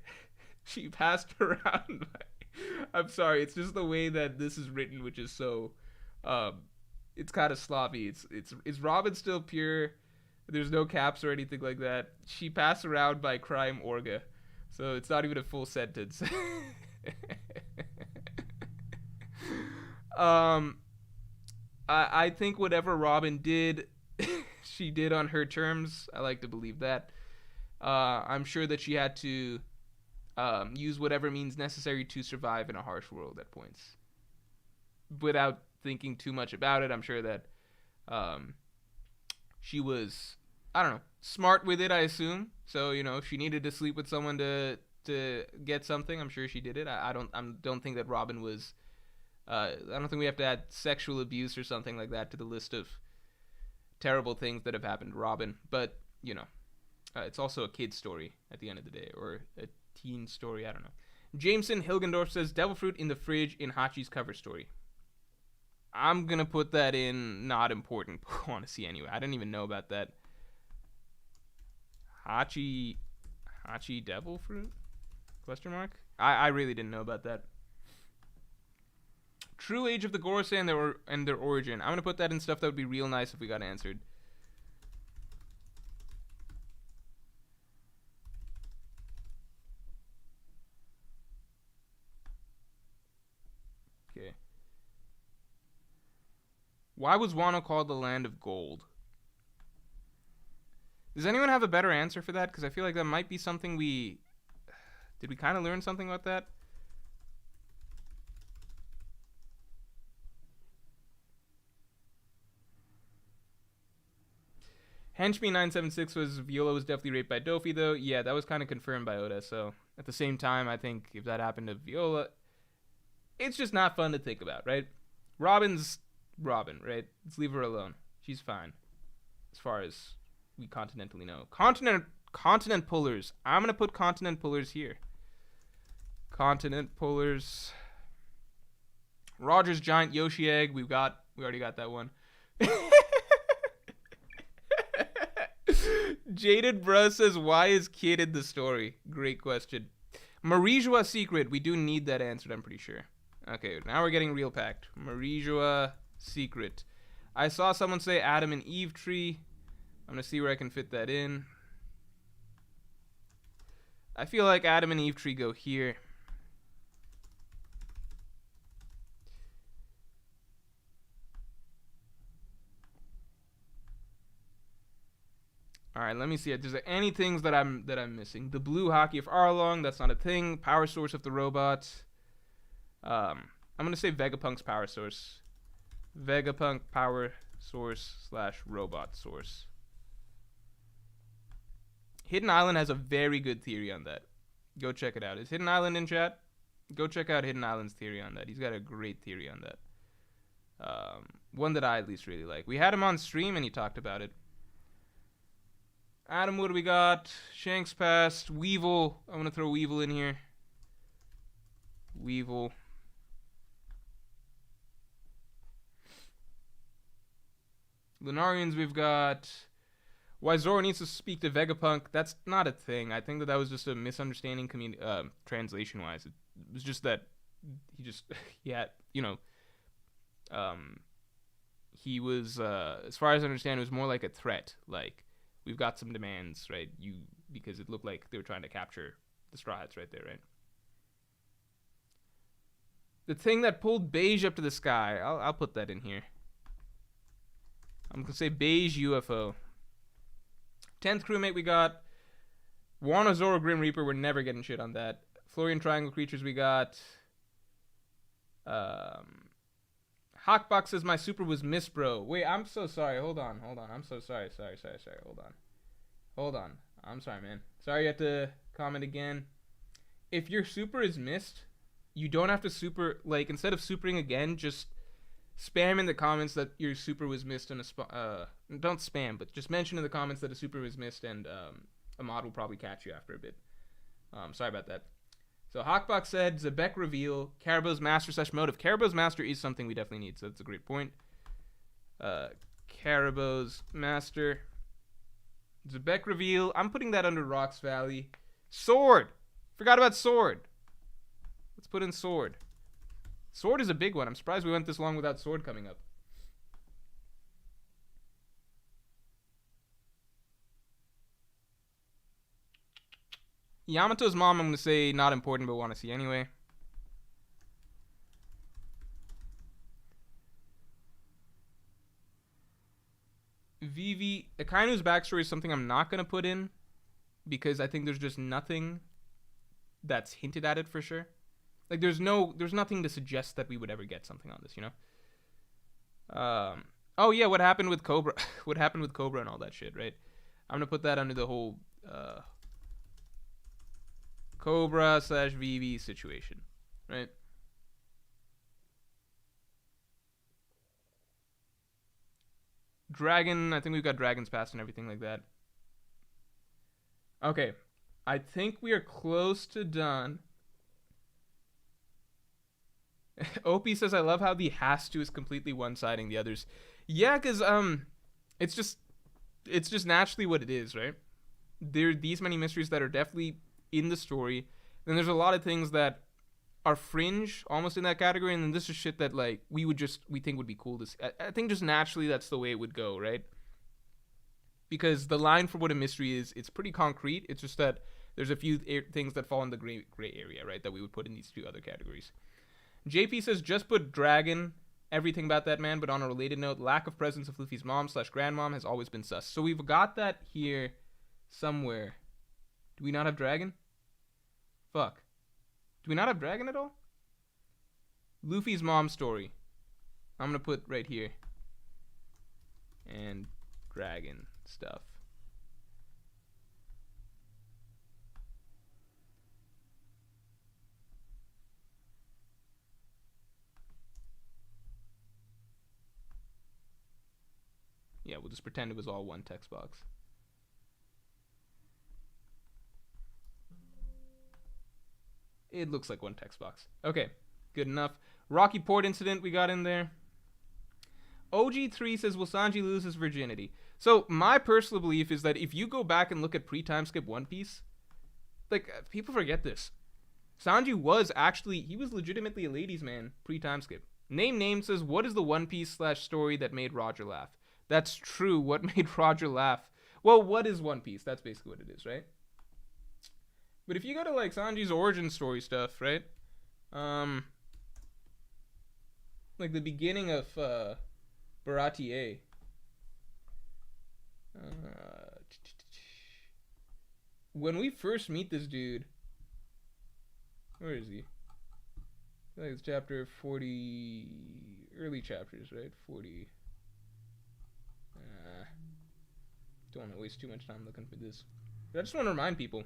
She passed around. I'm sorry, it's just the way that this is written, which is so... it's kind of sloppy. Is Robin still pure? There's no caps or anything like that. She passed around by crime Orga. So it's not even a full sentence. I think whatever Robin did, she did on her terms. I like to believe that. I'm sure that she had to use whatever means necessary to survive in a harsh world at points. Without thinking too much about it, I'm sure that she was, I don't know, smart with it, I assume. So, you know, if she needed to sleep with someone to get something, I'm sure she did it. I don't think that Robin was... I don't think we have to add sexual abuse or something like that to the list of terrible things that have happened to Robin. But, you know, it's also a kid's story at the end of the day, or a teen story, I don't know. Jameson Hilgendorf says, devil fruit in the fridge in Hachi's cover story. I'm going to put that in not important. I want to see anyway. I didn't even know about that. Hachi devil fruit? Question mark? I really didn't know about that. True age of the Gorosei and their origin. I'm going to put that in stuff that would be real nice if we got answered. Okay. Why was Wano called the land of gold? Does anyone have a better answer for that? Because I feel like that might be something we... Did we kind of learn something about that? Henchme976 was Viola was definitely raped by Dofi, though. Yeah, that was kind of confirmed by Oda. So at the same time, I think if that happened to Viola, it's just not fun to think about, right? Robin's Robin, right? Let's leave her alone. She's fine, as far as we continentally know. Continent pullers. I'm gonna put continent pullers here. Continent pullers. Roger's giant Yoshi egg. We already got that one. Jaded Bruh says, why is Kid in the story? Great question. Marijua secret. We do need that answered, I'm pretty sure. Okay, now we're getting real packed. Marijua secret. I saw someone say Adam and Eve tree. I'm going to see where I can fit that in. I feel like Adam and Eve tree go here. All right, let me see. Is there any things that I'm missing? The blue hockey of Arlong, that's not a thing. Power source of the robot. I'm gonna say Vegapunk's power source. Vegapunk power source / robot source. Hidden Island has a very good theory on that. Go check it out. Is Hidden Island in chat? Go check out Hidden Island's theory on that. He's got a great theory on that. One that I at least really like. We had him on stream and he talked about it. Adam, what do we got? Shanks passed. Weevil. I'm going to throw Weevil in here. Weevil. Lunarians, we've got... Why Zoro needs to speak to Vegapunk. That's not a thing. I think that was just a misunderstanding translation-wise. It was just that he had, you know... he was, as far as I understand, it was more like a threat. Like... We've got some demands, right? Because it looked like they were trying to capture the Straw Hats right there, right? The thing that pulled Beige up to the sky. I'll put that in here. I'm going to say Beige UFO. 10th crewmate we got. Wano Zoro Grim Reaper. We're never getting shit on that. Florian Triangle creatures we got. Hawkbox says my super was Miss Bro. Wait, I'm so sorry. Hold on. I'm so sorry. Hold on. I'm sorry, man. Sorry you had to comment again. If your super is missed, you don't have to super, like, instead of supering again, just spam in the comments that your super was missed in don't spam, but just mention in the comments that a super was missed, and a mod will probably catch you after a bit. Sorry about that. So Hawkbox said, Zebek reveal, Caribou's Master / motive. Caribou's Master is something we definitely need, so that's a great point. Caribou's Master. Zebek reveal. I'm putting that under Rocks Valley. Sword! Forgot about Sword. Let's put in Sword. Sword is a big one. I'm surprised we went this long without Sword coming up. Yamato's mom, I'm going to say not important, but want to see anyway. Vivi, Akainu's backstory is something I'm not going to put in because I think there's just nothing that's hinted at it for sure. Like there's nothing to suggest that we would ever get something on this, you know? Oh yeah, what happened with Cobra? What happened with Cobra and all that shit, right? I'm going to put that under the whole Cobra / Vivi situation, right? Dragon, I think we've got Dragon's Pass and everything like that. Okay, I think we are close to done. Opie says, I love how the has to is completely one-siding the others. Yeah, because it's just naturally what it is, right? There are these many mysteries that are definitely in the story. Then there's a lot of things that are fringe, almost in that category, and then this is shit that like we think would be cool to see. I think just naturally that's the way it would go, right? Because the line for what a mystery is, it's pretty concrete. It's just that there's a few things that fall in the gray area, right? That we would put in these two other categories. JP says, just put Dragon, everything about that man, but on a related note, lack of presence of Luffy's mom / grandmom has always been sus. So we've got that here somewhere. Do we not have Dragon? Fuck. Do we not have Dragon at all? Luffy's mom story. I'm going to put right here. And Dragon stuff. Yeah, we'll just pretend it was all one text box. It looks like one text box. Okay, good enough. Rocky Port incident we got in there. OG3 says, will Sanji lose his virginity? So my personal belief is that if you go back and look at pre-time skip One Piece, like, people forget this. Sanji was actually, he was legitimately a ladies' man pre-time skip. Name says, what is the One Piece / story that made Roger laugh? That's true. What made Roger laugh? Well, what is One Piece? That's basically what it is, right? But if you go to like Sanji's origin story stuff, right? Like the beginning of Baratier. When we first meet this dude, where is he? I think it's chapter 40, early chapters, right? 40. Don't want to waste too much time looking for this. But I just want to remind people.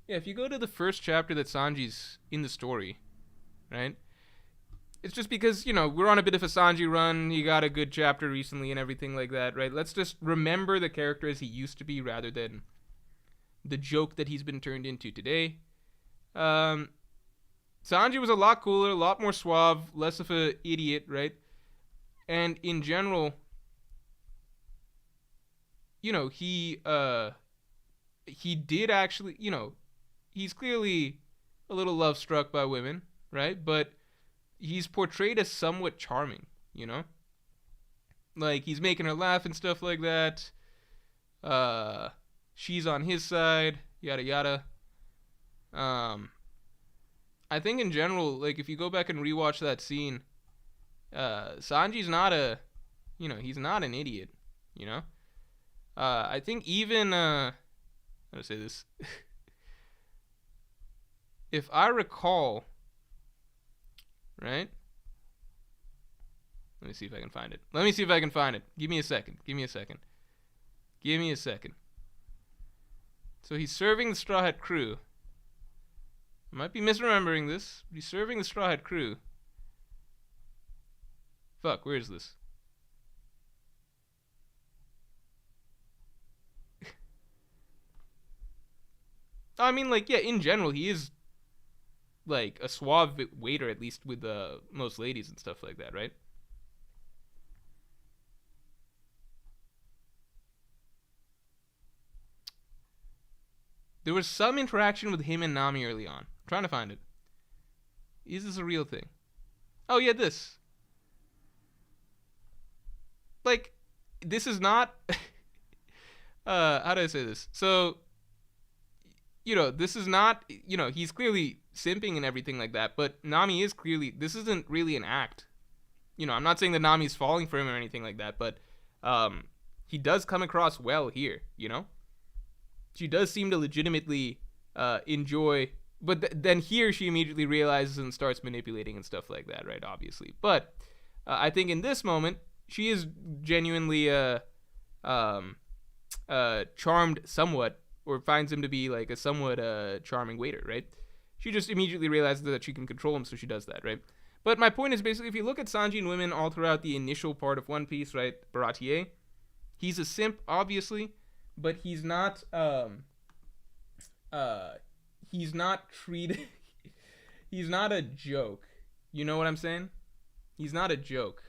Yeah, if you go to the first chapter that Sanji's in the story, right? It's just because, you know, we're on a bit of a Sanji run. He got a good chapter recently and everything like that, right? Let's just remember the character as he used to be rather than the joke that he's been turned into today. Sanji was a lot cooler, a lot more suave, less of an idiot, right? And in general, you know, he did actually, you know, he's clearly a little love struck by women, right? But he's portrayed as somewhat charming, you know? Like, he's making her laugh and stuff like that. She's on his side, yada yada. I think in general, like, if you go back and rewatch that scene, Sanji's not he's not an idiot, you know? I think even, how to say this? If I recall, right? Let me see if I can find it. Give me a second. So he's serving the Straw Hat crew. I might be misremembering this, but he's serving the Straw Hat crew. Fuck, where is this? I mean, like, yeah, in general, he is, like, a suave waiter, at least with most ladies and stuff like that, right? There was some interaction with him and Nami early on. I'm trying to find it. Is this a real thing? Oh, yeah, this. Like, this is not... how do I say this? So, this is not... he's clearly simping and everything like that, but Nami is clearly... This isn't really an act. I'm not saying that Nami's falling for him or anything like that, but he does come across well here, She does seem to legitimately enjoy, but then here she immediately realizes and starts manipulating and stuff like that, right? Obviously, but I think in this moment she is genuinely charmed somewhat, or finds him to be like a somewhat charming waiter, right? She just immediately realizes that she can control him, so she does that, right? But my point is basically, if you look at Sanji and women all throughout the initial part of One Piece, right? Baratier, he's a simp, obviously. But he's not treated he's not a joke. You know what I'm saying? He's not a joke.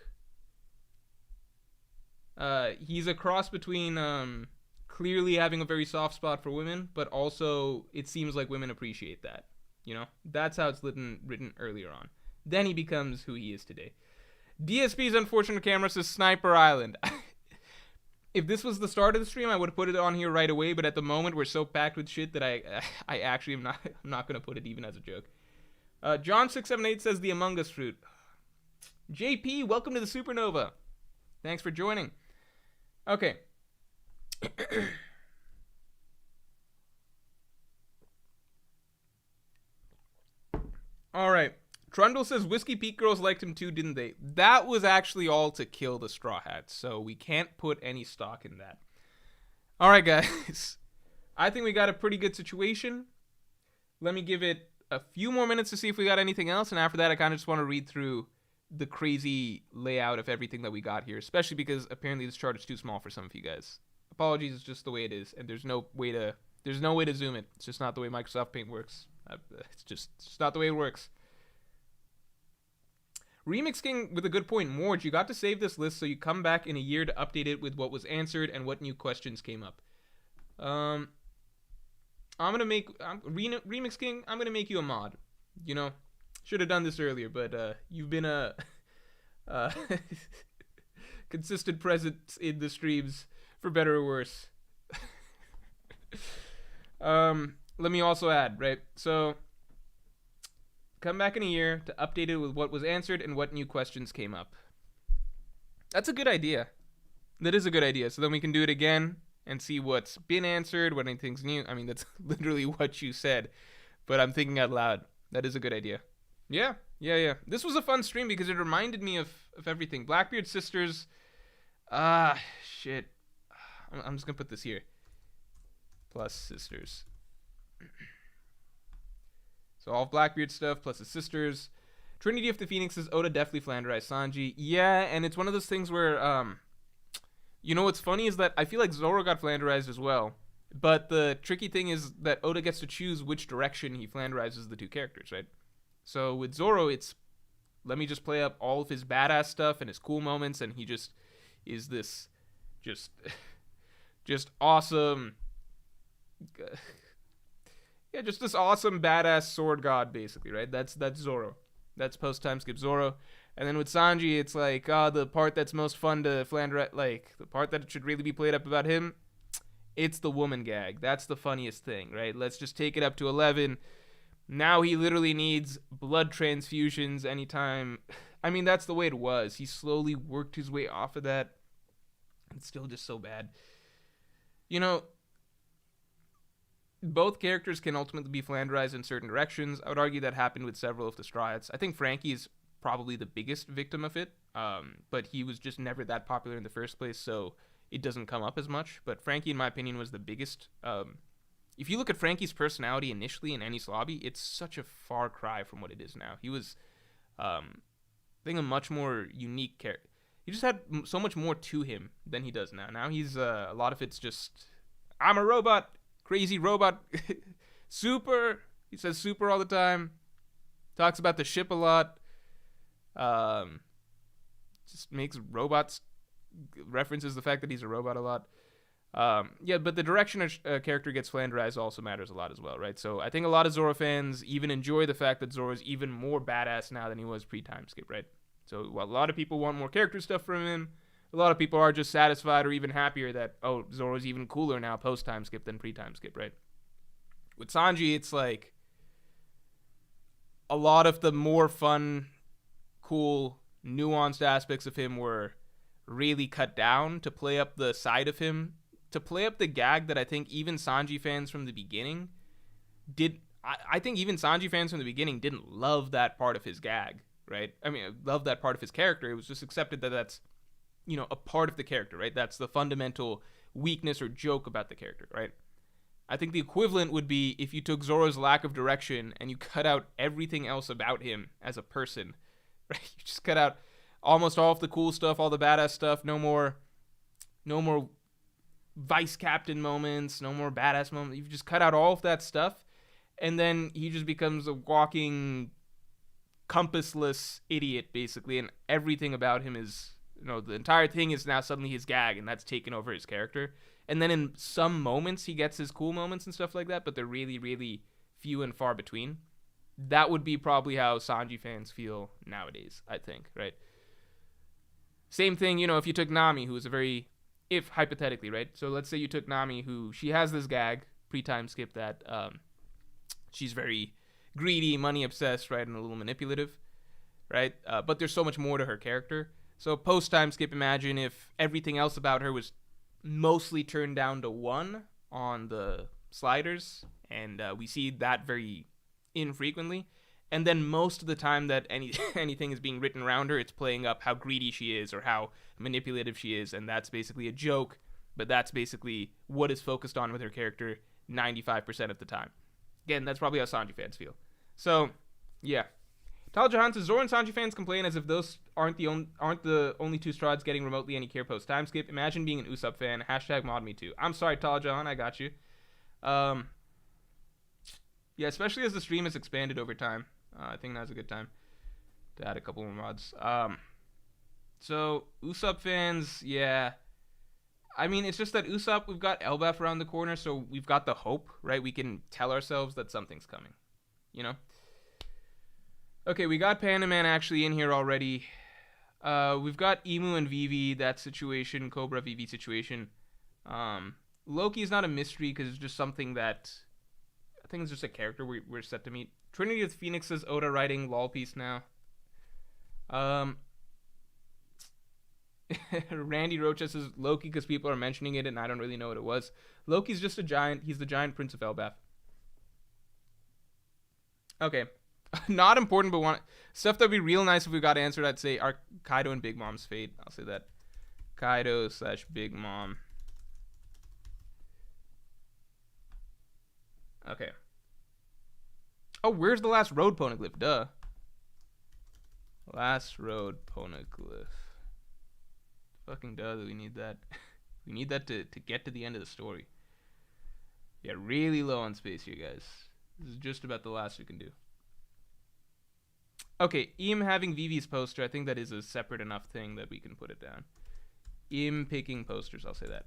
He's a cross between clearly having a very soft spot for women, but also it seems like women appreciate that. That's how it's written earlier on. Then he becomes who he is today. DSP's unfortunate camera says Sniper Island. If this was the start of the stream, I would have put it on here right away. But at the moment, we're so packed with shit that I actually am not. I'm not gonna put it even as a joke. John678 says the Among Us fruit. JP, welcome to the Supernova. Thanks for joining. Okay. All right. Trundle says Whiskey Peak girls liked him too, didn't they? That was actually all to kill the Straw Hats, so we can't put any stock in that. All right, guys. I think we got a pretty good situation. Let me give it a few more minutes to see if we got anything else, and after that, I kind of just want to read through the crazy layout of everything that we got here, especially because apparently this chart is too small for some of you guys. Apologies, it's just the way it is, and there's no way to zoom it. It's just not the way Microsoft Paint works. It's just not the way it works. Remix King with a good point. Morj, you got to save this list so you come back in a year to update it with what was answered and what new questions came up. I'm gonna make Remix King. I'm gonna make you a mod. Should have done this earlier, but you've been a consistent presence in the streams for better or worse. Let me also add, right? So. Come back in a year to update it with what was answered and what new questions came up. That's a good idea. That is a good idea. So then we can do it again and see what's been answered, what anything's new. I mean, that's literally what you said, but I'm thinking out loud. That is a good idea. Yeah. This was a fun stream because it reminded me of everything. Blackbeard Sisters. Shit. I'm just going to put this here. Plus Sisters. So all of Blackbeard stuff, plus his sisters. Trinity of the Phoenix says Oda definitely flanderized Sanji. Yeah, and it's one of those things where, what's funny is that I feel like Zoro got flanderized as well. But the tricky thing is that Oda gets to choose which direction he flanderizes the two characters, right? So with Zoro, it's, let me just play up all of his badass stuff and his cool moments, and he just is this, just awesome... Yeah, just this awesome badass sword god, basically, right? That's Zoro. That's post-time skip Zoro. And then with Sanji, it's like, the part that's most fun to flander, like, the part that should really be played up about him, it's the woman gag. That's the funniest thing, right? Let's just take it up to 11. Now he literally needs blood transfusions anytime. I mean, that's the way it was. He slowly worked his way off of that. It's still just so bad. Both characters can ultimately be flanderized in certain directions. I would argue that happened with several of the Straw Hats. I think Frankie is probably the biggest victim of it, but he was just never that popular in the first place, so it doesn't come up as much. But Frankie, in my opinion, was the biggest if you look at Frankie's personality initially in Enies Lobby, it's such a far cry from what it is now. He was, I think, a much more unique character. He just had so much more to him than he does now. Now he's a lot of it's just, I'm a robot, crazy robot, super. He says super all the time. Talks about the ship a lot. Just makes robots, references the fact that he's a robot a lot. Yeah, but the direction a character gets flanderized also matters a lot as well, right? So I think a lot of Zoro fans even enjoy the fact that Zoro is even more badass now than he was pre-time skip, right? So while a lot of people want more character stuff from him, a lot of people are just satisfied or even happier that, oh, Zoro's even cooler now post-time skip than pre-time skip, right? With Sanji, it's like a lot of the more fun, cool, nuanced aspects of him were really cut down to play up the side of him, to play up the gag that I think even Sanji fans from the beginning did. I think even Sanji fans from the beginning didn't love that part of his gag, right? I mean, love that part of his character. It was just accepted that that's, a part of the character, right? That's the fundamental weakness or joke about the character, right? I think the equivalent would be if you took Zoro's lack of direction and you cut out everything else about him as a person, right? You just cut out almost all of the cool stuff, all the badass stuff. No more vice captain moments, no more badass moments. You just cut out all of that stuff, and then he just becomes a walking compassless idiot, basically, and everything about him is, the entire thing is now suddenly his gag, and that's taken over his character. And then in some moments, he gets his cool moments and stuff like that, but they're really, really few and far between. That would be probably how Sanji fans feel nowadays, I think, right? Same thing, if you took Nami, who is a very, if hypothetically, right? So let's say you took Nami, who, she has this gag, pre-time skip, that she's very greedy, money obsessed, right, and a little manipulative, right? But there's so much more to her character. So post-time skip, imagine if everything else about her was mostly turned down to 1 on the sliders, and we see that very infrequently. And then most of the time that anything is being written around her, it's playing up how greedy she is or how manipulative she is, and that's basically a joke, but that's basically what is focused on with her character 95% of the time. Again, that's probably how Sanji fans feel. So, yeah. Tal Jahan says, Zoro and Sanji fans complain as if those aren't the only two Straws getting remotely any care post time skip. Imagine being an Usopp fan. # mod me too. I'm sorry, Tal Jahan, I got you. Yeah, especially as the stream has expanded over time. I think now's a good time to add a couple more mods. So, Usopp fans, yeah. I mean, it's just that Usopp, we've got Elbaf around the corner, so we've got the hope, right? We can tell ourselves that something's coming, Okay, we got Panda Man actually in here already. We've got Emu and Vivi, that situation, Cobra Vivi situation. Loki is not a mystery because it's just something that, I think it's just a character we're set to meet. Trinity with Phoenix says Oda writing lol piece now. Randy Rocha says Loki because people are mentioning it and I don't really know what it was. Loki's just a giant. He's the giant prince of Elbaf. Okay. Not important, but stuff that'd be real nice if we got answered. I'd say are Kaido and Big Mom's fate. I'll say that. Kaido / Big Mom. Okay. Oh, where's the last road poneglyph? Duh. Last road poneglyph. Fucking duh that we need that. We need that to get to the end of the story. Yeah, really low on space here, guys. This is just about the last we can do. Okay, Im having Vivi's poster, I think that is a separate enough thing that we can put it down. Im picking posters, I'll say that.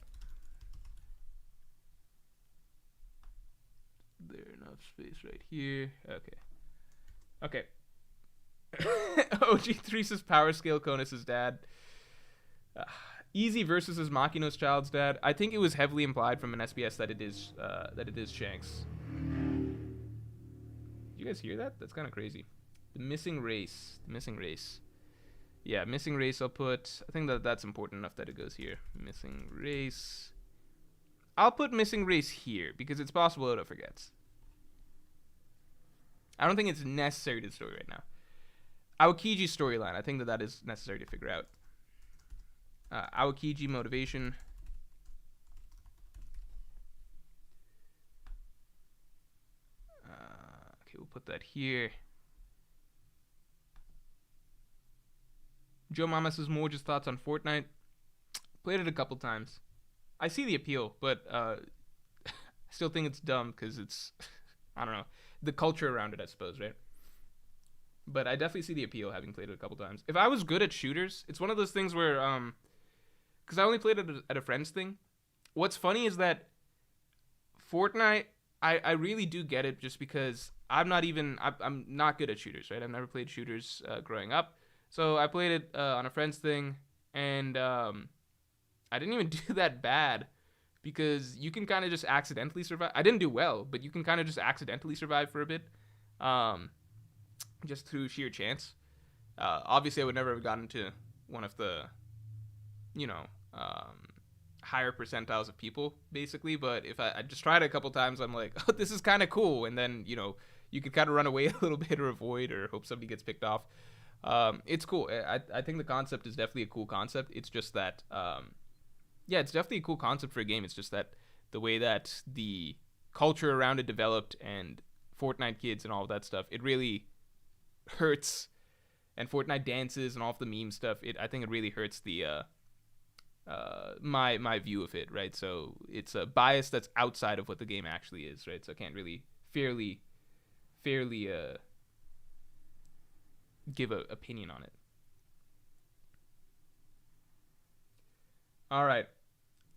There enough space right here. Okay. OG3 says Power Scale Konus' dad. Easy versus his Makino's child's dad. I think it was heavily implied from an SBS that it is Shanks. You guys hear that? That's kind of crazy. The missing race. Yeah, missing race I'll put. I think that's important enough that it goes here. Missing race. I'll put missing race here because it's possible Oda forgets. I don't think it's necessary to the story right now. Aokiji storyline. I think that is necessary to figure out. Aokiji motivation. that here. Joe Mama says Morj's thoughts on Fortnite. Played it a couple times. I see the appeal, but I still think it's dumb because it's, I don't know, the culture around it, I suppose, right? But I definitely see the appeal having played it a couple times. If I was good at shooters, it's one of those things where, because I only played it at a friend's thing. What's funny is that Fortnite, I really do get it just because I'm not good at shooters, right? I've never played shooters growing up. So I played it on a friend's thing, and I didn't even do that bad because you can kind of just accidentally survive. I didn't do well, but you can kind of just accidentally survive for a bit, just through sheer chance. Obviously, I would never have gotten to one of the, higher percentiles of people, basically. But if I just tried it a couple times, I'm like, oh, this is kind of cool. And then, you could kind of run away a little bit or avoid or hope somebody gets picked off. It's cool. I think the concept is definitely a cool concept. It's just that, it's definitely a cool concept for a game. It's just that the way that the culture around it developed and Fortnite kids and all of that stuff, it really hurts. And Fortnite dances and all of the meme stuff, I think it really hurts the my view of it, right? So it's a bias that's outside of what the game actually is, right? So I can't really fairly give an opinion on it. All right.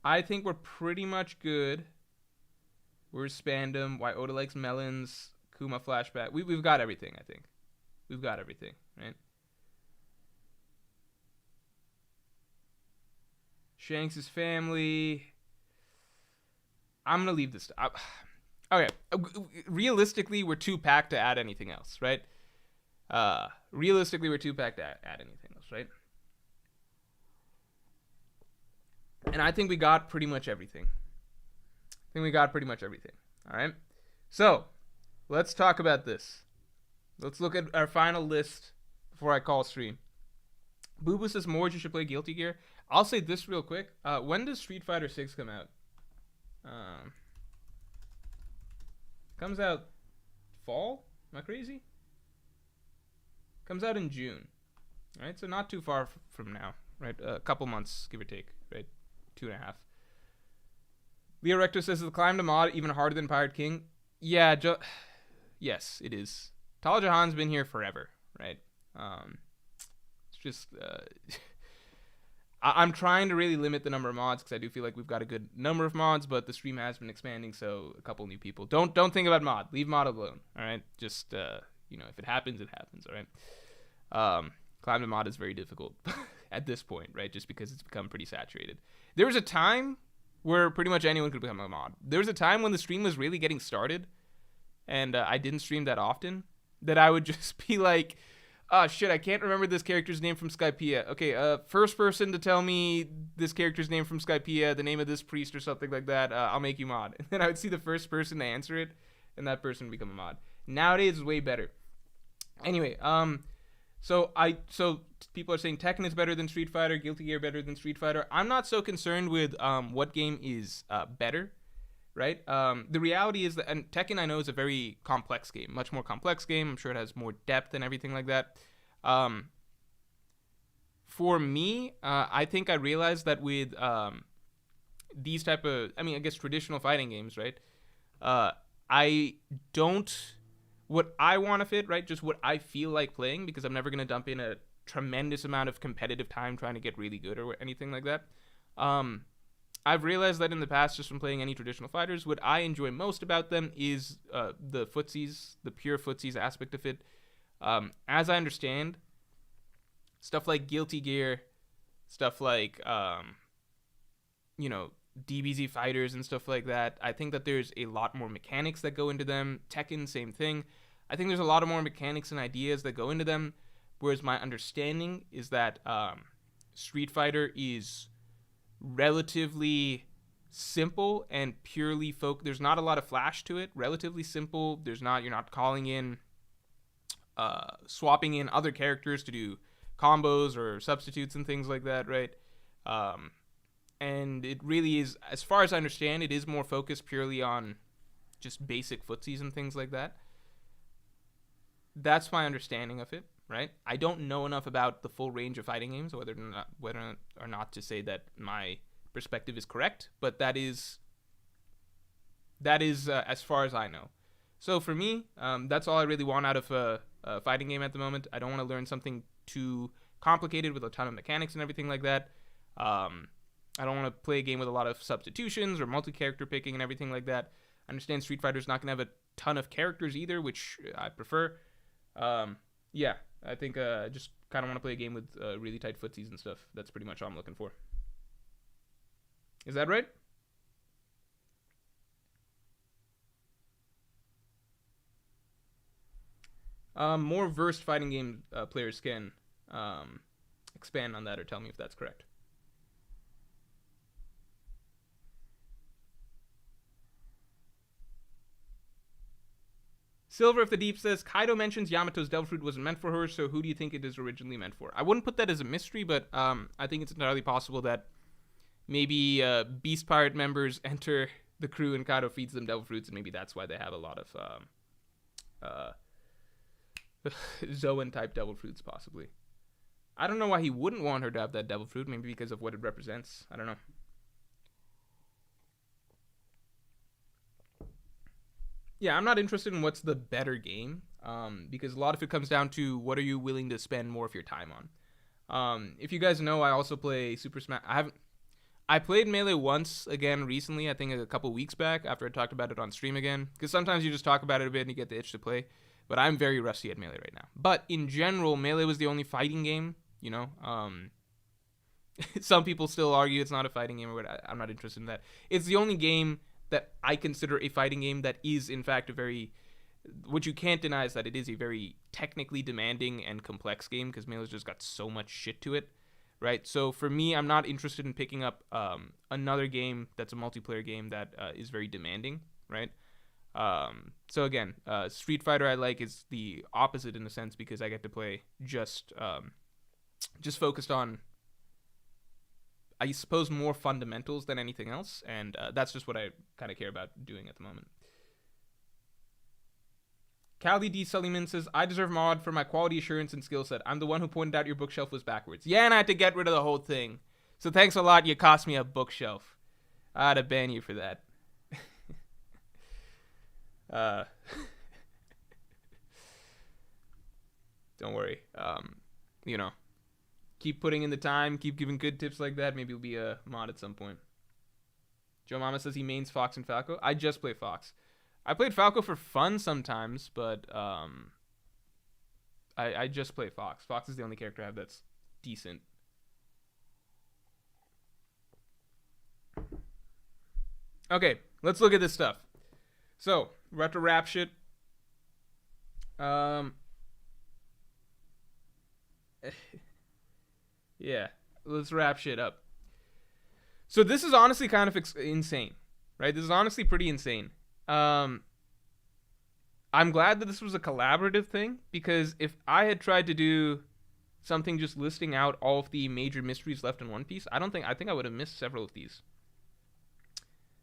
I think we're pretty much good. Where's Spandom? Why Oda likes melons? Kuma flashback. We've got everything, I think. We've got everything, right? Shanks' family. I'm going to leave this. Okay. Realistically, we're too packed to add anything else, right? Realistically, we're too packed to add anything else, right? And I think we got pretty much everything. All right? So, let's talk about this. Let's look at our final list before I call stream. Boo Boo says Morj should play Guilty Gear. I'll say this real quick. When does Street Fighter 6 come out? Comes out fall? Am I crazy? Comes out in June. Right? So not too far from now. Right? A couple months, give or take. Right? 2.5. Leo Rector says, is the climb to mod even harder than Pirate King? Yeah, yes, it is. Tal Jahan's been here forever, right? It's just... I'm trying to really limit the number of mods because I do feel like we've got a good number of mods, but the stream has been expanding, so a couple new people. Don't think about mod. Leave mod alone, all right? Just, if it happens, it happens, all right? Climb to mod is very difficult at this point, right? Just because it's become pretty saturated. There was a time where pretty much anyone could become a mod. There was a time when the stream was really getting started, and I didn't stream that often, that I would just be like, oh, shit, I can't remember this character's name from Skypiea. Okay, first person to tell me this character's name from Skypiea, the name of this priest or something like that, I'll make you mod. And then I would see the first person to answer it, and that person would become a mod. Nowadays, it's way better. Anyway, so people are saying Tekken is better than Street Fighter, Guilty Gear better than Street Fighter. I'm not so concerned with what game is better, right? The reality is that, and Tekken I know is a very complex game, much more complex game. I'm sure it has more depth and everything like that. For me, I think I realized that with these type of, I guess traditional fighting games, right? I don't, what I want to fit, right? Just what I feel like playing, because I'm never going to dump in a tremendous amount of competitive time trying to get really good or anything like that. I've realized that in the past, just from playing any traditional fighters, what I enjoy most about them is the footsies, the pure footsies aspect of it. As I understand, stuff like Guilty Gear, stuff like, DBZ fighters and stuff like that, I think that there's a lot more mechanics that go into them. Tekken, same thing. I think there's a lot of more mechanics and ideas that go into them, whereas my understanding is that Street Fighter is relatively simple and purely there's not a lot of flash to it. Relatively simple. You're not calling in, swapping in other characters to do combos or substitutes and things like that, right? And it really is, as far as I understand, it is more focused purely on just basic footsies and things like that. That's my understanding of it, right? I don't know enough about the full range of fighting games, whether or not to say that my perspective is correct, but that is as far as I know. So for me, that's all I really want out of a fighting game at the moment. I don't want to learn something too complicated with a ton of mechanics and everything like that. I don't want to play a game with a lot of substitutions or multi-character picking and everything like that. I understand Street Fighter's not going to have a ton of characters either, which I prefer. Yeah, I think I just kind of want to play a game with really tight footsies and stuff. That's pretty much all I'm looking for. Is that right? More versed fighting game players can expand on that or tell me if that's correct. Silver of the Deep says Kaido mentions Yamato's devil fruit wasn't meant for her, so who do you think it is originally meant for? I wouldn't put that as a mystery, but I think it's entirely possible that maybe Beast Pirate members enter the crew and Kaido feeds them devil fruits, and maybe that's why they have a lot of Zoan type devil fruits, possibly. I don't know why he wouldn't want her to have that devil fruit. Maybe because of what it represents. I don't know. Yeah, I'm not interested in what's the better game, because a lot of it comes down to what are you willing to spend more of your time on. If you guys know, I also play Super Smash. I played Melee once again recently. I think a couple weeks back after I talked about it on stream again. Because sometimes you just talk about it a bit and you get the itch to play. But I'm very rusty at Melee right now. But in general, Melee was the only fighting game. You know, some people still argue it's not a fighting game, or I'm not interested in that. It's the only game that I consider a fighting game that is, in fact, a very... What you can't deny is that it is a very technically demanding and complex game, because Melee's just got so much shit to it, right? So for me, I'm not interested in picking up another game that's a multiplayer game that is very demanding, right? So again, Street Fighter I like is the opposite in a sense, because I get to play just focused on, I suppose, more fundamentals than anything else, and that's just what I kind of care about doing at the moment. Callie D. Sullivan says, I deserve mod for my quality assurance and skill set. I'm the one who pointed out your bookshelf was backwards. Yeah, and I had to get rid of the whole thing. So thanks a lot, you cost me a bookshelf. I had to ban you for that. Don't worry. You know, keep putting in the time, keep giving good tips like that. Maybe you'll be a mod at some point. Joe Mama says he mains Fox and Falco. I just play Fox. I played Falco for fun sometimes, but I just play Fox. Fox is the only character I have that's decent. Okay, let's look at this stuff. So, we're about to wrap shit. Yeah, let's wrap shit up. So this is honestly kind of insane, right? This is honestly pretty insane. I'm glad that this was a collaborative thing, because if I had tried to do something just listing out all of the major mysteries left in One Piece, I think I would have missed several of these.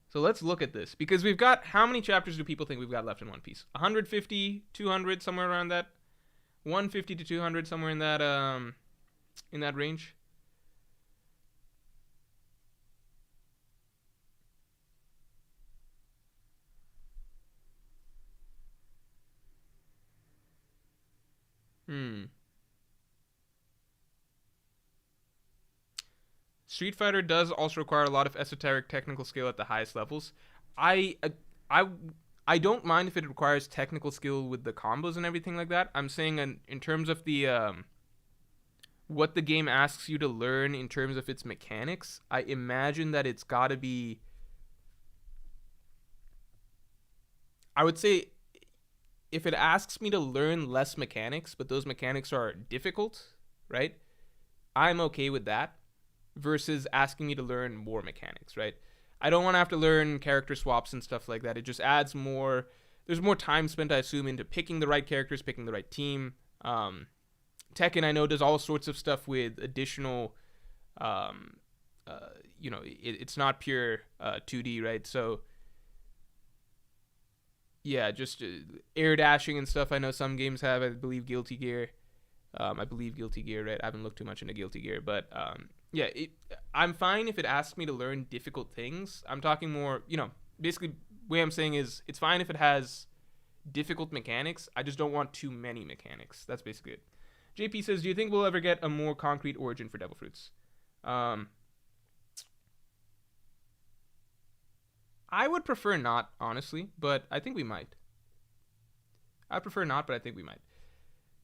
So let's look at this, because we've got, how many chapters do people think we've got left in One Piece? 150, 200, somewhere around that. 150 to 200, somewhere in that range. Street Fighter does also require a lot of esoteric technical skill at the highest levels. I I I don't mind if it requires technical skill with the combos and everything like that. I'm saying in terms of the what the game asks you to learn in terms of its mechanics, I imagine that it's got to be, I would say, if it asks me to learn less mechanics, but those mechanics are difficult, right? I'm okay with that versus asking me to learn more mechanics, right? I don't want to have to learn character swaps and stuff like that. It just adds more, there's more time spent, I assume, into picking the right characters, picking the right team. Tekken, I know, does all sorts of stuff with additional, it's not pure 2D, right? So, yeah, just air dashing and stuff. I know some games have. I believe Guilty Gear. Right? I haven't looked too much into Guilty Gear, but yeah, I'm fine if it asks me to learn difficult things. I'm talking more, basically, way I'm saying is it's fine if it has difficult mechanics. I just don't want too many mechanics. That's basically it. JP says, do you think we'll ever get a more concrete origin for Devil Fruits? I would prefer not, honestly, but I think we might. I prefer not, but I think we might.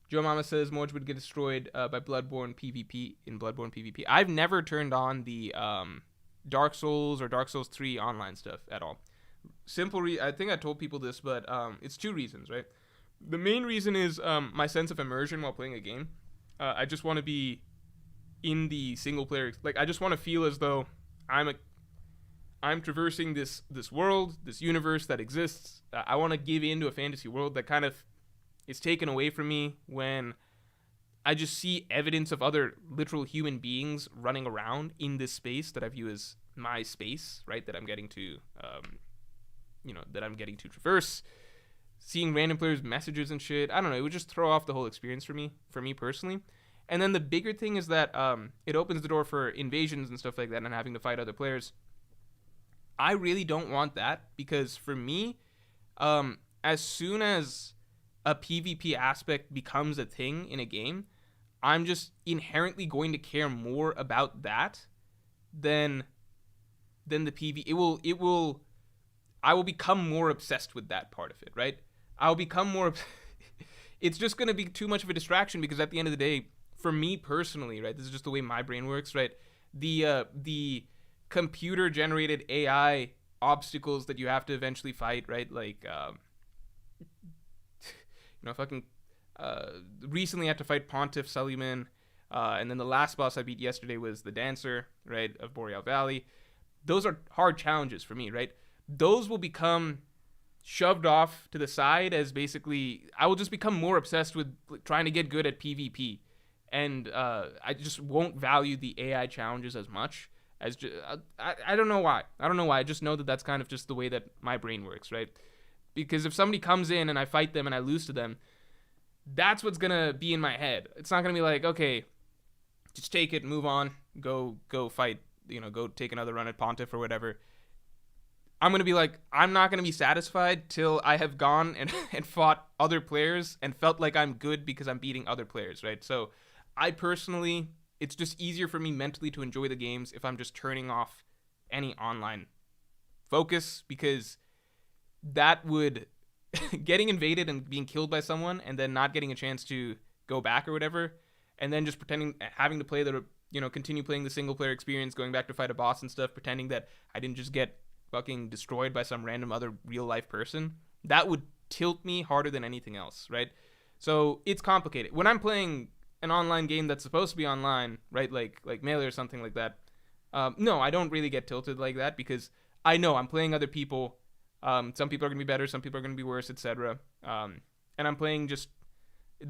Joe Mama says Morj would get destroyed by Bloodborne PvP in Bloodborne PvP. I've never turned on the Dark Souls or Dark Souls 3 online stuff at all. I think I told people this, but it's two reasons, right? The main reason is my sense of immersion while playing a game. I just want to be in the single player. Like, I just want to feel as though I'm traversing this world, this universe that exists. I want to give into a fantasy world that kind of is taken away from me when I just see evidence of other literal human beings running around in this space that I view as my space, right? That I'm getting to, traverse. Seeing random players' messages and shit. I don't know. It would just throw off the whole experience for me personally. And then the bigger thing is that it opens the door for invasions and stuff like that and having to fight other players. I really don't want that because for me, as soon as a PvP aspect becomes a thing in a game, I'm just inherently going to care more about that than the PvE. I will become more obsessed with that part of it, right? I'll become more it's just going to be too much of a distraction because at the end of the day, for me personally, right, this is just the way my brain works, right? The computer generated AI obstacles that you have to eventually fight, right? Like recently I had to fight Pontiff Suleiman, and then the last boss I beat yesterday was the Dancer, right, of Boreal Valley. Those are hard challenges for me, right? Those will become shoved off to the side as basically I will just become more obsessed with trying to get good at PvP, and I just won't value the AI challenges as much as I don't know why. I just know that that's kind of just the way that my brain works, right? Because if somebody comes in and I fight them and I lose to them, that's what's gonna be in my head. It's not gonna be like, okay, just take it, move on, go fight, go take another run at Pontiff or whatever. I'm gonna be like, I'm not gonna be satisfied till I have gone and fought other players and felt like I'm good because I'm beating other players, right? So I personally, it's just easier for me mentally to enjoy the games if I'm just turning off any online focus, because that would getting invaded and being killed by someone and then not getting a chance to go back or whatever, and then just pretending having to play continue playing the single player experience, going back to fight a boss and stuff, pretending that I didn't just get fucking destroyed by some random other real life person, that would tilt me harder than anything else, right? So it's complicated. When I'm playing an online game that's supposed to be online, right, like Melee or something like that, no, I don't really get tilted like that because I know I'm playing other people. Some people are going to be better, some people are going to be worse, etc. And I'm playing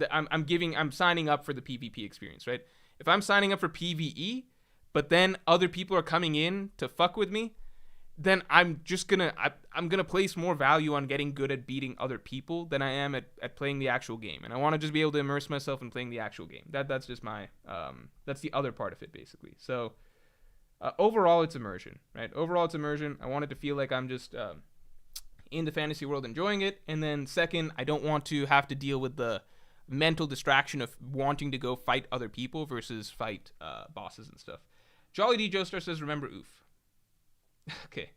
I'm signing up for the PvP experience, right? If I'm signing up for PvE, but then other people are coming in to fuck with me, then I'm gonna place more value on getting good at beating other people than I am at playing the actual game. And I want to just be able to immerse myself in playing the actual game. That's just my that's the other part of it, basically. So overall, it's immersion, right? Overall, it's immersion. I want it to feel like I'm just in the fantasy world enjoying it. And then second, I don't want to have to deal with the mental distraction of wanting to go fight other people versus fight bosses and stuff. Jolly D Joestar says, remember oof. Okay.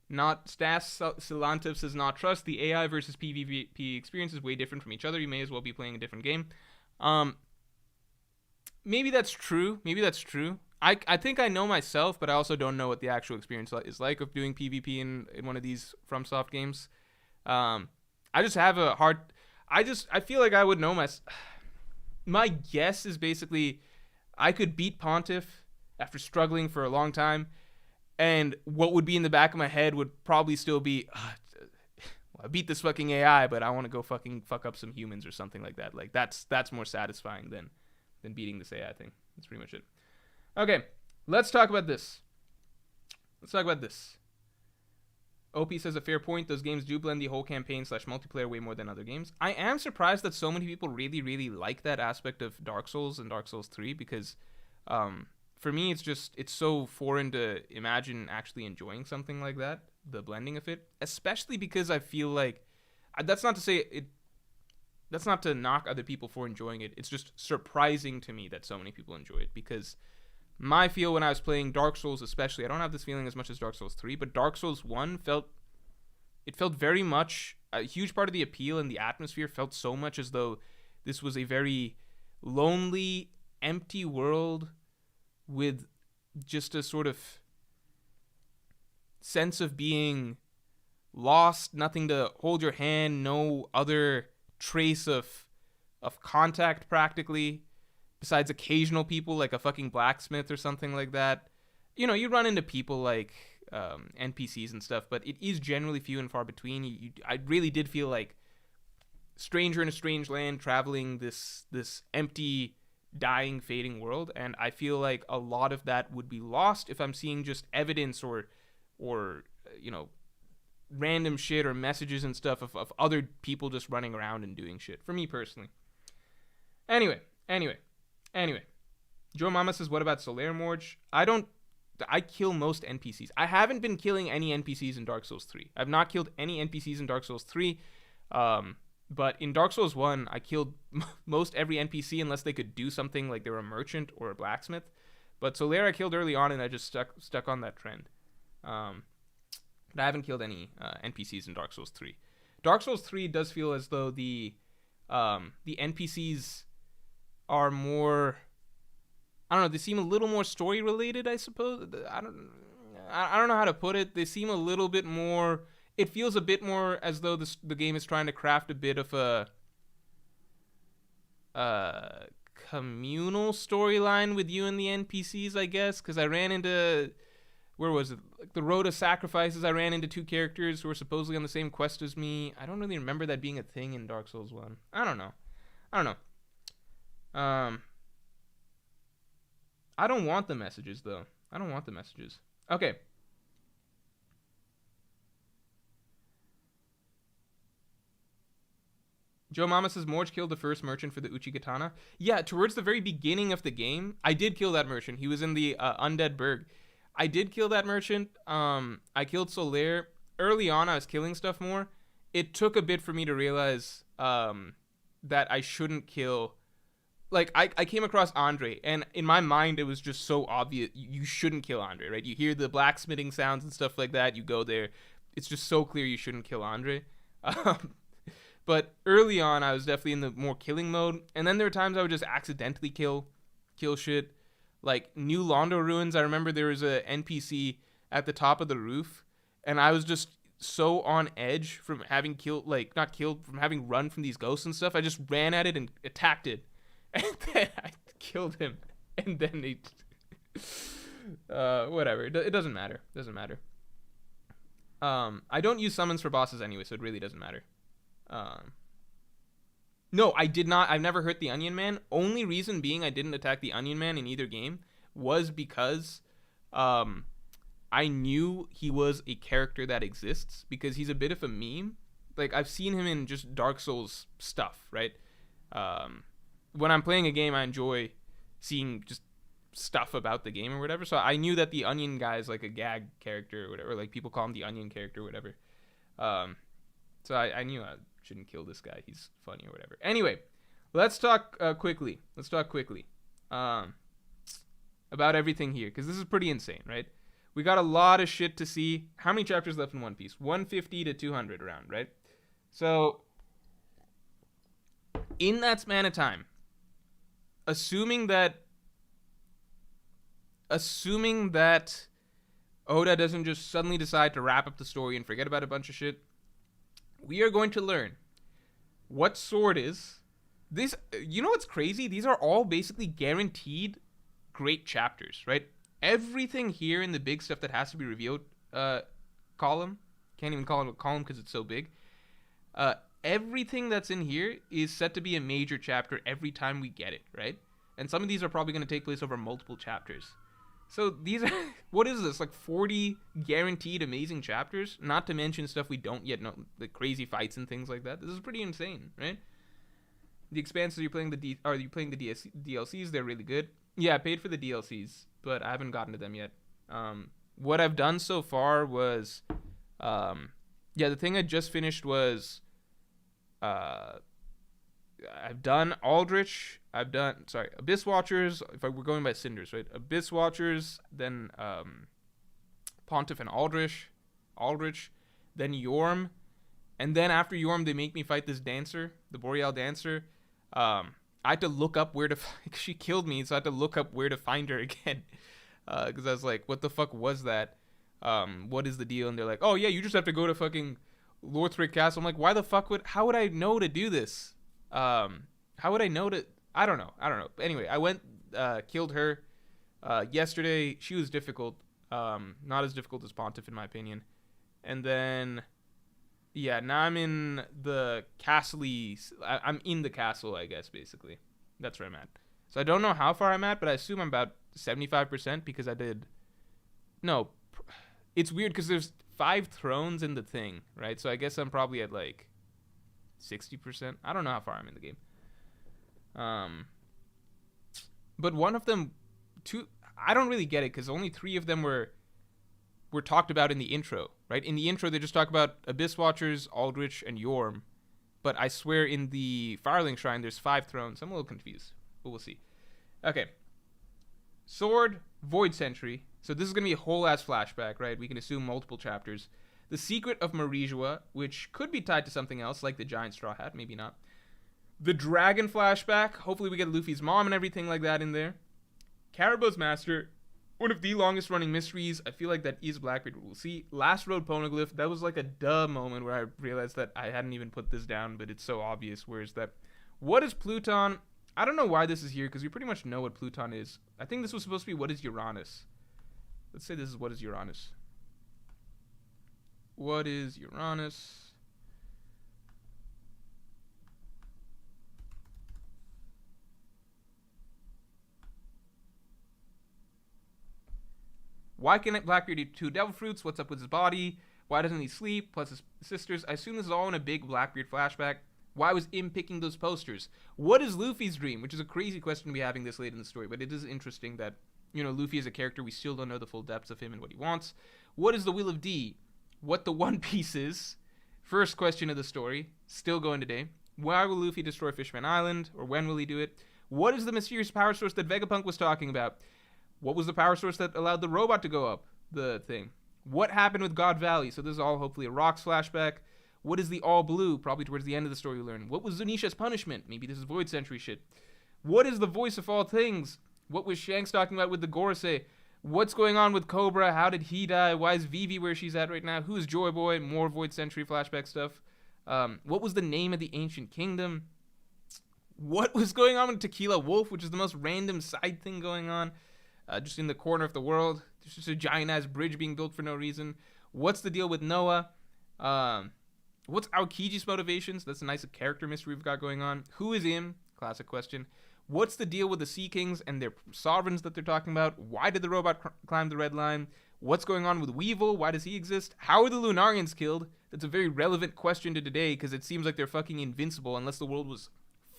Not Stas Silantiv says, not trust the AI versus PvP experience is way different from each other. You may as well be playing a different game. Maybe that's true. I think I know myself, but I also don't know what the actual experience is like of doing PvP in one of these FromSoft games. I just have a hard... I feel like I would know my guess is basically I could beat Pontiff after struggling for a long time, and what would be in the back of my head would probably still be, I beat this fucking AI, but I want to go fucking fuck up some humans or something like that. Like that's more satisfying than beating this AI thing. That's pretty much it. Okay, let's talk about this. OP says a fair point. Those games do blend the whole campaign / multiplayer way more than other games. I am surprised that so many people really, really like that aspect of Dark Souls and Dark Souls 3 because for me, it's so foreign to imagine actually enjoying something like that, the blending of it, especially because I feel like that's not to knock other people for enjoying it. It's just surprising to me that so many people enjoy it because my feel when I was playing Dark Souls, especially, I don't have this feeling as much as Dark Souls 3, but Dark Souls 1 felt very much, a huge part of the appeal and the atmosphere felt so much as though this was a very lonely, empty world with just a sort of sense of being lost, nothing to hold your hand, no other trace of contact practically. Besides occasional people like a fucking blacksmith or something like that. You know, you run into people like NPCs and stuff, but it is generally few and far between. I really did feel like stranger in a strange land traveling this empty, dying, fading world, and I feel like a lot of that would be lost if I'm seeing just evidence or you know, random shit or messages and stuff of other people just running around and doing shit, for me personally. Anyway. Joe Mama says, what about Solaire Morj? I kill most NPCs. I haven't been killing any NPCs in Dark Souls 3. I've not killed any NPCs in Dark Souls 3. But in Dark Souls 1, I killed most every NPC unless they could do something like they were a merchant or a blacksmith. But Solaire I killed early on and I just stuck on that trend. But I haven't killed any NPCs in Dark Souls 3. Dark Souls 3 does feel as though the NPCs are more, I don't know, they seem a little more story related, I suppose. I don't know how to put it. They seem a little bit more, it feels a bit more as though the game is trying to craft a bit of a communal storyline with you and the NPCs, I guess, because I ran into, where was it? Like the Road of Sacrifices, I ran into two characters who were supposedly on the same quest as me. I don't really remember that being a thing in Dark Souls 1. I don't know. I don't want the messages, though. Okay. Joe Mama says, Morj killed the first merchant for the Uchigatana. Yeah, towards the very beginning of the game, I did kill that merchant. He was in the Undead Burg. I did kill that merchant. I killed Solaire. Early on, I was killing stuff more. It took a bit for me to realize that I shouldn't kill. Like, I came across Andre, and in my mind, it was just so obvious. You shouldn't kill Andre, right? You hear the blacksmithing sounds and stuff like that. You go there. It's just so clear you shouldn't kill Andre. But early on, I was definitely in the more killing mode. And then there were times I would just accidentally kill shit. Like, New Londo Ruins, I remember there was a NPC at the top of the roof, and I was just so on edge from having from having run from these ghosts and stuff. I just ran at it and attacked it. And then I killed him. And then whatever. It doesn't matter. I don't use summons for bosses anyway, so it really doesn't matter. No, I did not. I've never hurt the Onion Man. Only reason being I didn't attack the Onion Man in either game was because I knew he was a character that exists, because he's a bit of a meme. Like, I've seen him in just Dark Souls stuff, right? When I'm playing a game, I enjoy seeing just stuff about the game or whatever. So I knew that the Onion guy is like a gag character or whatever. Like, people call him the Onion character or whatever. So I knew I shouldn't kill this guy. He's funny or whatever. Anyway, let's talk quickly. About everything here, because this is pretty insane, right? We got a lot of shit to see. How many chapters left in One Piece? 150 to 200 around, right? So, in that span of time, assuming that Oda doesn't just suddenly decide to wrap up the story and forget about a bunch of shit, we are going to learn what sword is. This, you know what's crazy? These are all basically guaranteed great chapters, right? Everything here in the big stuff that has to be revealed column, can't even call it a column because it's so big, Uh, Everything that's in here is set to be a major chapter every time we get it, right? And some of these are probably going to take place over multiple chapters. So these are, what is this, like 40 guaranteed amazing chapters? Not to mention stuff we don't yet know, the crazy fights and things like that. This is pretty insane, right? The expanses, are you playing the DLCs? They're really good. Yeah, I paid for the DLCs, but I haven't gotten to them yet. What I've done so far was, the thing I just finished was, I've done Aldrich. Abyss Watchers. If we're going by cinders, right? Abyss Watchers, then Pontiff and Aldrich, then Yorm, and then after Yorm, they make me fight this dancer, the Boreal dancer. I had to look up where to. She killed me, so I had to look up where to find her again. Because I was like, what the fuck was that? What is the deal? And they're like, oh yeah, you just have to go to fucking Lothric Castle. I'm like, why the fuck how would I know to do this? How would I know to? I don't know. But anyway, I went, killed her yesterday. She was difficult. Not as difficult as Pontiff in my opinion. And then, yeah, now I'm in the castle. I'm in the castle, I guess, basically. That's where I'm at. So I don't know how far I'm at, but I assume I'm about 75% because I did. No, it's weird because there's 5 thrones in the thing, right? So I guess I'm probably at like 60%. I don't know how far I'm in the game. But one of them, I don't really get it because only 3 of them were talked about in the intro, right? In the intro, they just talk about Abyss Watchers, Aldrich, and Yorm. But I swear in the Firelink Shrine, there's 5 thrones. I'm a little confused, but we'll see. Okay. Sword, Void Sentry. So this is going to be a whole-ass flashback, right? We can assume multiple chapters. The Secret of Marijua, which could be tied to something else, like the Giant Straw Hat, maybe not. The Dragon flashback. Hopefully we get Luffy's mom and everything like that in there. Karabo's Master. One of the longest-running mysteries. I feel like that is Blackbeard. We'll see. Last Road Poneglyph. That was like a duh moment where I realized that I hadn't even put this down, but it's so obvious. Where is that? What is Pluton? I don't know why this is here, because we pretty much know what Pluton is. I think this was supposed to be what is Uranus. Let's say this is what is Uranus. What is Uranus? Why can't Blackbeard eat 2 devil fruits? What's up with his body? Why doesn't he sleep? Plus his sisters. I assume this is all in a big Blackbeard flashback. Why was Im picking those posters? What is Luffy's dream? Which is a crazy question to be having this late in the story, but it is interesting that, you know, Luffy is a character. We still don't know the full depths of him and what he wants. What is the Will of D? What the One Piece is? First question of the story. Still going today. Why will Luffy destroy Fishman Island? Or when will he do it? What is the mysterious power source that Vegapunk was talking about? What was the power source that allowed the robot to go up the thing? What happened with God Valley? So this is all hopefully a Rocks flashback. What is the All Blue? Probably towards the end of the story we learn. What was Zunisha's punishment? Maybe this is Void Sentry shit. What is the voice of all things? What was Shanks talking about with the Gorosei? What's going on with Cobra? How did he die? Why is Vivi where she's at right now? Who is Joy Boy? More Void Sentry flashback stuff. What was the name of the ancient kingdom? What was going on with Tequila Wolf, which is the most random side thing going on? Just in the corner of the world. There's just a giant-ass bridge being built for no reason. What's the deal with Noah? What's Aokiji's motivations? That's a nice character mystery we've got going on. Who is Im? Classic question. What's the deal with the Sea Kings and their sovereigns that they're talking about? Why did the robot climb the red line? What's going on with Weevil? Why does he exist? How are the Lunarians killed? That's a very relevant question to today because it seems like they're fucking invincible unless the world was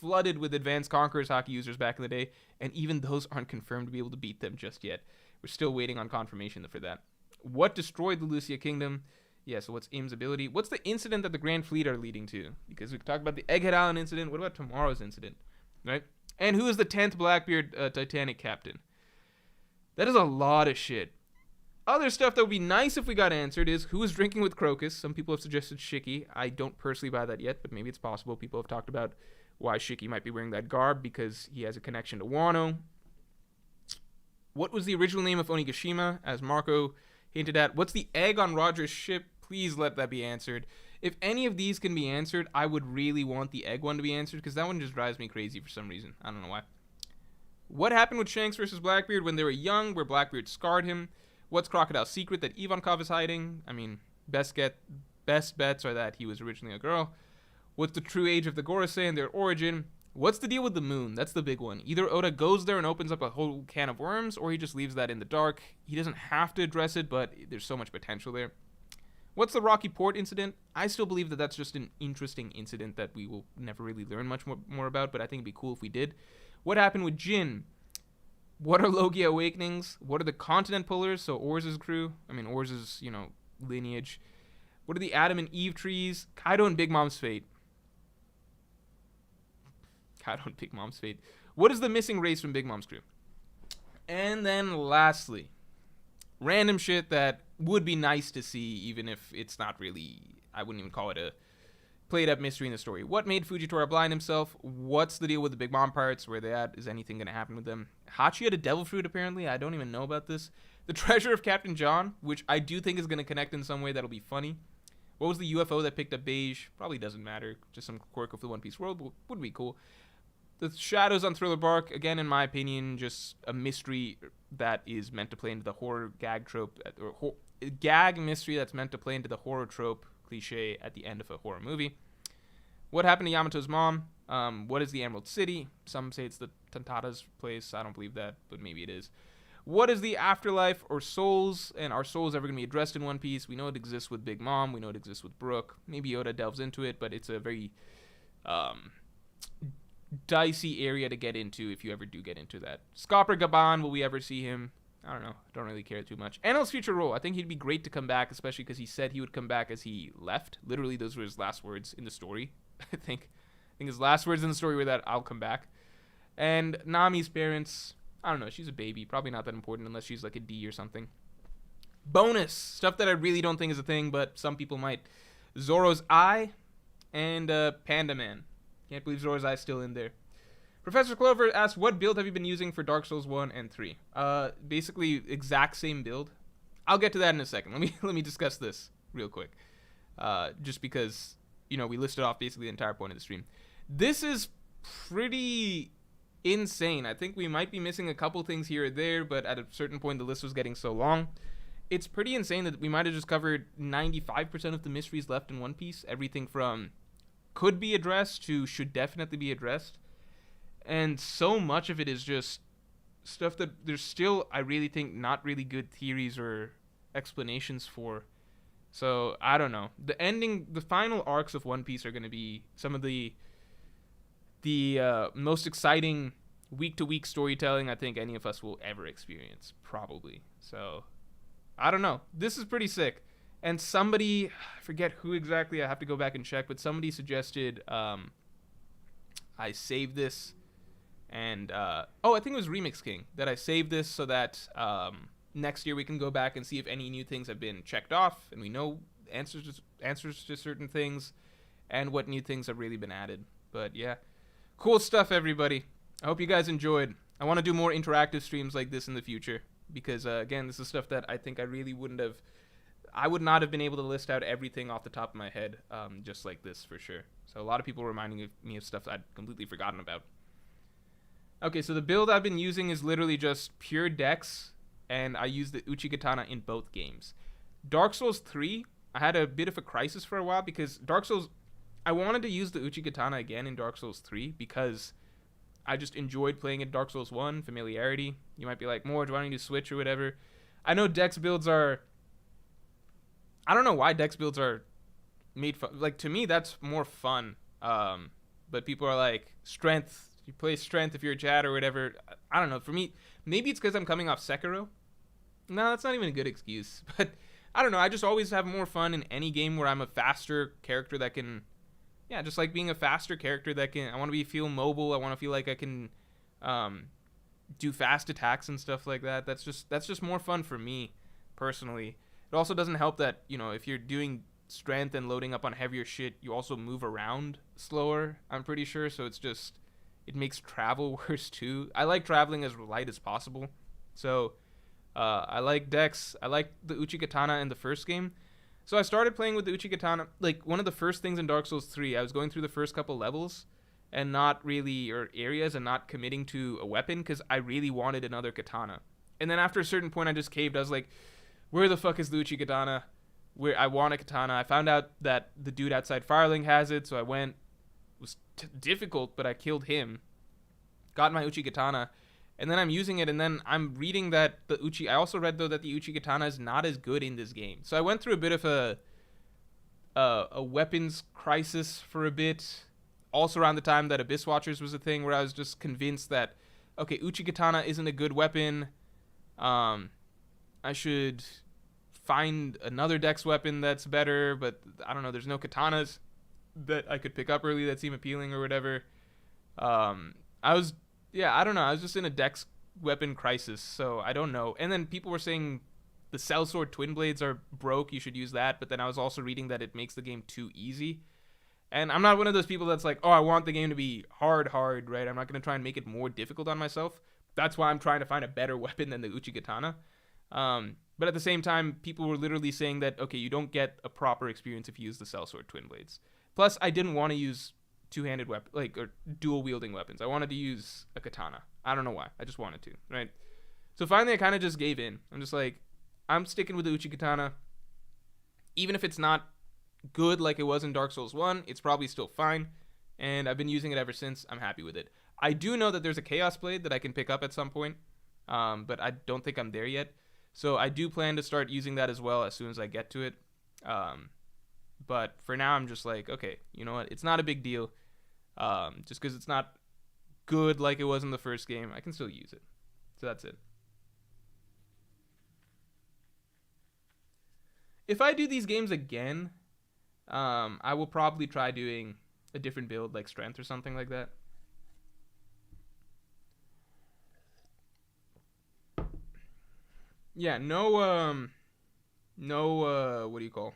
flooded with advanced Conquerors hockey users back in the day, and even those aren't confirmed to be able to beat them just yet. We're still waiting on confirmation for that. What destroyed the Lucia Kingdom? Yeah, so what's Im's ability? What's the incident that the Grand Fleet are leading to? Because we talked about the Egghead Island incident. What about tomorrow's incident? Right? And who is the 10th Blackbeard Titanic captain? That is a lot of shit. Other stuff that would be nice if we got answered is who is drinking with Crocus? Some people have suggested Shiki. I don't personally buy that yet, but maybe it's possible. People have talked about why Shiki might be wearing that garb because he has a connection to Wano. What was the original name of Onigashima, as Marco hinted at? What's the egg on Roger's ship? Please let that be answered. If any of these can be answered, I would really want the egg one to be answered because that one just drives me crazy for some reason. I don't know why. What happened with Shanks versus Blackbeard when they were young, where Blackbeard scarred him? What's Crocodile's secret that Ivankov is hiding? I mean, best bets are that he was originally a girl. What's the true age of the Gorosei and their origin? What's the deal with the moon? That's the big one. Either Oda goes there and opens up a whole can of worms, or he just leaves that in the dark. He doesn't have to address it, but there's so much potential there. What's the Rocky Port incident? I still believe that that's just an interesting incident that we will never really learn much more about, but I think it'd be cool if we did. What happened with Jin? What are Logia Awakenings? What are the Continent Pullers? So Oars' crew. I mean, Oars' lineage. What are the Adam and Eve trees? Kaido and Big Mom's fate. Kaido and Big Mom's fate. What is the missing race from Big Mom's crew? And then lastly, random shit that would be nice to see, even if it's not really, I wouldn't even call it a played up mystery in the story. What made Fujitora blind himself? What's the deal with the Big Mom pirates? Where they at? Is anything going to happen with them? Hachi had a devil fruit, apparently. I don't even know about this. The treasure of Captain John, which I do think is going to connect in some way that'll be funny. What was the UFO that picked up Beige? Probably doesn't matter. Just some quirk of the One Piece world would be cool. The shadows on Thriller Bark, again, in my opinion, just a mystery that is meant to play into the horror gag trope, or gag mystery that's meant to play into the horror trope cliche at the end of a horror movie. What happened to Yamato's mom? What is the Emerald City? Some say it's the Tantata's place. I don't believe that, but maybe it is. What is the afterlife or souls? And are souls ever going to be addressed in One Piece? We know it exists with Big Mom. We know it exists with Brook. Maybe Yoda delves into it, but it's a very dicey area to get into if you ever do get into that. Scopper Gaban, will we ever see him? I don't know. Don't really care too much. Enel's future role. I think he'd be great to come back, especially because he said he would come back as he left. Literally, those were his last words in the story. I think his last words in the story were that I'll come back. And Nami's parents, I don't know. She's a baby. Probably not that important unless she's like a D or something. Bonus. Stuff that I really don't think is a thing, but some people might. Zoro's Eye and Panda Man. Can't believe Zoro's Eye is still in there. Professor Clover asked, what build have you been using for Dark Souls 1 and 3? Basically, exact same build. I'll get to that in a second. Let me discuss this real quick. Just because, we listed off basically the entire point of the stream. This is pretty insane. I think we might be missing a couple things here or there, but at a certain point, the list was getting so long. It's pretty insane that we might have just covered 95% of the mysteries left in One Piece. Everything from could be addressed to should definitely be addressed. And so much of it is just stuff that there's still, I really think, not really good theories or explanations for. So, I don't know. The final arcs of One Piece are going to be some of the most exciting week-to-week storytelling I think any of us will ever experience, probably. So, I don't know. This is pretty sick. And somebody, I forget who exactly, I have to go back and check, but somebody suggested I save this. And, I think it was Remix King, that I saved this so that next year we can go back and see if any new things have been checked off, and we know answers to certain things, and what new things have really been added. But, yeah. Cool stuff, everybody. I hope you guys enjoyed. I want to do more interactive streams like this in the future, because, again, this is stuff that I think I really I would not have been able to list out everything off the top of my head, just like this, for sure. So a lot of people reminding me of stuff I'd completely forgotten about. Okay, so the build I've been using is literally just pure dex, and I use the Uchigatana in both games. Dark Souls 3, I had a bit of a crisis for a while, because I wanted to use the Uchigatana again in Dark Souls 3, because I just enjoyed playing in Dark Souls 1, familiarity. You might be like, Morj, why don't you switch or whatever? I know dex builds are... I don't know why dex builds are made fun. Like, to me, that's more fun. But people are like, strength... You play strength if you're a chat or whatever. I don't know. For me, maybe it's because I'm coming off Sekiro. No, that's not even a good excuse. But I don't know. I just always have more fun in any game where I'm a faster character that can... Yeah, just like being a faster character that can... I want to feel mobile. I want to feel like I can do fast attacks and stuff like that. That's just more fun for me, personally. It also doesn't help that, if you're doing strength and loading up on heavier shit, you also move around slower, I'm pretty sure. So it's just... It makes travel worse, too. I like traveling as light as possible. So, I like dex. I like the Uchigatana in the first game. So, I started playing with the Uchigatana. Like, one of the first things in Dark Souls 3, I was going through the first couple levels and not really, or areas, and not committing to a weapon because I really wanted another katana. And then after a certain point, I just caved. I was like, where the fuck is the Uchigatana? I want a katana. I found out that the dude outside Firelink has it, so I went, difficult, but I killed him. Got my Uchigatana, and then I'm using it, and then I'm reading that the Uchi. I also read though that the Uchigatana is not as good in this game. So I went through a bit of a weapons crisis for a bit. Also around the time that Abyss Watchers was a thing, where I was just convinced that okay, Uchigatana isn't a good weapon. I should find another dex weapon that's better, but I don't know. There's no katanas that I could pick up early that seem appealing or whatever. I was, yeah, I don't know. I was just in a dex weapon crisis, so I don't know. And then people were saying the Sellsword Twin Blades are broke. You should use that. But then I was also reading that it makes the game too easy. And I'm not one of those people that's like, oh, I want the game to be hard, right? I'm not going to try and make it more difficult on myself. That's why I'm trying to find a better weapon than the Uchigatana. But at the same time, people were literally saying that, okay, you don't get a proper experience if you use the Sellsword Twin Blades. Plus, I didn't want to use two-handed weapon, or dual-wielding weapons. I wanted to use a katana. I don't know why. I just wanted to, right? So finally, I kind of just gave in. I'm just like, I'm sticking with the Uchigatana. Even if it's not good like it was in Dark Souls 1, it's probably still fine. And I've been using it ever since. I'm happy with it. I do know that there's a Chaos Blade that I can pick up at some point, but I don't think I'm there yet. So I do plan to start using that as well as soon as I get to it. But for now, I'm just like, okay, you know what? It's not a big deal. Just because it's not good like it was in the first game, I can still use it. So that's it. If I do these games again, I will probably try doing a different build, like strength or something like that. Yeah, no, what do you call?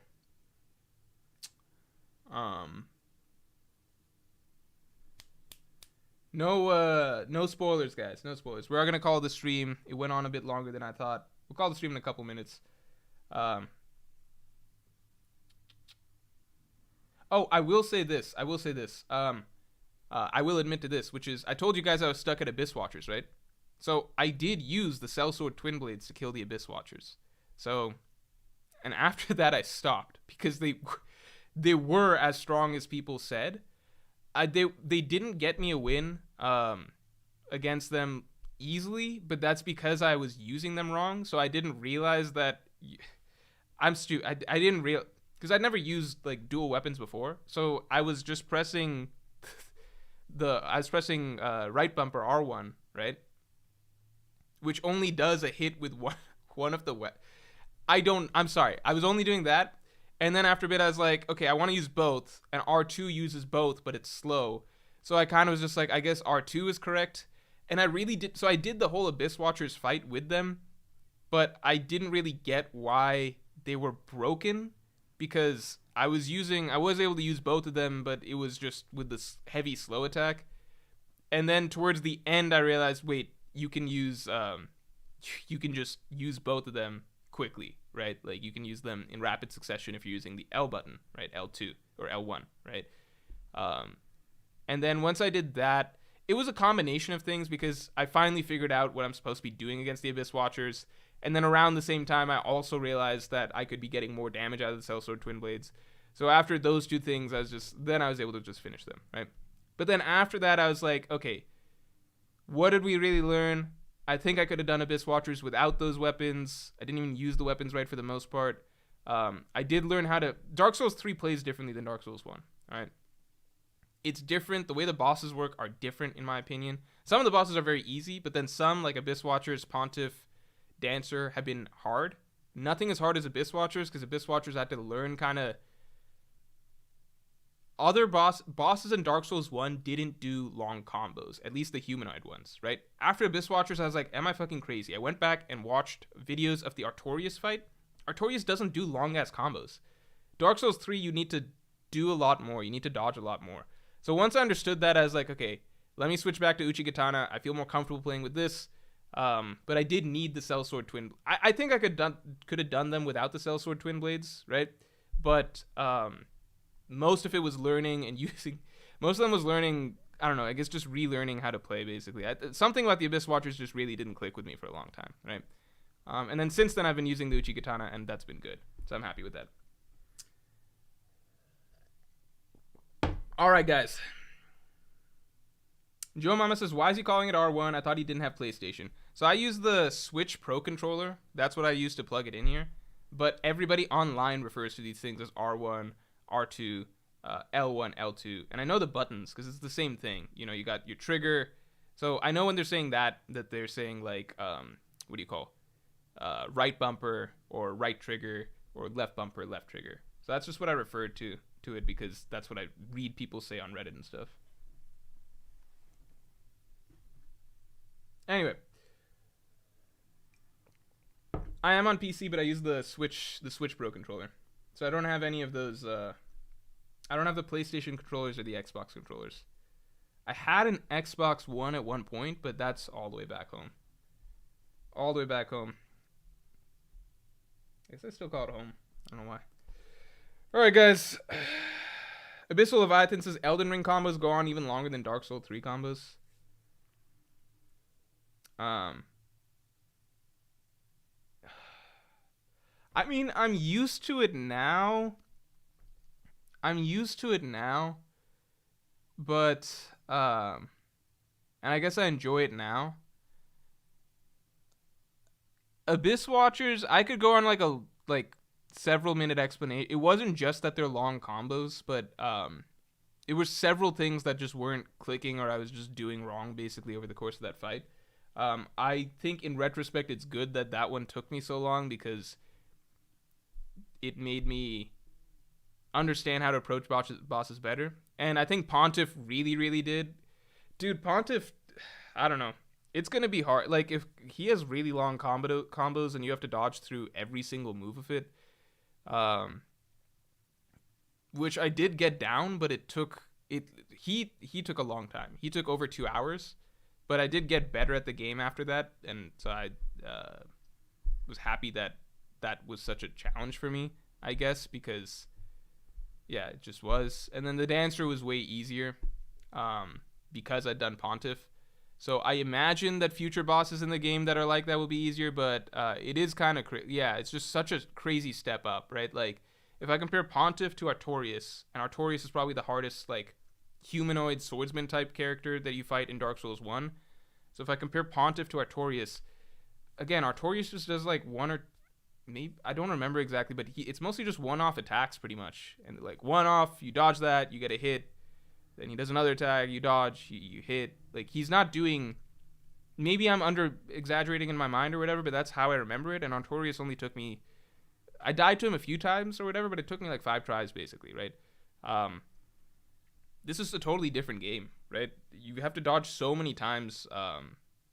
No spoilers, guys. No spoilers. We're gonna call the stream. It went on a bit longer than I thought. We'll call the stream in a couple minutes. Oh, I will say this. I will admit to this, which is I told you guys I was stuck at Abyss Watchers, right? So I did use the Sellsword Twin Blades to kill the Abyss Watchers. So, and after that I stopped because they were as strong as people said. They didn't get me a win against them easily, but that's because I was using them wrong. So I didn't realize that I'm stupid. I didn't real because I'd never used like dual weapons before. So I was just pressing right bumper R1, right? Which only does a hit with one of the I'm sorry. I was only doing that. And then after a bit, I was like, okay, I want to use both. And R2 uses both, but it's slow. So I kind of was just like, I guess R2 is correct. And I really did. So I did the whole Abyss Watchers fight with them. But I didn't really get why they were broken. Because I was able to use both of them, but it was just with this heavy slow attack. And then towards the end, I realized, wait, you can just use both of them quickly, right? Like you can use them in rapid succession if you're using the L button, right? L2 or L1, right? And then once I did that, it was a combination of things because I finally figured out what I'm supposed to be doing against the Abyss Watchers. And then around the same time, I also realized that I could be getting more damage out of the Sellsword Twin Blades. So after those two things, I was able to just finish them, right? But then after that, I was like, okay, what did we really learn? I think I could have done Abyss Watchers without those weapons. I didn't even use the weapons right for the most part. I did learn how to... Dark Souls 3 plays differently than Dark Souls 1, all right? It's different. The way the bosses work are different, in my opinion. Some of the bosses are very easy, but then some, like Abyss Watchers, Pontiff, Dancer, have been hard. Nothing as hard as Abyss Watchers, because Abyss Watchers had to learn kind of... Other bosses in Dark Souls 1 didn't do long combos, at least the humanoid ones, right? After Abyss Watchers, I was like, am I fucking crazy? I went back and watched videos of the Artorias fight. Artorias doesn't do long-ass combos. Dark Souls 3, you need to do a lot more. You need to dodge a lot more. So once I understood that, I was like, okay, let me switch back to Uchigatana. I feel more comfortable playing with this. But I did need the Sellsword Twin... I think I could have done them without the Sellsword Twin Blades, right? But... most of it was learning and using... Most of them was learning, I don't know, I guess just relearning how to play, basically. Something about the Abyss Watchers just really didn't click with me for a long time, right? And then since then, I've been using the Uchigatana, and that's been good. So I'm happy with that. All right, guys. Joe Mama says, why is he calling it R1? I thought he didn't have PlayStation. So I use the Switch Pro controller. That's what I use to plug it in here. But everybody online refers to these things as R1, R2, L1, L2. And I know the buttons because it's the same thing. You know, you got your trigger. So I know when they're saying that they're saying like, what do you call? Right bumper or right trigger or left bumper, left trigger. So that's just what I referred to it because that's what I read people say on Reddit and stuff. Anyway, I am on PC, but I use the Switch Pro controller, so I don't have any of those. I don't have the PlayStation controllers or the Xbox controllers. I had an Xbox One at one point, but that's all the way back home. All the way back home. I guess I still call it home. I don't know why. All right, guys. Abyssal Leviathan says Elden Ring combos go on even longer than Dark Souls 3 combos. I mean, I'm used to it now, but and I guess I enjoy it now. Abyss Watchers, I could go on like several minute explanation. It wasn't just that they're long combos, but it was several things that just weren't clicking or I was just doing wrong basically over the course of that fight. I think in retrospect it's good that one took me so long because it made me understand how to approach bosses better. And I think Pontiff really did. Dude, Pontiff, I don't know. It's going to be hard. Like, if he has really long combos and you have to dodge through every single move of it, which I did get down, but he took a long time. He took over 2 hours. But I did get better at the game after that, and so I was happy that was such a challenge for me, I guess, because, yeah, it just was. And then the Dancer was way easier because I'd done Pontiff. So I imagine that future bosses in the game that are like that will be easier, but it is kind of it's just such a crazy step up, right? Like, if I compare Pontiff to Artorias, and Artorias is probably the hardest, like, humanoid swordsman type character that you fight in Dark Souls 1. So if I compare Pontiff to Artorias, again, Artorias just does like one or maybe, I don't remember exactly, but it's mostly just one-off attacks pretty much. And like one-off, you dodge that, you get a hit. Then he does another attack, you dodge, you hit. Like, he's not doing, maybe I'm under exaggerating in my mind or whatever, but that's how I remember it. And Artorias only took me, I died to him a few times or whatever, but it took me like 5 tries basically, right? This is a totally different game, right? You have to dodge so many times.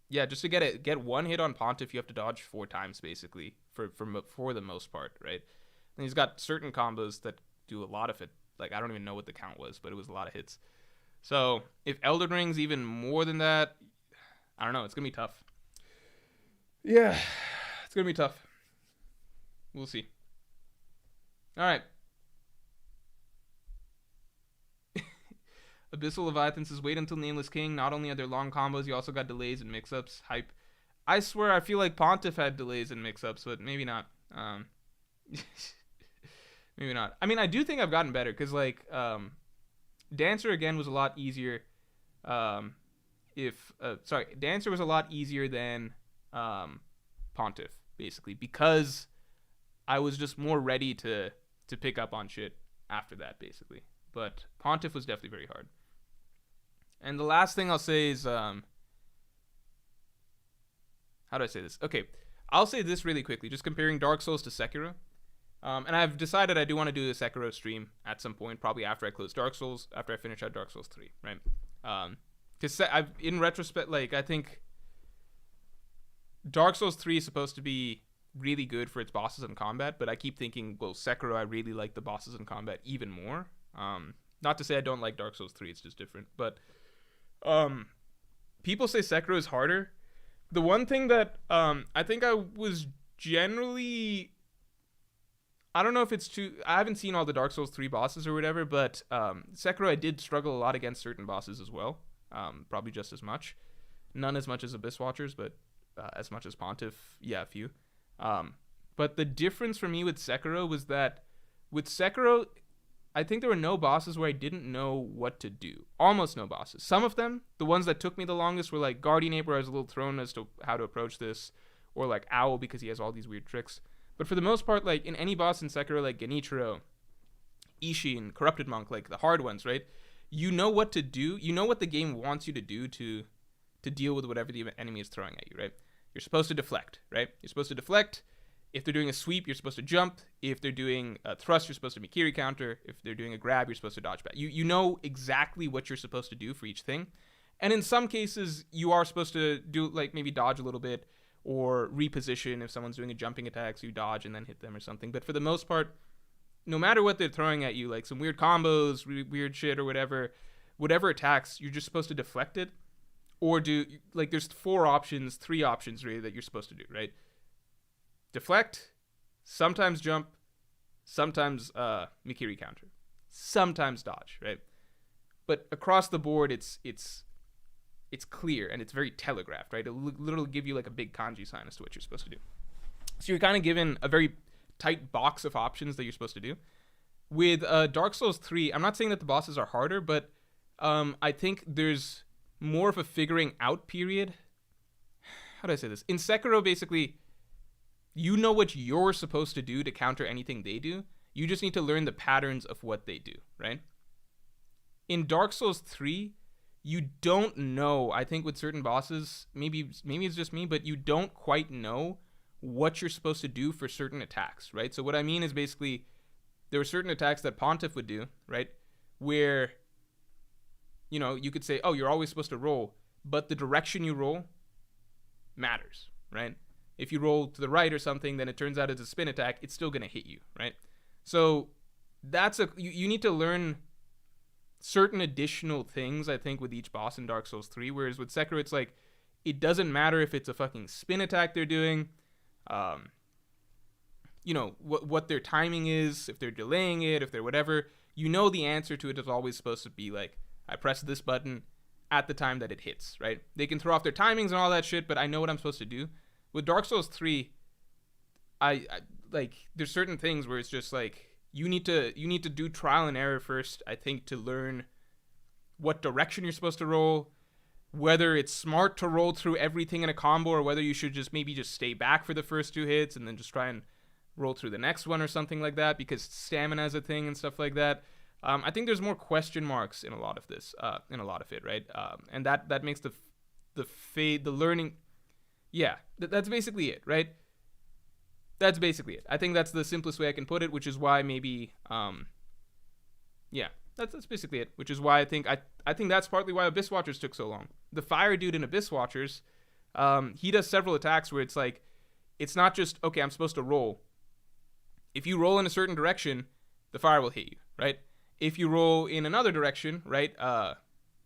Just to get one hit on Pontiff, you have to dodge 4 times basically for the most part, right? And he's got certain combos that do a lot of it. Like, I don't even know what the count was, but it was a lot of hits. So if Elden Ring's even more than that, I don't know. It's gonna be tough. Yeah, it's gonna be tough. We'll see. All right. Abyssal Leviathan says, wait until Nameless King. Not only are there long combos, you also got delays and mix-ups. Hype. I swear, I feel like Pontiff had delays and mix-ups, but maybe not. Maybe not. I mean, I do think I've gotten better, because, like, Dancer, again, was a lot easier. Dancer was a lot easier than Pontiff, basically, because I was just more ready to pick up on shit after that, basically. But Pontiff was definitely very hard. And the last thing I'll say is, how do I say this? Okay, I'll say this really quickly, just comparing Dark Souls to Sekiro. And I've decided I do want to do the Sekiro stream at some point, probably after I close Dark Souls, after I finish out Dark Souls 3, right? Because in retrospect, like, I think Dark Souls 3 is supposed to be really good for its bosses and combat, but I keep thinking, well, Sekiro, I really like the bosses and combat even more. Not to say I don't like Dark Souls 3, it's just different, but people say Sekiro is harder. The one thing that I think I was generally, I don't know if it's too, I haven't seen all the Dark Souls 3 bosses or whatever, but Sekiro, I did struggle a lot against certain bosses as well, probably just as much. None as much as Abyss Watchers, but as much as Pontiff, yeah, a few. But the difference for me with Sekiro was that with Sekiro, I think there were no bosses where I didn't know what to do. Almost no bosses. Some of them, the ones that took me the longest, were like Guardian Ape, where I was a little thrown as to how to approach this, or like Owl because he has all these weird tricks. But for the most part, like in any boss in Sekiro, like Genichiro, Ishin, Corrupted Monk, like the hard ones, right? You know what to do. You know what the game wants you to do to deal with whatever the enemy is throwing at you, right? You're supposed to deflect, right? You're supposed to deflect. If they're doing a sweep, you're supposed to jump. If they're doing a thrust, you're supposed to Mikiri counter. If they're doing a grab, you're supposed to dodge back. You know exactly what you're supposed to do for each thing. And in some cases, you are supposed to do, like, maybe dodge a little bit or reposition if someone's doing a jumping attack, so you dodge and then hit them or something. But for the most part, no matter what they're throwing at you, like some weird combos, weird shit or whatever attacks, you're just supposed to deflect it or do, like, there's three options really that you're supposed to do, right? Deflect, sometimes jump, sometimes Mikiri counter, sometimes dodge, right? But across the board, it's clear and it's very telegraphed, right? It'll literally give you like a big kanji sign as to what you're supposed to do. So you're kind of given a very tight box of options that you're supposed to do. With Dark Souls 3, I'm not saying that the bosses are harder, but I think there's more of a figuring out period. How do I say this? In Sekiro, basically, you know what you're supposed to do to counter anything they do. You just need to learn the patterns of what they do, right? In Dark Souls 3, you don't know, I think with certain bosses, maybe it's just me, but you don't quite know what you're supposed to do for certain attacks, right? So what I mean is basically there were certain attacks that Pontiff would do, right? Where, you know, you could say, oh, you're always supposed to roll, but the direction you roll matters, right? If you roll to the right or something, then it turns out it's a spin attack, it's still going to hit you, right? So you need to learn certain additional things, I think, with each boss in Dark Souls 3, whereas with Sekiro, it's like, it doesn't matter if it's a fucking spin attack they're doing, you know, what their timing is, if they're delaying it, if they're whatever, you know the answer to it is always supposed to be like, I press this button at the time that it hits, right? They can throw off their timings and all that shit, but I know what I'm supposed to do. With Dark Souls 3, I like, there's certain things where it's just like, you need to do trial and error first, I think, to learn what direction you're supposed to roll, whether it's smart to roll through everything in a combo, or whether you should just stay back for the first 2 hits and then just try and roll through the next one or something like that, because stamina is a thing and stuff like that. I think there's more question marks in a lot of this, in a lot of it, right? And that makes the learning. Yeah, that's basically it, right? That's basically it. I think that's the simplest way I can put it, which is why maybe, yeah, that's basically it. Which is why I think that's partly why Abyss Watchers took so long. The fire dude in Abyss Watchers, he does several attacks where it's like, it's not just, okay, I'm supposed to roll. If you roll in a certain direction, the fire will hit you, right? If you roll in another direction, right,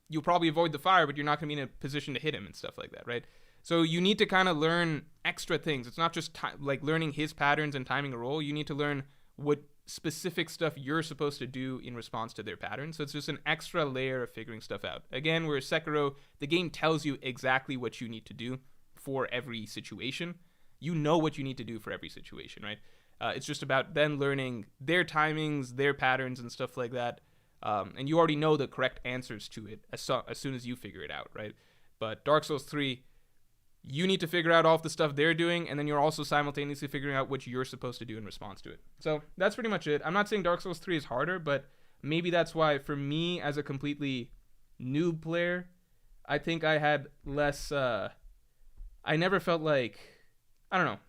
you'll probably avoid the fire, but you're not going to be in a position to hit him and stuff like that, right? So you need to kind of learn extra things. It's not just like learning his patterns and timing a roll. You need to learn what specific stuff you're supposed to do in response to their patterns. So it's just an extra layer of figuring stuff out. Again, whereas Sekiro, the game tells you exactly what you need to do for every situation. You know what you need to do for every situation, right? It's just about then learning their timings, their patterns, and stuff like that. And you already know the correct answers to it as soon as you figure it out, right? But Dark Souls 3, you need to figure out all of the stuff they're doing, and then you're also simultaneously figuring out what you're supposed to do in response to it. So that's pretty much it. I'm not saying Dark Souls 3 is harder, but maybe that's why, for me, as a completely noob player, I think I had less, I never felt like, I don't know.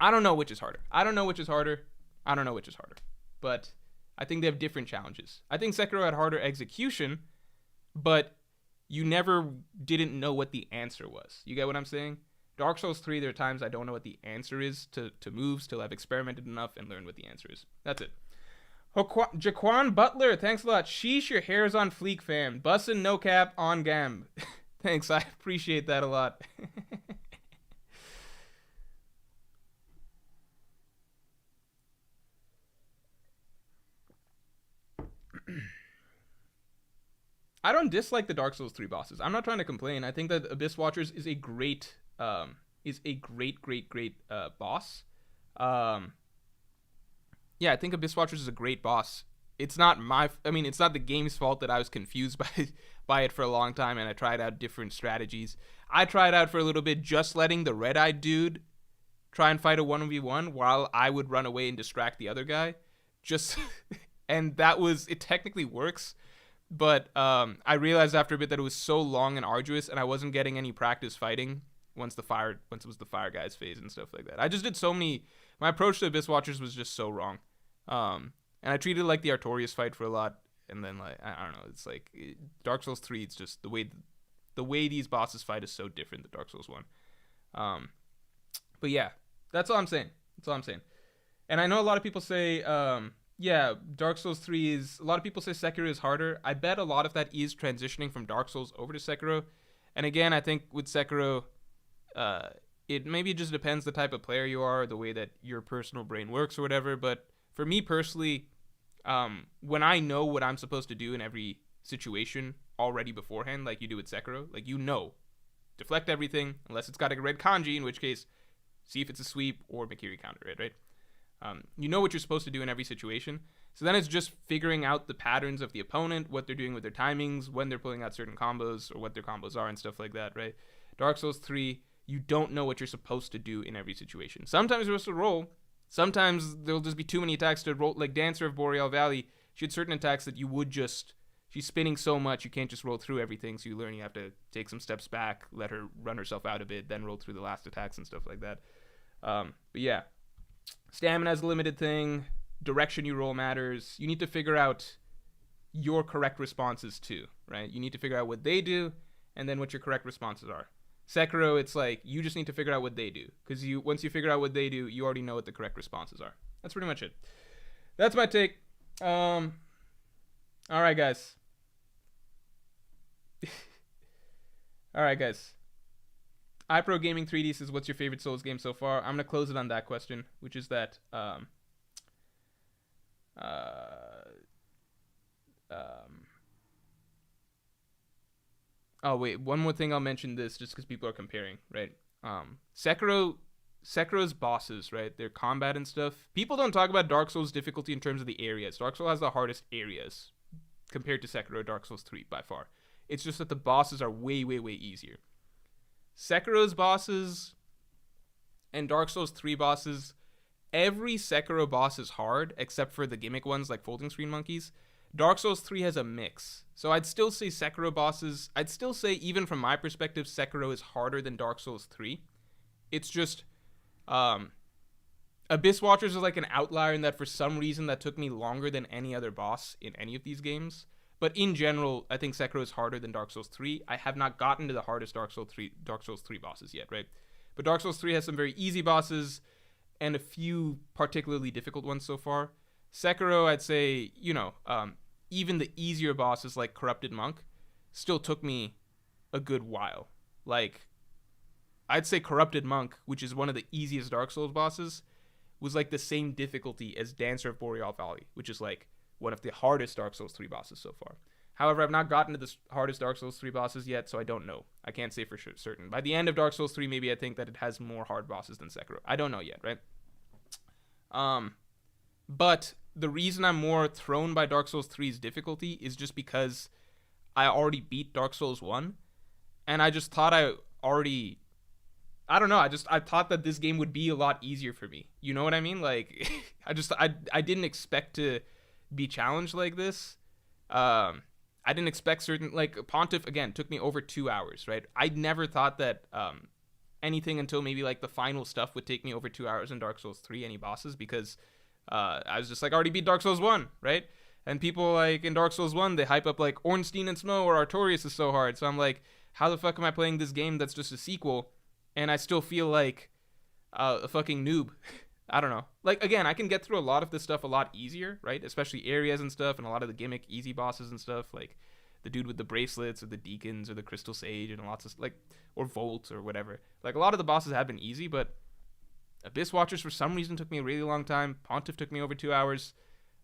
I don't know which is harder. I don't know which is harder. But I think they have different challenges. I think Sekiro had harder execution, but you never didn't know what the answer was. You get what I'm saying? Dark Souls 3, there are times I don't know what the answer is to moves till I've experimented enough and learned what the answer is. That's it. Jaquan Butler, thanks a lot. Sheesh, your hair's on fleek, fam. Bussin' no cap on gam. Thanks, I appreciate that a lot. I don't dislike the Dark Souls 3 bosses. I'm not trying to complain. I think that Abyss Watchers is a great boss. yeah, I think Abyss Watchers is a great boss. It's not it's not the game's fault that I was confused by it for a long time, and I tried out different strategies. I tried out for a little bit just letting the red-eyed dude try and fight a 1v1 while I would run away and distract the other guy. Just and it technically works, but I realized after a bit that it was so long and arduous, and I wasn't getting any practice fighting once it was the fire guys phase and stuff like that. I just did so many. My approach to Abyss Watchers was just so wrong, and I treated it like the Artorias fight for a lot, and then like I don't know. It's like Dark Souls 3. It's just the way these bosses fight is so different than Dark Souls 1. But yeah, that's all I'm saying. And I know a lot of people say, yeah, Dark Souls 3 is... A lot of people say Sekiro is harder. I bet a lot of that is transitioning from Dark Souls over to Sekiro. And again, I think with Sekiro, it maybe just depends the type of player you are, the way that your personal brain works or whatever. But for me personally, when I know what I'm supposed to do in every situation already beforehand, like you do with Sekiro, like deflect everything, unless it's got a red kanji, in which case, see if it's a sweep or Mikiri counter it, right? You know what you're supposed to do in every situation. So then it's just figuring out the patterns of the opponent, what they're doing with their timings, when they're pulling out certain combos, or what their combos are and stuff like that, right? Dark Souls 3, you don't know what you're supposed to do in every situation. Sometimes you're supposed to roll. Sometimes there'll just be too many attacks to roll. Like Dancer of Boreal Valley, she had certain attacks that you would just... She's spinning so much, you can't just roll through everything, so you learn you have to take some steps back, let her run herself out a bit, then roll through the last attacks and stuff like that. But yeah, stamina is a limited thing. Direction you roll matters. You need to figure out your correct responses too, right? You need to figure out what they do, and then what your correct responses are. Sekiro, it's like you just need to figure out what they do, because once you figure out what they do, you already know what the correct responses are. That's pretty much it. That's my take. All right, guys. iPro Gaming 3D says, what's your favorite Souls game so far? I'm going to close it on that question, which is that oh wait, one more thing I'll mention this just because people are comparing, right? Sekiro's bosses, right? Their combat and stuff. People don't talk about Dark Souls difficulty in terms of the areas. Dark Souls has the hardest areas compared to Sekiro, Dark Souls 3 by far. It's just that the bosses are way, way, way easier. Sekiro's bosses and Dark Souls 3 bosses, every Sekiro boss is hard except for the gimmick ones like folding screen monkeys. Dark Souls 3 has a mix. So I'd still say Sekiro bosses, I'd still say even from my perspective, Sekiro is harder than Dark Souls 3. It's just, Abyss Watchers is like an outlier in that for some reason that took me longer than any other boss in any of these games. But in general, I think Sekiro is harder than Dark Souls 3. I have not gotten to the hardest Dark Souls 3 bosses yet, right? But Dark Souls 3 has some very easy bosses and a few particularly difficult ones so far. Sekiro, I'd say, even the easier bosses like Corrupted Monk still took me a good while. Like, I'd say Corrupted Monk, which is one of the easiest Dark Souls bosses, was like the same difficulty as Dancer of Boreal Valley, which is like one of the hardest Dark Souls 3 bosses so far. However, I've not gotten to the hardest Dark Souls 3 bosses yet, so I don't know. I can't say for certain. By the end of Dark Souls 3, maybe I think that it has more hard bosses than Sekiro. I don't know yet, right? But the reason I'm more thrown by Dark Souls 3's difficulty is just because I already beat Dark Souls 1, and I just thought I thought that this game would be a lot easier for me. You know what I mean? Like, I didn't expect to be challenged like this. I didn't expect like Pontiff again took me over 2 hours, right? I never thought that anything until maybe like the final stuff would take me over 2 hours in Dark Souls 3, any bosses, because I was just like, I already beat Dark Souls 1, right? And people like in Dark Souls 1, they hype up like Ornstein and Smough or Artorias is so hard. So I'm like, how the fuck am I playing this game that's just a sequel and I still feel like a fucking noob? I don't know. Like, again, I can get through a lot of this stuff a lot easier, right? Especially areas and stuff, and a lot of the gimmick easy bosses and stuff, like the dude with the bracelets or the deacons or the crystal sage and lots of, like, or Volt or whatever. Like, a lot of the bosses have been easy, but Abyss Watchers for some reason took me a really long time. Pontiff took me over 2 hours.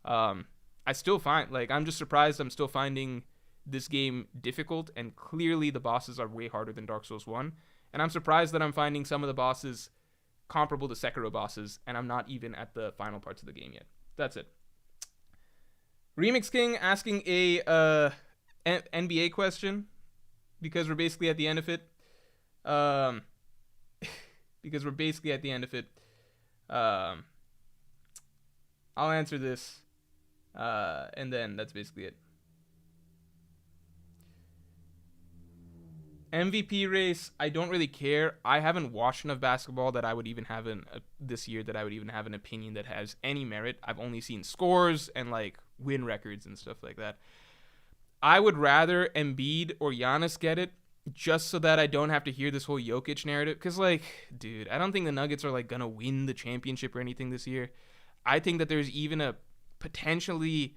I still find, like, I'm just surprised I'm still finding this game difficult, and clearly the bosses are way harder than Dark Souls 1. And I'm surprised that I'm finding some of the bosses comparable to Sekiro bosses, and I'm not even at the final parts of the game yet. That's it. Remix King asking a NBA question because we're basically at the end of it. Um, because we're basically at the end of it. I'll answer this, and then that's basically it. MVP race, I don't really care. I haven't watched enough basketball that I would even have this year that I would even have an opinion that has any merit. I've only seen scores and like win records and stuff like that. I would rather Embiid or Giannis get it just so that I don't have to hear this whole Jokic narrative. Because, like, dude, I don't think the Nuggets are, like, going to win the championship or anything this year. I think that there's even a potentially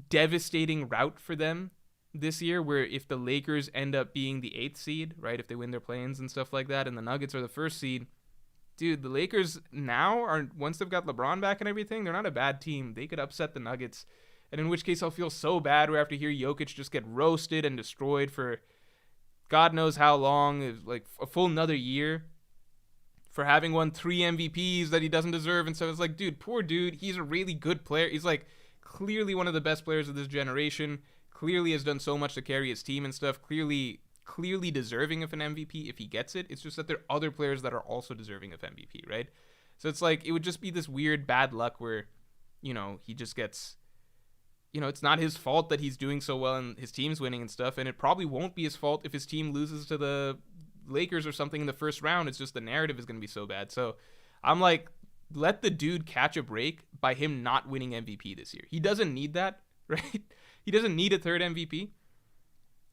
devastating route for them this year where if the Lakers end up being the 8th seed, right, if they win their play-ins and stuff like that, and the Nuggets are the 1st seed, dude, the Lakers now are, once they've got LeBron back and everything, they're not a bad team. They could upset the Nuggets. And in which case I'll feel so bad where I have to hear Jokic just get roasted and destroyed for God knows how long, like a full another year, for having won 3 MVPs that he doesn't deserve. And so it's like, dude, poor dude. He's a really good player. He's like clearly one of the best players of this generation. Clearly has done so much to carry his team and stuff. Clearly deserving of an MVP if he gets it. It's just that there are other players that are also deserving of MVP, right? So it's like, it would just be this weird bad luck where, you know, he just gets, you know, it's not his fault that he's doing so well and his team's winning and stuff, and it probably won't be his fault if his team loses to the Lakers or something in the first round. It's just the narrative is going to be so bad. So I'm like, let the dude catch a break by him not winning MVP this year. He doesn't need that, right? He doesn't need a 3rd MVP.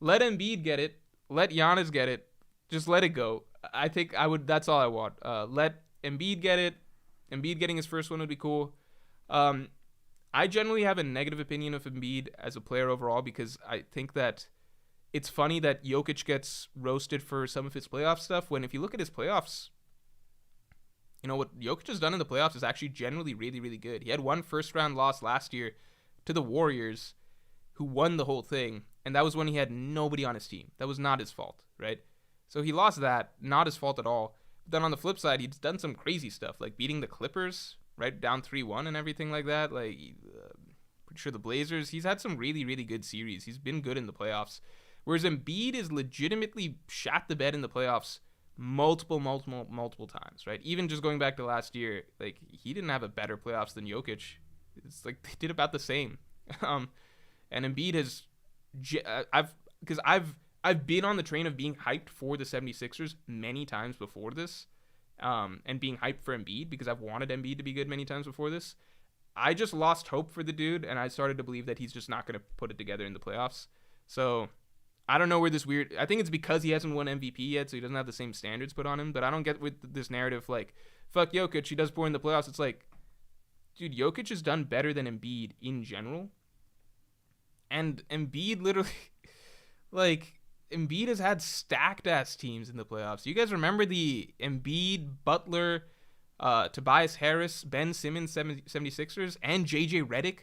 Let Embiid get it. Let Giannis get it. Just let it go. I think that's all I want. Let Embiid get it. Embiid getting his first one would be cool. I generally have a negative opinion of Embiid as a player overall because I think that it's funny that Jokic gets roasted for some of his playoff stuff when if you look at his playoffs, you know, what Jokic has done in the playoffs is actually generally really, really good. He had one first-round loss last year to the Warriors who won the whole thing, and that was when he had nobody on his team. That was not his fault, right? So he lost that, not his fault at all. But then on the flip side, he's done some crazy stuff, like beating the Clippers, right, down 3-1 and everything like that. Like, pretty sure the Blazers, he's had some really, really good series. He's been good in the playoffs. Whereas Embiid is legitimately shat the bed in the playoffs multiple times, right? Even just going back to last year, like, he didn't have a better playoffs than Jokic. It's like they did about the same. And Embiid has, I've been on the train of being hyped for the 76ers many times before this. And being hyped for Embiid because I've wanted Embiid to be good many times before this. I just lost hope for the dude, and I started to believe that he's just not going to put it together in the playoffs. So I don't know where this weird... I think it's because he hasn't won MVP yet, so he doesn't have the same standards put on him. But I don't get with this narrative like, fuck Jokic, he does poor in the playoffs. It's like, dude, Jokic has done better than Embiid in general. And Embiid literally... like... Embiid has had stacked-ass teams in the playoffs. You guys remember the Embiid, Butler, Tobias Harris, Ben Simmons 76ers, and JJ Redick?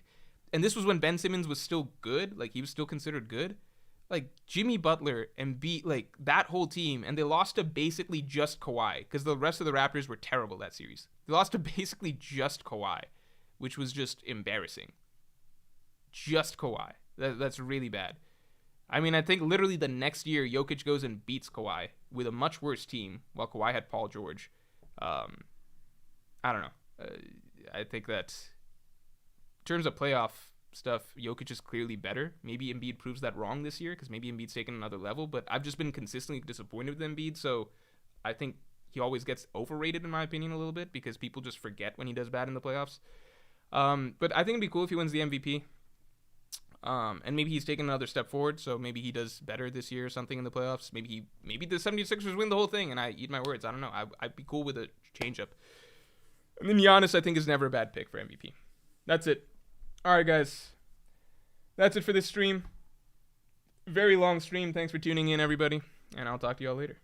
And this was when Ben Simmons was still good. Like, he was still considered good. Like, Jimmy Butler, Embiid, like, that whole team. And they lost to basically just Kawhi, because the rest of the Raptors were terrible that series. They lost to basically just Kawhi, which was just embarrassing. Just Kawhi. That's really bad. I mean, I think literally the next year, Jokic goes and beats Kawhi with a much worse team, while Kawhi had Paul George. I don't know. I think that in terms of playoff stuff, Jokic is clearly better. Maybe Embiid proves that wrong this year, because maybe Embiid's taken another level, but I've just been consistently disappointed with Embiid, so I think he always gets overrated, in my opinion, a little bit, because people just forget when he does bad in the playoffs. But I think it'd be cool if he wins the MVP. And maybe he's taken another step forward, so maybe he does better this year or something in the playoffs. Maybe the 76ers win the whole thing, and I eat my words. I don't know. I'd be cool with a change-up. And then Giannis, I think, is never a bad pick for MVP. That's it. All right, guys. That's it for this stream. Very long stream. Thanks for tuning in, everybody, and I'll talk to y'all later.